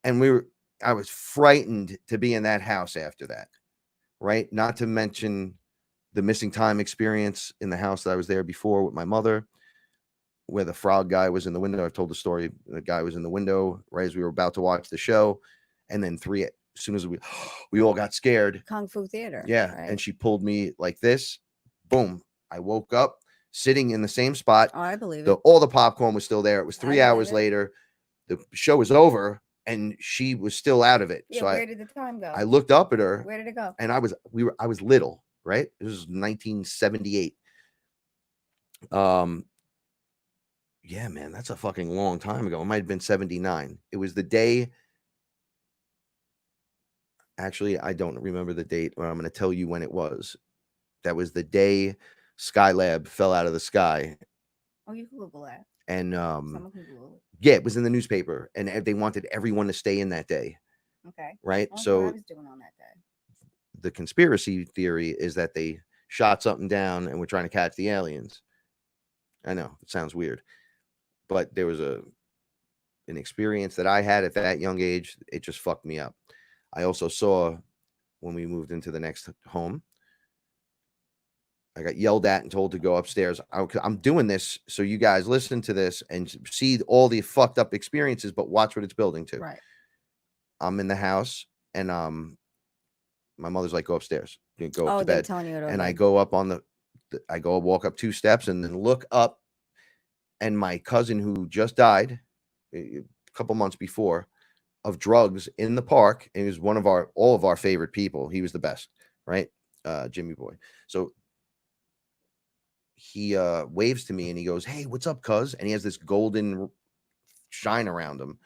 and I was frightened to be in that house after that. Right. Not to mention the missing time experience in the house that I was there before with my mother, where the frog guy was in the window. I've told the story. The guy was in the window right as we were about to watch the show. And then as soon as we all got scared. Kung Fu Theater. Yeah. Right? And she pulled me like this. Boom. I woke up sitting in the same spot. Oh, I believe it. All the popcorn was still there. It was 3 hours later. The show was over, and she was still out of it. Yeah, so where did the time go? I looked up at her. Where did it go? And I was little. right? It was 1978. Yeah, man, that's a fucking long time ago. It might have been 79. It was the day. Actually, I don't remember the date, but I'm going to tell you when it was. That was the day Skylab fell out of the sky. Oh, you can Google that. And Someone can Google it. yeah, it was in the newspaper, and they wanted everyone to stay in that day. Okay. Right. Well, So what I was doing on that day. The conspiracy theory is that they shot something down and were trying to catch the aliens. I know it sounds weird, but there was an experience that I had at that young age. It just fucked me up. I also saw when we moved into the next home, I got yelled at and told to go upstairs. I'm doing this so you guys listen to this and see all the fucked up experiences, but watch what it's building to. Right. I'm in the house, and my mother's like, go upstairs, go up Oh, to they're bed. telling you to And I okay. go up on I go walk up 2 steps and then look up, and my cousin who just died a couple months before of drugs in the park, and he was all of our favorite people. He was the best, right? Jimmy boy. So he waves to me and he goes, hey, what's up, cuz? And he has this golden shine around him.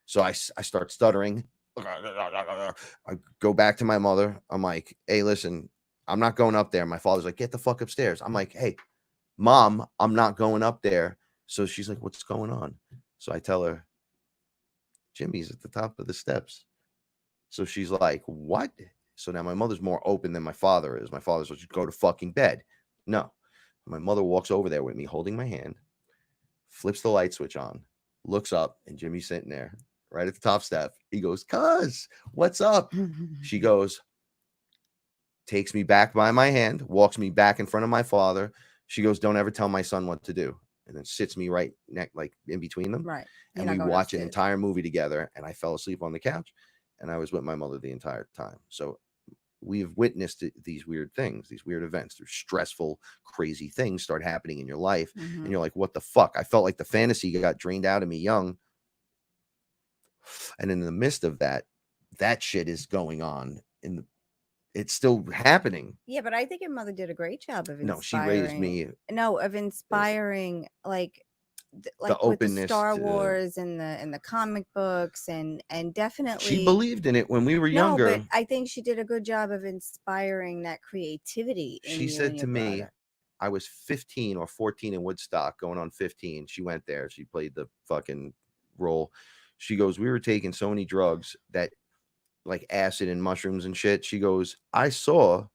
So I start stuttering. I go back to my mother. I'm like, hey, listen, I'm not going up there. My father's like, get the fuck upstairs. I'm like, hey, Mom, I'm not going up there. So she's like, what's going on? So I tell her, Jimmy's at the top of the steps. So she's like, what? So now my mother's more open than my father is. My father's like, go to fucking bed. No. My mother walks over there with me, holding my hand, flips the light switch on, looks up, and Jimmy's sitting there right at the top step. He goes, cuz, what's up? She goes, takes me back by my hand, walks me back in front of my father. She goes, don't ever tell my son what to do. And then sits me right like in between them. Right. And we watch an entire movie together, and I fell asleep on the couch, and I was with my mother the entire time. So we've witnessed these weird things, these weird events. There's stressful, crazy things start happening in your life. And you're like, what the fuck? I felt like the fantasy got drained out of me young. And in the midst of that shit is going on it's still happening. Yeah, but I think your mother did a great job of inspiring. No, she raised me. No, of inspiring like the openness, with the Star Wars and the comic books and definitely she believed in it when we were younger. But I think she did a good job of inspiring that creativity. She said to me, I was 15 or 14 in Woodstock, going on 15. She went there. She played the fucking role. She goes, we were taking so many drugs that like acid and mushrooms and shit. She goes, I saw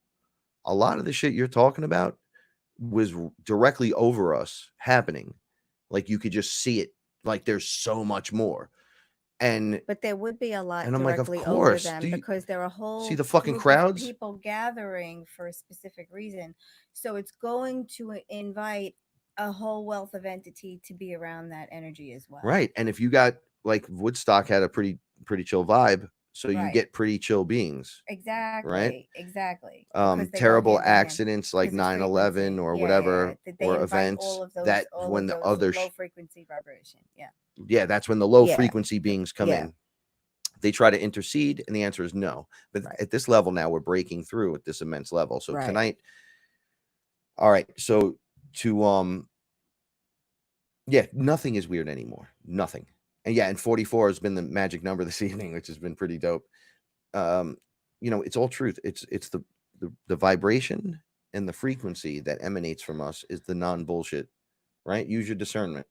a lot of the shit you're talking about was directly over us happening. Like you could just see it. Like there's so much more. But there would be a lot and I'm directly like, of course, over them because there are a whole see the fucking crowds, people gathering for a specific reason. So it's going to invite a whole wealth of entity to be around that energy as well. Right. And if you got like Woodstock had a pretty chill vibe. So you get pretty chill beings. Exactly. Right. Exactly. Terrible accidents like 9/11 or whatever, or events that when the other low frequency vibration. Yeah. Yeah, that's when the low frequency beings come in. They try to intercede, and the answer is no. But at this level now, we're breaking through at this immense level. So tonight, all right. So nothing is weird anymore. Nothing. And 44 has been the magic number this evening, which has been pretty dope. It's all truth. It's the vibration and the frequency that emanates from us is the non-bullshit, right? Use your discernment.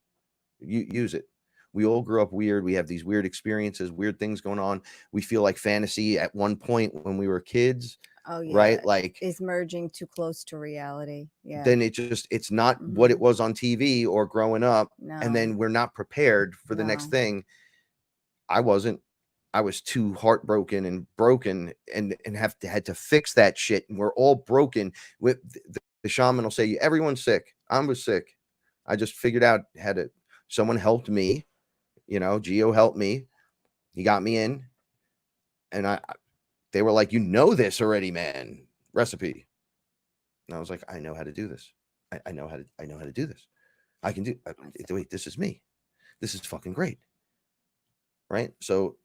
Use it. We all grew up weird. We have these weird experiences, weird things going on. We feel like fantasy at one point when we were kids. Oh, yeah. Right? Like is merging too close to reality. Yeah. Then it's not what it was on TV or growing up. No. And then we're not prepared for the next thing. I wasn't. I was too heartbroken and broken and had to fix that shit. And we're all broken. With the shaman will say, everyone's sick. I was sick. I just figured out someone helped me. Geo helped me. He got me in. And they were like, this already, man. Recipe. And I was like, I know how to do this. I know how to do this. I can do. Wait, this is me. This is fucking great. Right. So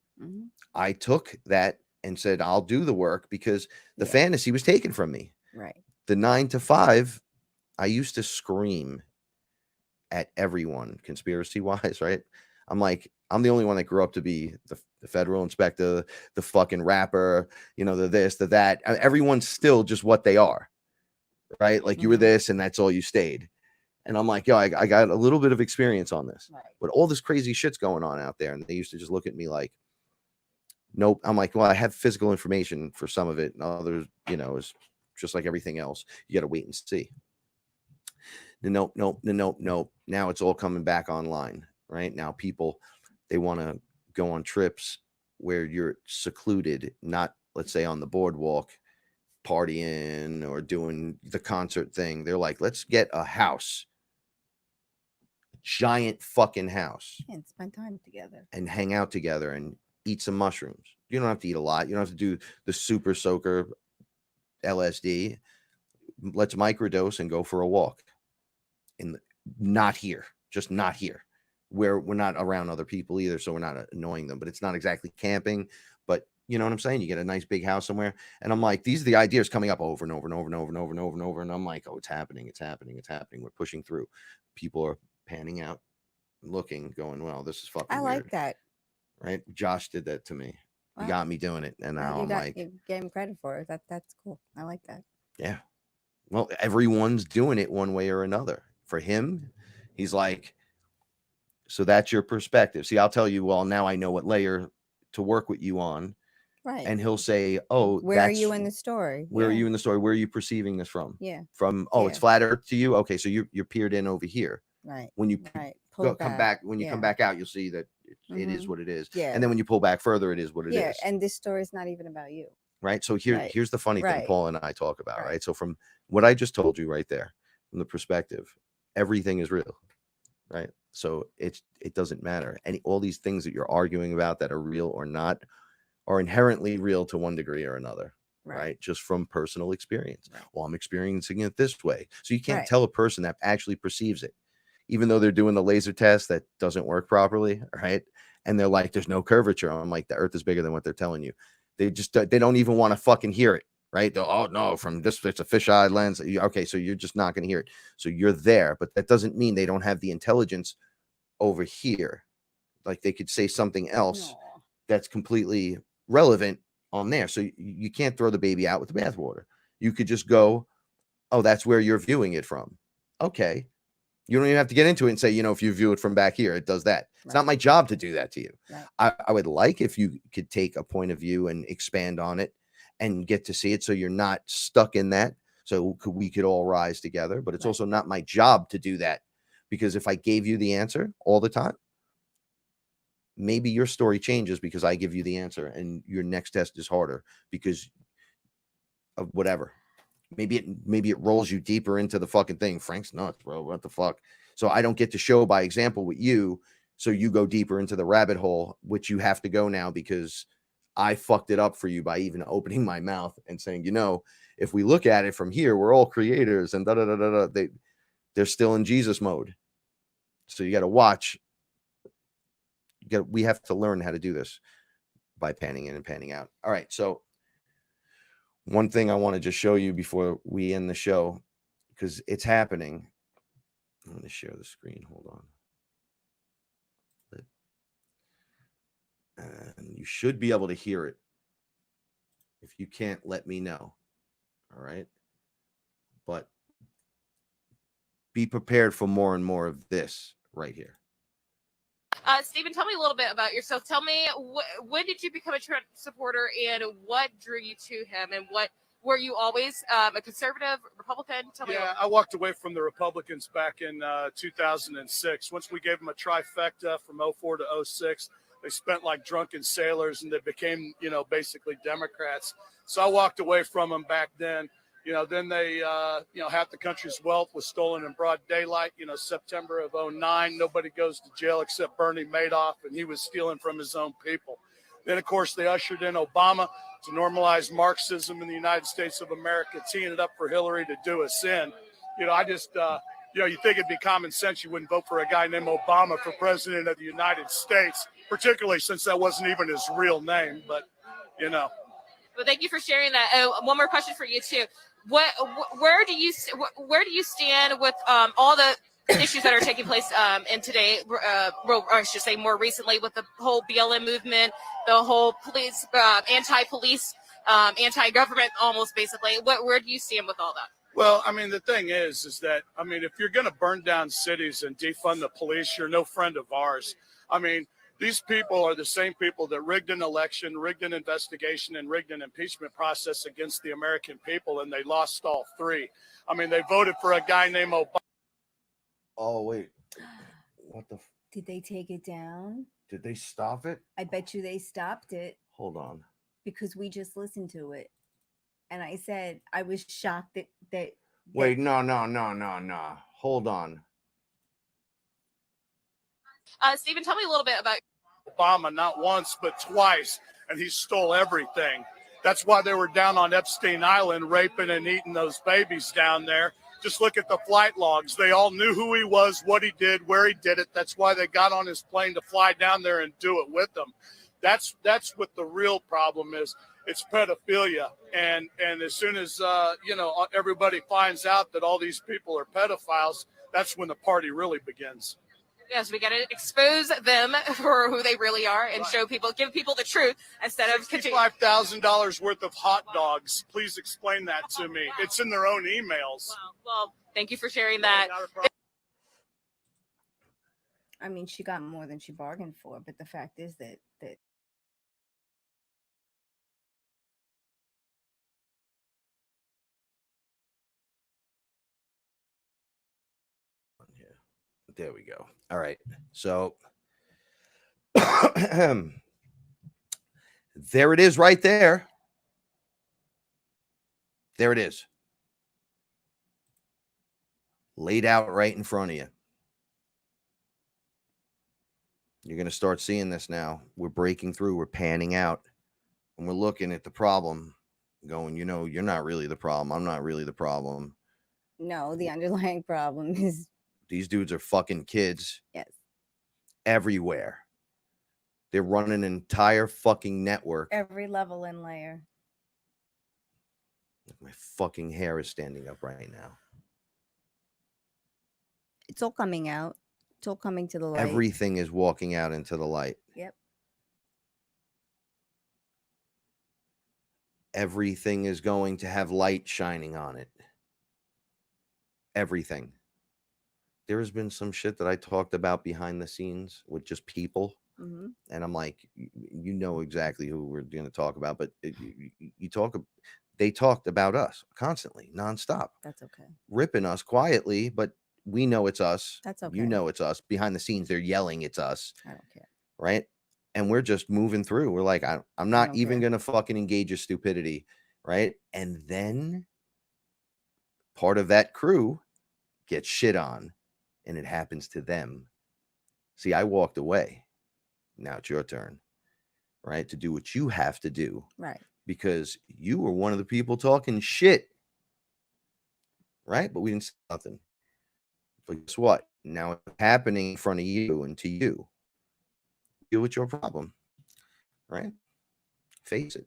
I took that and said, I'll do the work because the fantasy was taken from me. Right. The 9 to 5, I used to scream at everyone conspiracy wise, right? I'm like, I'm the only one that grew up to be the federal inspector, the fucking rapper, you know, the this, the that. Everyone's still just what they are, right? Like you were this and that's all you stayed. And I'm like, yo, I got a little bit of experience on this, Right. but all this crazy shit's going on out there. And they used to just look at me like, nope. I'm like, well, I have physical information for some of it, and others, you know, is just like everything else. You got to wait and see. Nope. Now it's all coming back online, right? Now people, they want to go on trips where you're secluded, not, let's say, on the boardwalk partying or doing the concert thing. They're like, let's get a house, giant fucking house, And spend time together and hang out together and eat some mushrooms. You don't have to eat a lot. You don't have to do the super soaker LSD. Let's microdose and go for a walk. Not here, just not here, where we're not around other people either, so we're not annoying them. But it's not exactly camping, but you know what I'm saying? You get a nice big house somewhere, and I'm like, these are the ideas coming up over and over and over and over and over and over and over, and I'm like, oh, it's happening. We're pushing through. People are panning out, looking, going, well, this is fucking I weird. like that. Right? Josh did that to me. He got me doing it, and now I'm like, you gave him credit for it. That's cool. I like that. yeah. Well, everyone's doing it one way or another. For him, he's like, so that's your perspective. See, I'll tell you, well, now I know what layer to work with you on. Right. And he'll say, oh, where are you in the story? Where are you in the story? Where are you perceiving this from? Yeah. From, it's flat earth to you. Okay. So you're peered in over here. Right. When you come back, come back out, you'll see that it is what it is. Yeah. And then when you pull back further, it is what it is. Yeah. And this story is not even about you. Right. So here's the funny thing Paul and I talk about, right? So from what I just told you right there, from the perspective, everything is real, right? So it doesn't matter. All these things that you're arguing about that are real or not are inherently real to one degree or another, right? Just from personal experience. Right. Well, I'm experiencing it this way. So you can't tell a person that actually perceives it, even though they're doing the laser test that doesn't work properly, right? And they're like, there's no curvature. I'm like, the earth is bigger than what they're telling you. They don't even want to fucking hear it. Right? Oh no, from this, it's a fisheye lens. Okay, so you're just not going to hear it. So you're there, but that doesn't mean they don't have the intelligence over here. Like they could say something else that's completely relevant on there. So you can't throw the baby out with the bathwater. You could just go, oh, that's where you're viewing it from. Okay. You don't even have to get into it and say, you know, if you view it from back here, it does that. It's not my job to do that to you. Right. I would like if you could take a point of view and expand on it and get to see it, so you're not stuck in that. So we could all rise together. But it's also not my job to do that, because if I gave you the answer all the time, maybe your story changes because I give you the answer, and your next test is harder because of whatever. Maybe it rolls you deeper into the fucking thing. Frank's nuts, bro. What the fuck? So I don't get to show by example with you. So you go deeper into the rabbit hole, which you have to go now because I fucked it up for you by even opening my mouth and saying, you know, if we look at it from here, we're all creators and they're still in Jesus mode. So you got to watch. We have to learn how to do this by panning in and panning out. All right. So one thing I want to just show you before we end the show, because it's happening. I'm going to share the screen. Hold on. And you should be able to hear it. If you can't, let me know. All right. But be prepared for more and more of this right here. Stephen, tell me a little bit about yourself. Tell me, when did you become a Trump supporter, and what drew you to him, and what were you always a conservative, Republican? Tell me. I walked away from the Republicans back in 2006. Once we gave them a trifecta from 04 to 06, they spent like drunken sailors, and they became, basically Democrats. So I walked away from them back then. Then they, half the country's wealth was stolen in broad daylight. September of 09, nobody goes to jail except Bernie Madoff, and he was stealing from his own people. Then, of course, they ushered in Obama to normalize Marxism in the United States of America, teeing it up for Hillary to do us in. I just, you think it'd be common sense you wouldn't vote for a guy named Obama for president of the United States, particularly since that wasn't even his real name. But, Well, thank you for sharing that. One more question for you, too. where do you stand with all the issues that are taking place in today, or I should say more recently, with the whole BLM movement, the whole police, anti-police, anti-government, almost basically. Where do you stand with all that? Well, I mean, the thing is that, I mean, if you're going to burn down cities and defund the police, you're no friend of ours. I mean, these people are the same people that rigged an election, rigged an investigation, and rigged an impeachment process against the American people, and they lost all three. I mean, they voted for a guy named Obama. Oh, wait. What the? Did they take it down? Did they stop it? I bet you they stopped it Hold on. because we just listened to it. And I said I was shocked that Wait, no. Hold on. Stephen, tell me a little bit about Obama, not once, but twice, and he stole everything. That's why they were down on Epstein Island raping and eating those babies down there. Just look at the flight logs. They all knew who he was, what he did, where he did it. That's why they got on his plane to fly down there and do it with them. That's what the real problem is. It's pedophilia. And as soon as, everybody finds out that all these people are pedophiles, that's when the party really begins. Yes, we got to expose them for who they really are and show people, give people the truth instead of continuing. $55,000 worth of hot dogs. Please explain that to me. It's in their own emails. Wow. Well, thank you for sharing that. I mean, she got more than she bargained for, but the fact is that There we go. All right. So there it is right there. There it is. Laid out right in front of you. You're going to start seeing this now. We're breaking through. We're panning out. And we're looking at the problem going, you're not really the problem. I'm not really the problem. no, the underlying problem is These dudes are fucking kids. yes, Everywhere. They're running an entire fucking network. every level and layer. My fucking hair is standing up right now. It's all coming out. It's all coming to the light. Everything is walking out into the light. Yep. Everything is going to have light shining on it. Everything. There has been some shit that I talked about behind the scenes with just people. Mm-hmm. And I'm like, you know exactly who we're going to talk about, but they talked about us constantly, nonstop. That's okay. Ripping us quietly, but we know it's us. That's okay. You know it's us. Behind the scenes, they're yelling it's us. I don't care. Right? And we're just moving through. We're like, I'm not even going to fucking engage your stupidity. Right? And then part of that crew gets shit on. And it happens to them. See, I walked away. Now it's your turn, right? To do what you have to do. Right. Because you were one of the people talking shit. Right? But we didn't say nothing. But guess what? Now it's happening in front of you and to you. Deal with your problem. Right? Face it.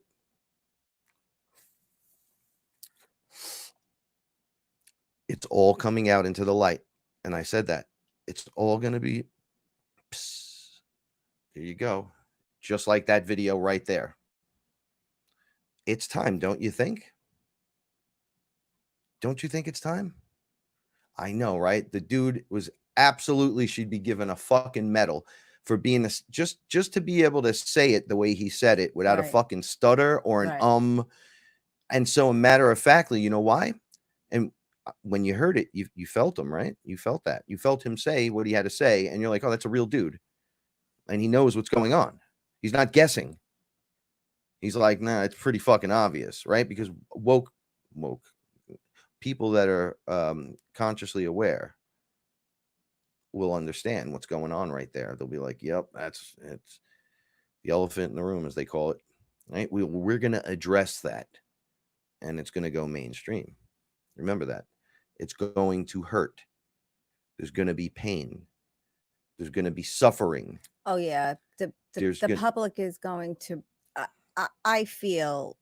It's all coming out into the light. And I said that. It's all going to be, there you go. Just like that video right there. It's time, don't you think? Don't you think it's time? I know, right? The dude was absolutely, should be given a fucking medal for being just to be able to say it the way he said it without a fucking stutter or an And so matter of factly, you know why? And when you heard it, you felt him, right? You felt that. You felt him say what he had to say, and you're like, oh, that's a real dude. And he knows what's going on. He's not guessing. He's like, nah, it's pretty fucking obvious, right? Because woke people that are consciously aware will understand what's going on right there. They'll be like, yep, it's the elephant in the room, as they call it, right? We're going to address that, and it's going to go mainstream. Remember that. It's going to hurt. There's going to be pain. There's going to be suffering. Oh, yeah. The public is going to, I feel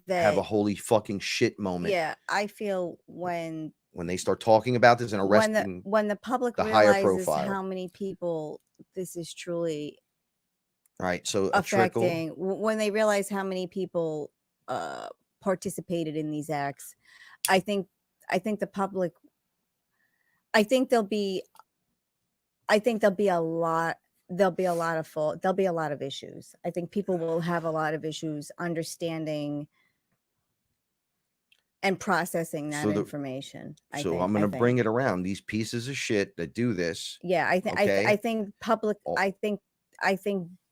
have a that holy fucking shit moment yeah, I feel when they start talking about this and arresting when the public the higher realizes profile. how many people this is truly Right. So a trickle. affecting, when they realize how many people participated in these acts, I think the public, I think there'll be a lot, there'll be a lot of issues. I think people will have a lot of issues understanding and processing that So the- information. So I'm going to bring it around. These pieces of shit that do this. Yeah, I think okay? I think public. Oh. I think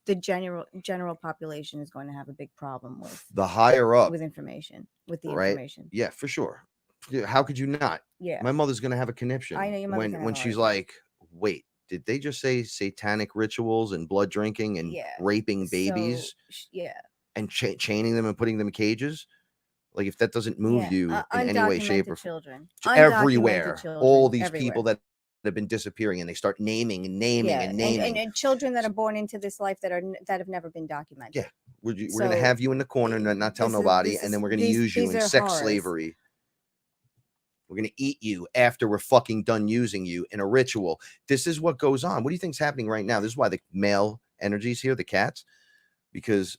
the general population is going to have a big problem with the higher up with information, with the right? information. Yeah, for sure. Yeah, how could you not? Yeah, My mother's going to have a conniption. I know your mother's gonna when have a she's heart like, wait, did they just say satanic rituals and blood drinking and Yeah. raping babies So, yeah, and chaining them and putting them in cages? Like, if that doesn't move yeah. you in any way, shape, or Undocumented children, everywhere, Undocumented children, all these everywhere. people that have been disappearing, and they start naming and naming Yeah, and naming. and children that are born into this life that have never been documented. Yeah. We're going to So, have you in the corner and not tell this is- nobody, this and then is- we're going to these- use you these in are sex horrors. slavery. We're going to eat you after we're fucking done using you in a ritual. This is what goes on. What do you think's happening right now? This is why the male energies here, the cats, because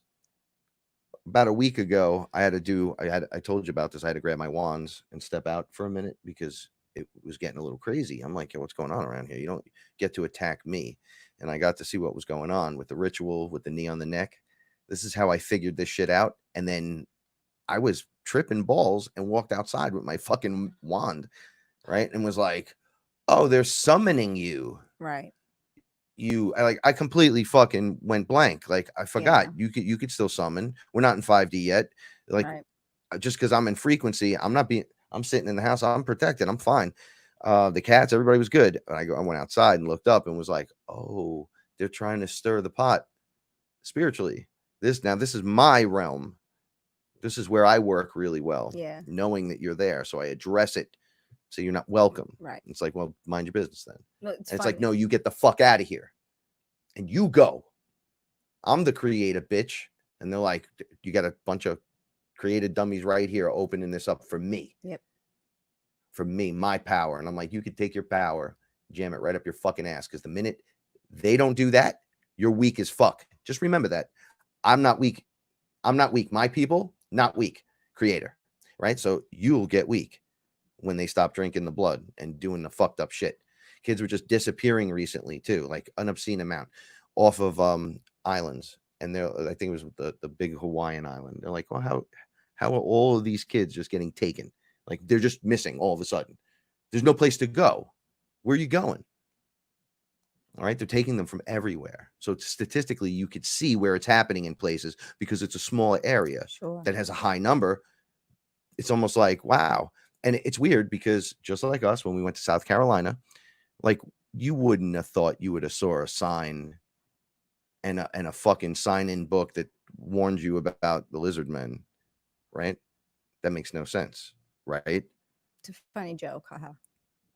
about a week ago, I told you about this. I had to grab my wands and step out for a minute because it was getting a little crazy. I'm like, what's going on around here? You don't get to attack me. And I got to see what was going on with the ritual, with the knee on the neck. This is how I figured this shit out. And then I was tripping balls and walked outside with my fucking wand, right? And was like, oh, they're summoning you. Right. I completely fucking went blank. Like, I forgot Yeah. you could still summon. We're not in 5D yet. Like, Right. just because I'm in frequency, I'm sitting in the house, I'm protected, I'm fine. The cats, everybody was good. And I went outside and looked up and was like, oh, they're trying to stir the pot spiritually. This is my realm. This is where I work really well. Yeah. Knowing that you're there. So I address it. So you're not welcome. Right. It's like, well, mind your business then. No, It's like, no, you get the fuck out of here. And you go. I'm the creative bitch. And they're like, you got a bunch of created dummies right here opening this up for me. Yep. For me, my power. And I'm like, you could take your power, jam it right up your fucking ass. Because the minute they don't do that, you're weak as fuck. Just remember that. I'm not weak. My people, not weak. Creator. Right? So you'll get weak when they stop drinking the blood and doing the fucked up shit. Kids were just disappearing recently too, like an obscene amount off of islands. And I think it was the big Hawaiian island. They're like, well, how are all of these kids just getting taken? Like, they're just missing all of a sudden. There's no place to go. Where are you going? All right. They're taking them from everywhere. So statistically, you could see where it's happening in places because it's a small area that has a high number. It's almost like, wow. And it's weird because just like us, when we went to South Carolina, like, you wouldn't have thought you would have saw a sign and a fucking sign-in book that warned you about the lizard men, right? That makes no sense, right? It's a funny joke, haha.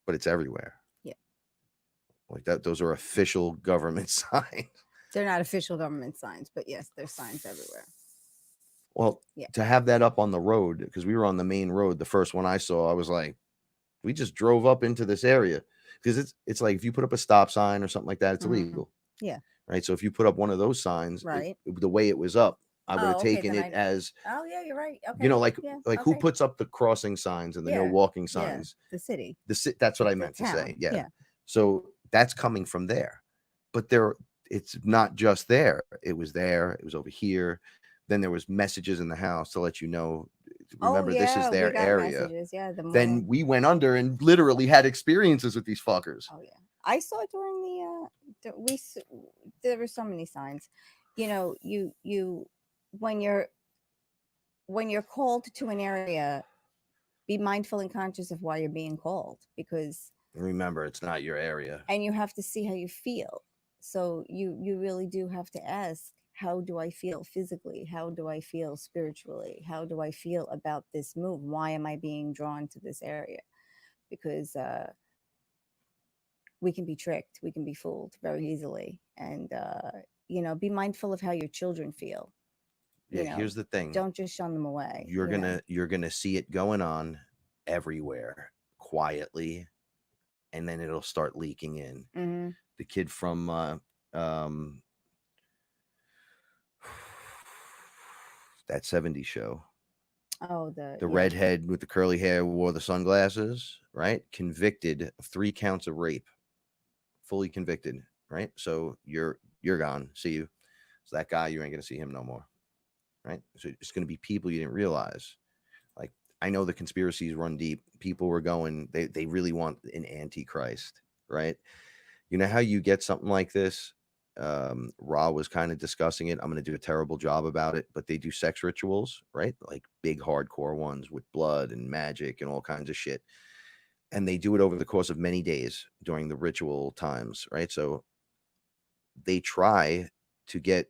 But it's everywhere. Yeah. Like that, those are official government signs. They're not official government signs, but yes, there's signs everywhere. Well, yeah. To have that up on the road, because we were on the main road, the first one I saw, I was like, we just drove up into this area. Because it's like, if you put up a stop sign or something like that, it's illegal. Yeah. Right. So if you put up one of those signs, right, the way it was up, I would have taken it as, oh yeah, you're right. Okay. You know, like who okay. puts up the crossing signs and the no walking signs? The city. That's what I meant to town. say. Yeah. So that's coming from there, but it's not just there. It was there. It was over here. Then there was messages in the house to let you know. Remember, this is their area. Yeah. Then we went under and literally had experiences with these fuckers. Oh yeah, I saw during there were so many signs. You know, you when you're called to an area, be mindful and conscious of why you're being called, because remember, it's not your area, and you have to see how you feel. So you really do have to ask, how do I feel physically? How do I feel spiritually? How do I feel about this move? Why am I being drawn to this area? Because we can be tricked, we can be fooled very easily. And, be mindful of how your children feel. Yeah, know, here's the thing. don't just shun them away. You're you know? gonna see it going on everywhere quietly, and then it'll start leaking in. Mhm. The kid from um that 70s show, Oh, the yeah. redhead with the curly hair who wore the sunglasses, right? Convicted of 3 counts of rape. Fully convicted, right? So you're gone. See you. So that guy, you ain't gonna see him no more. Right? So it's gonna be people you didn't realize. Like, I know the conspiracies run deep. People were going, they really want an antichrist, right? You know how you get something like this? Ra was kind of discussing it. I'm going to do a terrible job about it, but they do sex rituals, right? Like big hardcore ones with blood and magic and all kinds of shit. And they do it over the course of many days during the ritual times, right? So they try to get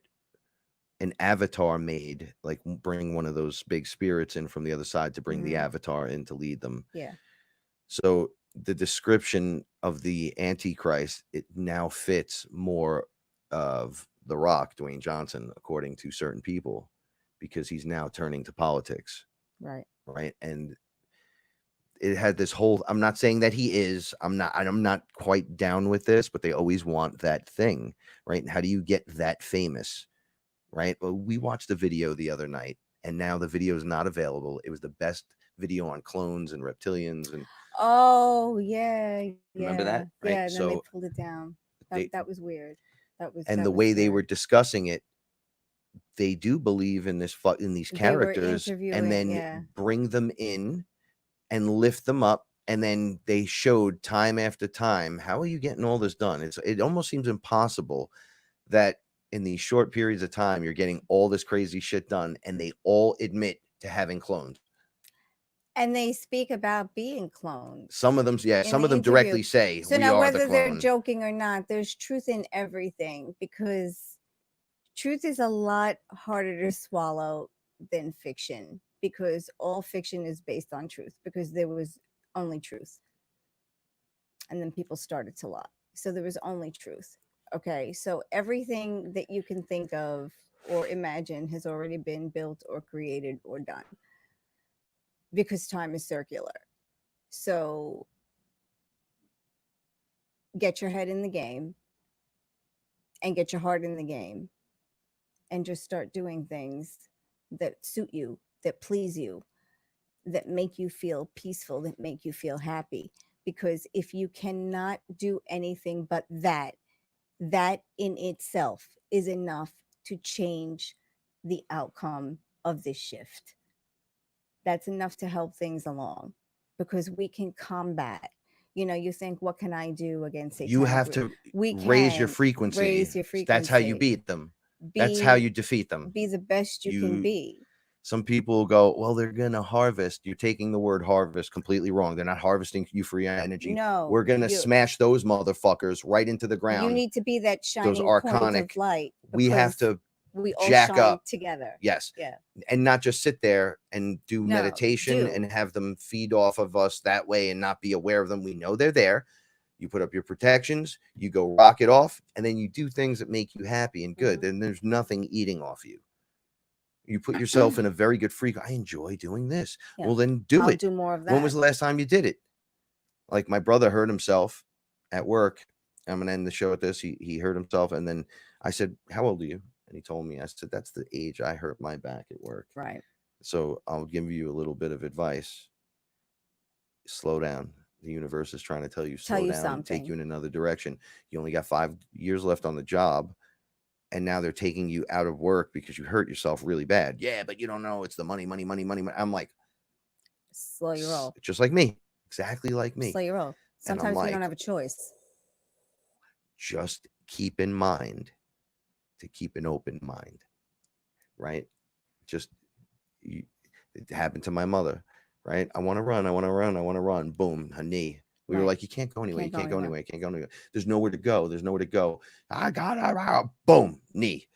an avatar made, like bring one of those big spirits in from the other side to bring the avatar in to lead them. Yeah. So the description of the Antichrist, it now fits more of The Rock, Dwayne Johnson, according to certain people, because he's now turning to politics. Right. Right. And it had this whole, I'm not saying that he is, I'm not quite down with this, but they always want that thing, right? And how do you get that famous? Right. Well, we watched the video the other night, and now the video is not available. It was the best video on clones and reptilians. And Oh, yeah. remember that? Right. Yeah. And then they So pulled it down. they, That was weird. and that the was way they were weird. discussing it, they do believe in this in these They were characters, and interviewing, then yeah. bring them in and lift them up. And then they showed time after time, how are you getting all this done? It almost seems impossible that in these short periods of time you're getting all this crazy shit done, and they all admit to having cloned. And they speak about being cloned. Some of them, yeah, in some the of them interview. directly say, So we now, are the whether they're clone. joking or not, there's truth in everything, because truth is a lot harder to swallow than fiction, because all fiction is based on truth, because there was only truth. And then people started to lie. So there was only truth. Okay. So everything that you can think of or imagine has already been built or created or done, because time is circular. So get your head in the game and get your heart in the game, and just start doing things that suit you, that please you, that make you feel peaceful, that make you feel happy. Because if you cannot do anything but that in itself is enough to change the outcome of this shift. That's enough to help things along, because we can combat. You think, what can I do against satanic? You have to raise your frequency. Raise your frequency. That's how you beat them. That's how you defeat them. Be the best you can be. Some people go, well, they're going to harvest. You're taking the word harvest completely wrong. They're not harvesting you for your energy. No. We're going to smash those motherfuckers right into the ground. You need to be that shining those point archonic of light. We have to we all jack shine up together. Yes. Yeah. And not just sit there and do meditation and have them feed off of us that way and not be aware of them. We know they're there. You put up your protections, you go rock it off, and then you do things that make you happy and good. Then there's nothing eating off you. You put yourself in a very good freak. I enjoy doing this. Yeah. Well, then do I'll it. do more of that. When was the last time you did it? Like my brother hurt himself at work. I'm going to end the show with this. He hurt himself. And then I said, how old are you? And he told me, I said, that's the age I hurt my back at work. Right. So I'll give you a little bit of advice. Slow down. The universe is trying to tell you, slow down, and take you in another direction. You only got 5 years left on the job. And now they're taking you out of work because you hurt yourself really bad. Yeah, but you don't know. It's the money. I'm like, slow your roll. Just like me. Exactly like me. Slow your roll. Sometimes we don't have a choice. Just keep in mind to keep an open mind. Right? It happened to my mother. Right? I want to run. Boom, her knee. We were like, you can't go anywhere. You can't go anywhere. You can't go anywhere. There's nowhere to go. I got it. Boom, knee.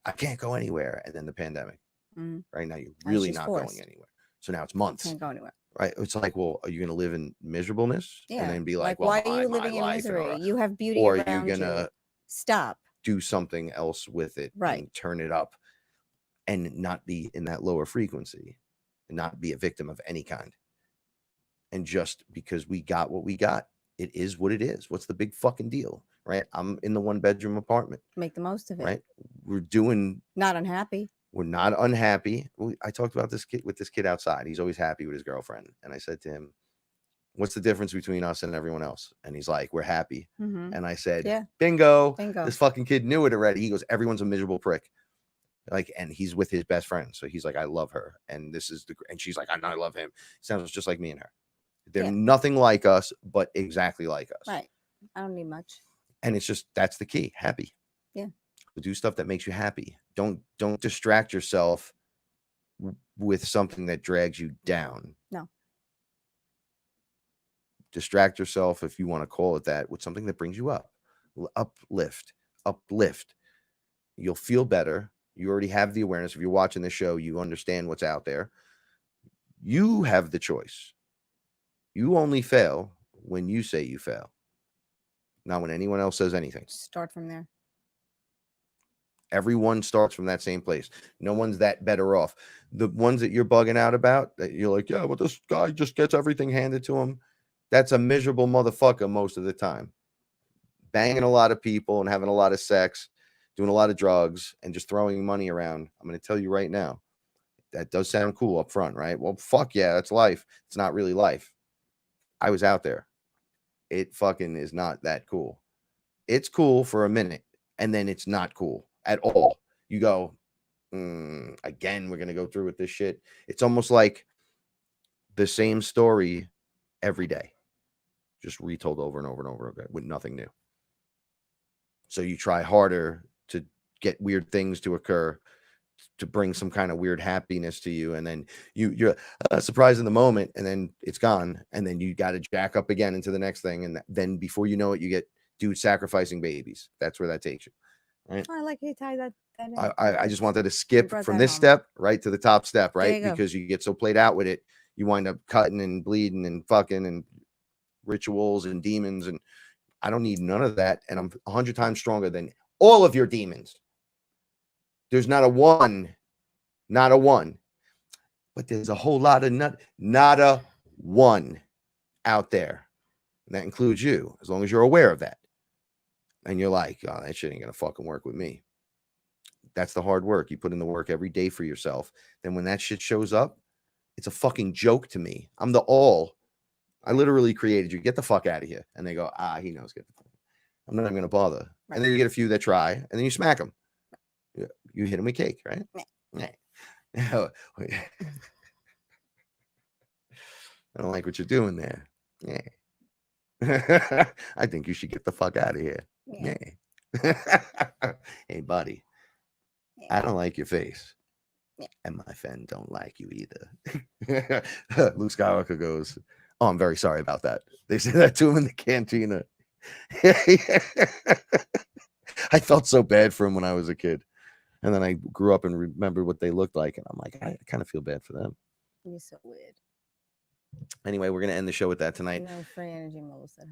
I can't go anywhere. And then the pandemic. Right now, you're really not going anywhere. So now it's months. Can't go anywhere. Right? It's like, well, are you going to live in miserableness? Yeah. And then be like, well, why are you living in misery? You have beauty or around you're going to stop. Do something else with it. Right. And turn it up. and not be in that lower frequency and not be a victim of any kind. And just because we got what we got, it is what it is. What's the big fucking deal, right? I'm in the 1-bedroom apartment. Make the most of it. Right? We're doing. Not unhappy. We're not unhappy. I talked about this kid with this kid outside. He's always happy with his girlfriend. And I said to him, what's the difference between us and everyone else? And he's like, we're happy. Mm-hmm. And I said, Yeah. Bingo. Bingo. This fucking kid knew it already. He goes, everyone's a miserable prick. Like, and he's with his best friend. So he's like, I love her. And this is and she's like, I love him. Sounds just like me and her. They're nothing like us, but exactly like us. Right. I don't need much. And it's just, that's the key. Happy. Yeah. Do stuff that makes you happy. Don't distract yourself with something that drags you down. No. Distract yourself, if you want to call it that, with something that brings you up. Uplift. You'll feel better. You already have the awareness. If you're watching the show, you understand what's out there. You have the choice. You only fail when you say you fail, not when anyone else says anything. Start from there. Everyone starts from that same place. No one's that better off. The ones that you're bugging out about, that you're like, yeah, well, this guy just gets everything handed to him. That's a miserable motherfucker most of the time. Banging a lot of people and having a lot of sex, doing a lot of drugs, and just throwing money around. I'm going to tell you right now, that does sound cool up front, right? Well, fuck yeah, that's life. It's not really life. I was out there. It fucking is not that cool. It's cool for a minute, and then it's not cool at all. You go, again, we're going to go through with this shit. It's almost like the same story every day, just retold over and over and over again with nothing new. So you try harder to get weird things to occur, to bring some kind of weird happiness to you, and then you're surprised in the moment, and then it's gone, and then you got to jack up again into the next thing, and then before you know it, you get dudes sacrificing babies. That's where that takes you, right? I like you tie that in. I just wanted to skip brought from that this home. step right to the top step, There right? you go. Because you get so played out with it, you wind up cutting and bleeding and fucking and rituals and demons, and I don't need none of that, and I'm 100 times stronger than all of your demons. There's not a one, but there's a whole lot of not a one out there. And that includes you, as long as you're aware of that. And you're like, oh, that shit ain't gonna fucking work with me. That's the hard work. You put in the work every day for yourself. Then when that shit shows up, it's a fucking joke to me. I'm the all. I literally created you. Get the fuck out of here. And they go, he knows. Get the fuck. I'm not even gonna bother. Right. And then you get a few that try, and then you smack them. You hit them with cake, right? I don't like what you're doing there. Yeah. I think you should get the fuck out of here. Yeah. Hey, buddy. I don't like your face. Yeah. And my friend don't like you either. Luke Skywalker goes, oh, I'm very sorry about that. They said that to him in the cantina. I felt so bad for him when I was a kid. And then I grew up and remembered what they looked like. And I'm like, I kind of feel bad for them. You're so weird. Anyway, we're going to end the show with that tonight. Free Energy Mobile said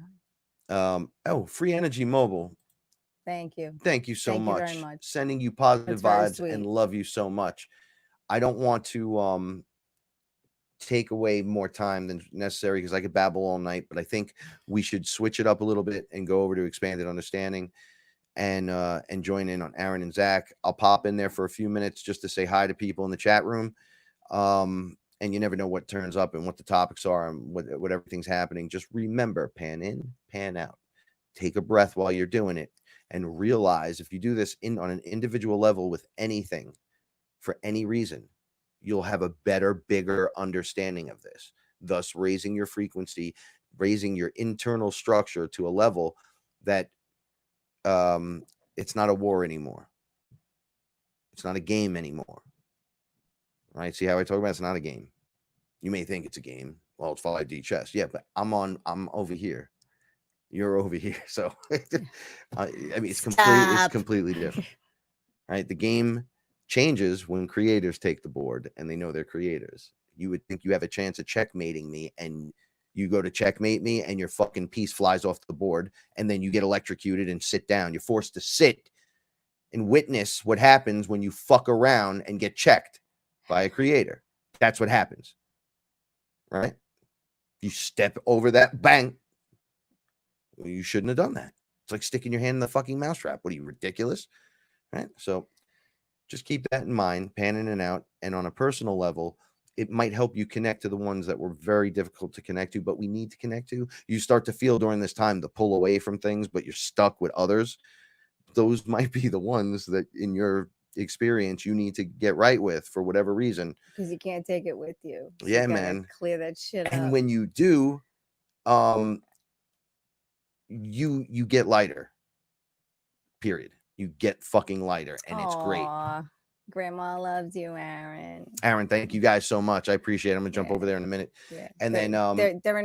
hi. Free Energy Mobile. Thank you. Thank you so Thank you much. very much. Sending you positive That's very vibes sweet. and love you so much. I don't want to take away more time than necessary because I could babble all night, but I think we should switch it up a little bit and go over to Expanded Understanding and join in on Aaron and Zach. I'll pop in there for a few minutes just to say hi to people in the chat room. And you never know what turns up and what the topics are and what everything's happening. Just remember, pan in, pan out. Take a breath while you're doing it and realize if you do this on an individual level with anything for any reason, you'll have a better, bigger understanding of this, thus raising your frequency, raising your internal structure to a level that it's not a war anymore. It's not a game anymore. Right? See how I talk about it? It's not a game. You may think it's a game. Well, it's 5D chess. Yeah, but I'm over here. You're over here. So I mean, it's completely different. Right? The game changes when creators take the board and they know they're creators. You would think you have a chance of checkmating me, and you go to checkmate me and your fucking piece flies off the board, and then you get electrocuted and sit down. You're forced to sit and witness what happens when you fuck around and get checked by a creator. That's what happens, right? You step over that, bang. You shouldn't have done that. It's like sticking your hand in the fucking mousetrap. What are you, ridiculous? Right? So just keep that in mind, panning it out. And on a personal level, it might help you connect to the ones that were very difficult to connect to, but we need to connect to. You start to feel during this time to pull away from things, but you're stuck with others. Those might be the ones that in your experience you need to get right with for whatever reason. Because you can't take it with you. So Yeah, you gotta man. clear that shit And up. when you do, you get lighter. Period. You get fucking lighter, and it's great. Aw, Grandma loves you, Aaron. Aaron, thank you guys so much. I appreciate it. I'm gonna jump over there in a minute. Yeah. And there, then there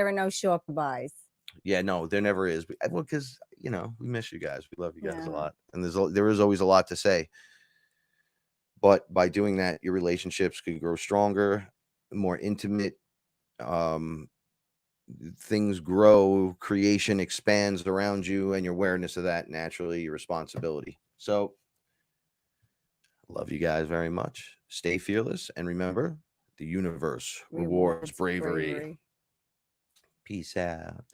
are no short goodbyes. yeah, no, there never is. Well, because we miss you guys. We love you guys a Yeah. lot, and there is always a lot to say. But by doing that, your relationships could grow stronger, more intimate. Things grow, creation expands around you, and your awareness of that naturally, your responsibility. So, love you guys very much. Stay fearless, and remember, the universe rewards bravery. Peace out.